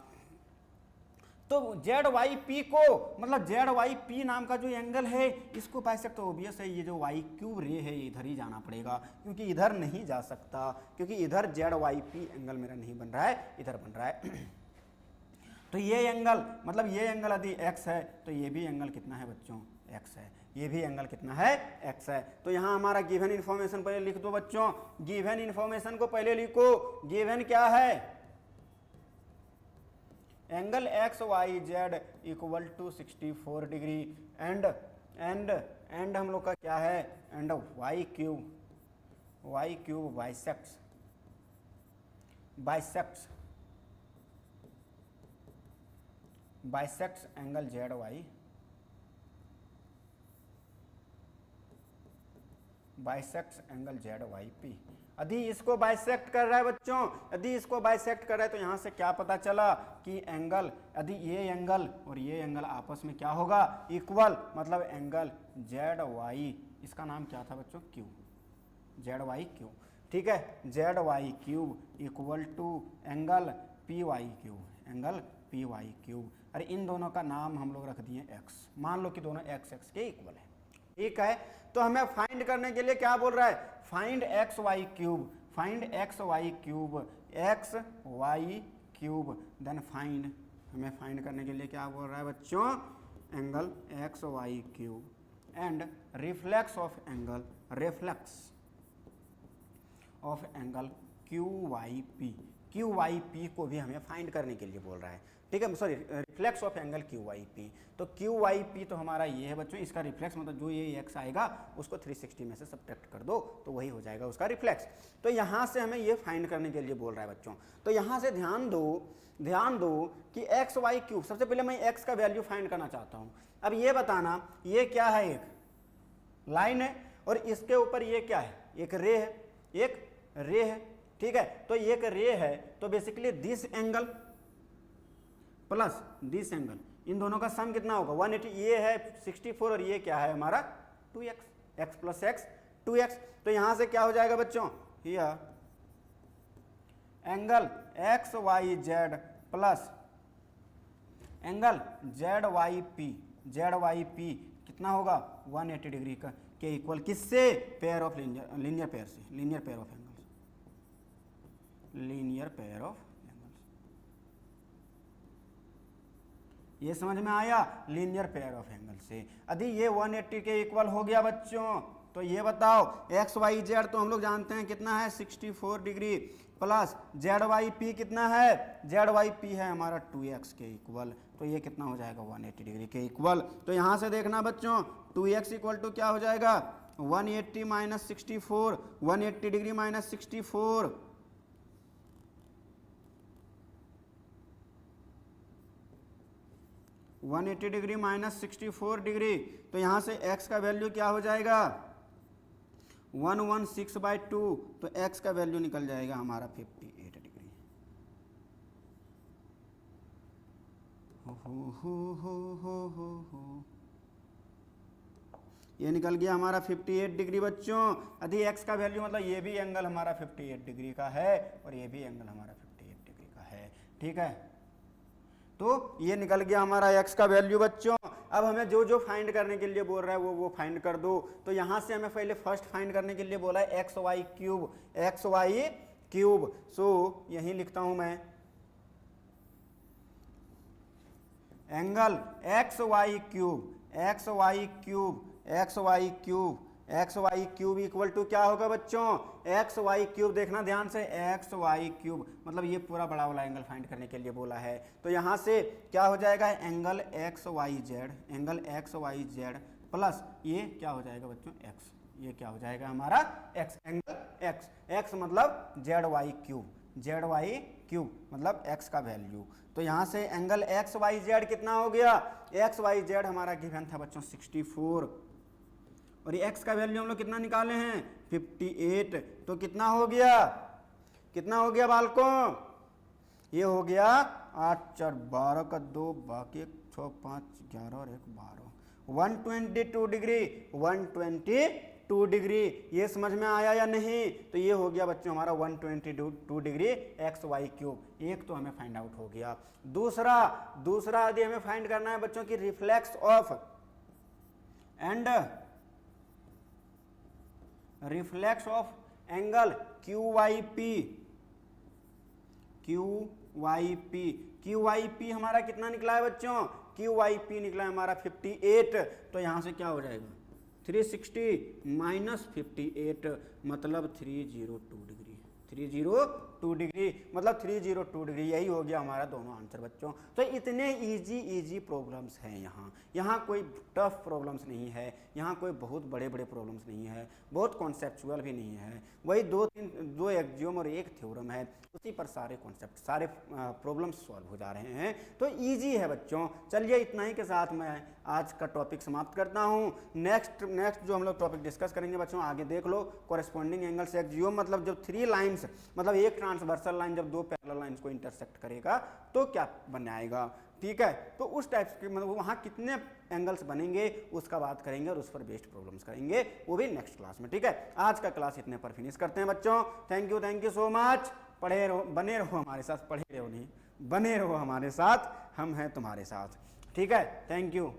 S1: तो जेड वाई पी को, मतलब जेड वाई पी नाम का जो एंगल है इसको बाइसेक्ट, तो ऑब्वियस है ये जो वाई क्यूब रे है ये इधर ही जाना पड़ेगा, क्योंकि इधर नहीं जा सकता, क्योंकि इधर जेड वाई पी एंगल मेरा नहीं बन रहा है, इधर बन रहा है। तो ये एंगल, मतलब ये एंगल यदि x है तो ये भी एंगल कितना है बच्चों, x है, ये भी एंगल कितना है, x है। तो यहाँ हमारा गिवन इन्फॉर्मेशन पहले लिख दो बच्चों, गिवन इन्फॉर्मेशन को पहले लिखो। गिवन क्या है, angle X Y Z equal to 64 degree, and and and हम लोग का क्या है, and Y Q bisects angle Z Y, bisects angle Z Y P. यदि इसको बाइसेक्ट कर रहा है बच्चों, यदि इसको बाइसेक्ट कर रहा है तो यहाँ से क्या पता चला कि एंगल, यदि ये एंगल और ये एंगल आपस में क्या होगा, इक्वल, मतलब एंगल जेड वाई, इसका नाम क्या था बच्चों, क्यू, जेड वाई क्यू, ठीक है, Z Y Q equal to angle P Y Q, angle P Y Q. अरे इन दोनों का नाम हम लोग रख दिए एक्स, मान लो कि दोनों एक्स एक्स के इक्वल है, ठीक है। तो हमें फाइंड करने के लिए क्या बोल रहा है, find X Y Q, find X Y Q, X Y Q, then find, हमें फाइंड करने के लिए क्या बोल रहा है बच्चों, angle X Y Q and reflex of angle, reflex of angle Q Y P, Q Y P को भी हमें फाइंड करने के लिए बोल रहा है, ठीक है, sorry, reflex of angle Q Y P. तो क्यू वाई पी तो हमारा ये है बच्चों, इसका रिफ्लेक्स मतलब जो ये एक्स आएगा उसको 360 में से सब्ट्रैक्ट कर दो तो वही हो जाएगा उसका रिफ्लेक्स। तो यहाँ से हमें ये फाइंड करने के लिए बोल रहा है बच्चों। तो यहाँ से ध्यान दो कि एक्स वाई क्यूब, सबसे पहले मैं एक्स का वैल्यू फाइंड करना चाहता हूँ। अब ये बताना ये क्या है, एक लाइन है और इसके ऊपर ये क्या है, एक रे है, एक रे है, ठीक है। तो एक रे है तो basically this angle plus this angle, इन दोनों का सम कितना होगा 180, ये है 64 और ये क्या है हमारा 2x, x plus x 2x। तो यहां से क्या हो जाएगा बच्चों, here angle X Y Z plus angle Z Y P कितना होगा 180 डिग्री का के इक्वल, किससे, पेयर ऑफ लीनियर पेयर से, linear pair of angles, linear pair of angles. ये समझ में आया, लीनियर पेयर ऑफ एंगल से। यदि ये 180 के इक्वल हो गया बच्चों, तो ये बताओ एक्स वाई जेड तो हम लोग जानते हैं कितना है 64 degree, plus Z Y P कितना है, जेड वाई पी है हमारा 2x के इक्वल, तो ये कितना हो जाएगा 180 डिग्री के इक्वल। तो यहाँ से देखना बच्चों 2x इक्वल टू क्या हो जाएगा 180 minus 64, 180 degree minus 64, one 180 degree minus 64 degree, तो यहाँ से x का वैल्यू क्या हो जाएगा 116/2, तो x का वैल्यू निकल जाएगा हमारा 58 डिग्री। हो ये निकल गया हमारा 58 डिग्री बच्चों। यदि x का वैल्यू मतलब ये भी एंगल हमारा 58 डिग्री का है और ये भी एंगल हमारा 58 डिग्री का है, ठीक है। तो ये निकल गया हमारा x का वैल्यू बच्चों। अब हमें जो जो फाइंड करने के लिए बोल रहा है वो फाइंड कर दो। तो यहाँ से हमें पहले फर्स्ट फाइंड करने के लिए बोला है एक्स वाई क्यूब। सो यही लिखता हूं मैं angle X Y Q equal to क्या होगा बच्चों एक्स वाई क्यूब। देखना ध्यान से एक्स वाई क्यूब मतलब ये पूरा बड़ा वाला एंगल फाइंड करने के लिए बोला है। तो यहाँ से क्या हो जाएगा angle X Y Z plus ये क्या हो जाएगा बच्चों एक्स, ये क्या हो जाएगा हमारा एक्स, एंगल एक्स मतलब जेड वाई क्यूब मतलब एक्स का वैल्यू। तो यहाँ से एंगल एक्स वाई जेड कितना हो गया, एक्स वाई जेड हमारा गिवन था बच्चों 64 और ये x का वैल्यू हम लोग कितना निकाले हैं 58। तो कितना हो गया बालकों, ये हो गया 8 4 12 का 2 बाकी 1 6 5 11 और 1 12, 122 डिग्री। ये समझ में आया या नहीं। तो ये हो गया बच्चों हमारा 122 डिग्री एक्स वाई क्यूब। एक तो हमें फाइंड आउट हो गया। दूसरा यदि हमें फाइंड करना है बच्चों की रिफ्लेक्स ऑफ एंगल QYP हमारा कितना निकला है बच्चों, QYP निकला है हमारा 58। तो यहां से क्या हो जाएगा 360 माइनस 58 मतलब 302 डिग्री मतलब 302 डिग्री। यही हो गया हमारा दोनों आंसर बच्चों। तो इतने इजी प्रॉब्लम्स हैं यहाँ कोई टफ प्रॉब्लम्स नहीं है, यहाँ कोई बहुत बड़े प्रॉब्लम्स नहीं है, बहुत कॉन्सेप्चुअल भी नहीं है। वही दो एक्जियोम और एक थ्योरम है, उसी पर सारे कॉन्सेप्ट सारे प्रॉब्लम्स सॉल्व हो जा रहे हैं। तो इजी है बच्चों। चलिए इतना ही के साथ मैं आज का टॉपिक समाप्त करता हूँ। नेक्स्ट जो हम लोग टॉपिक डिस्कस करेंगे बच्चों आगे देख लो, कॉरेस्पॉन्डिंग एंगल से एक्जियोम मतलब जब 3 लाइन्स मतलब एक ट्रांसवर्सल लाइन जब 2 पैरेलल लाइन्स को इंटरसेक्ट करेगा तो क्या बनाएगा, ठीक है। तो उस टाइप के मतलब वहाँ कितने एंगल्स बनेंगे उसका बात करेंगे और उस पर बेस्ड प्रॉब्लम्स करेंगे, वो भी नेक्स्ट क्लास में, ठीक है। आज का क्लास इतने पर फिनिश करते हैं बच्चों। Thank you so much. पढ़े रहो, बने रहो हमारे साथ, पढ़े रहो नहीं बने रहो हमारे साथ, हम हैं तुम्हारे साथ, ठीक है। Thank you.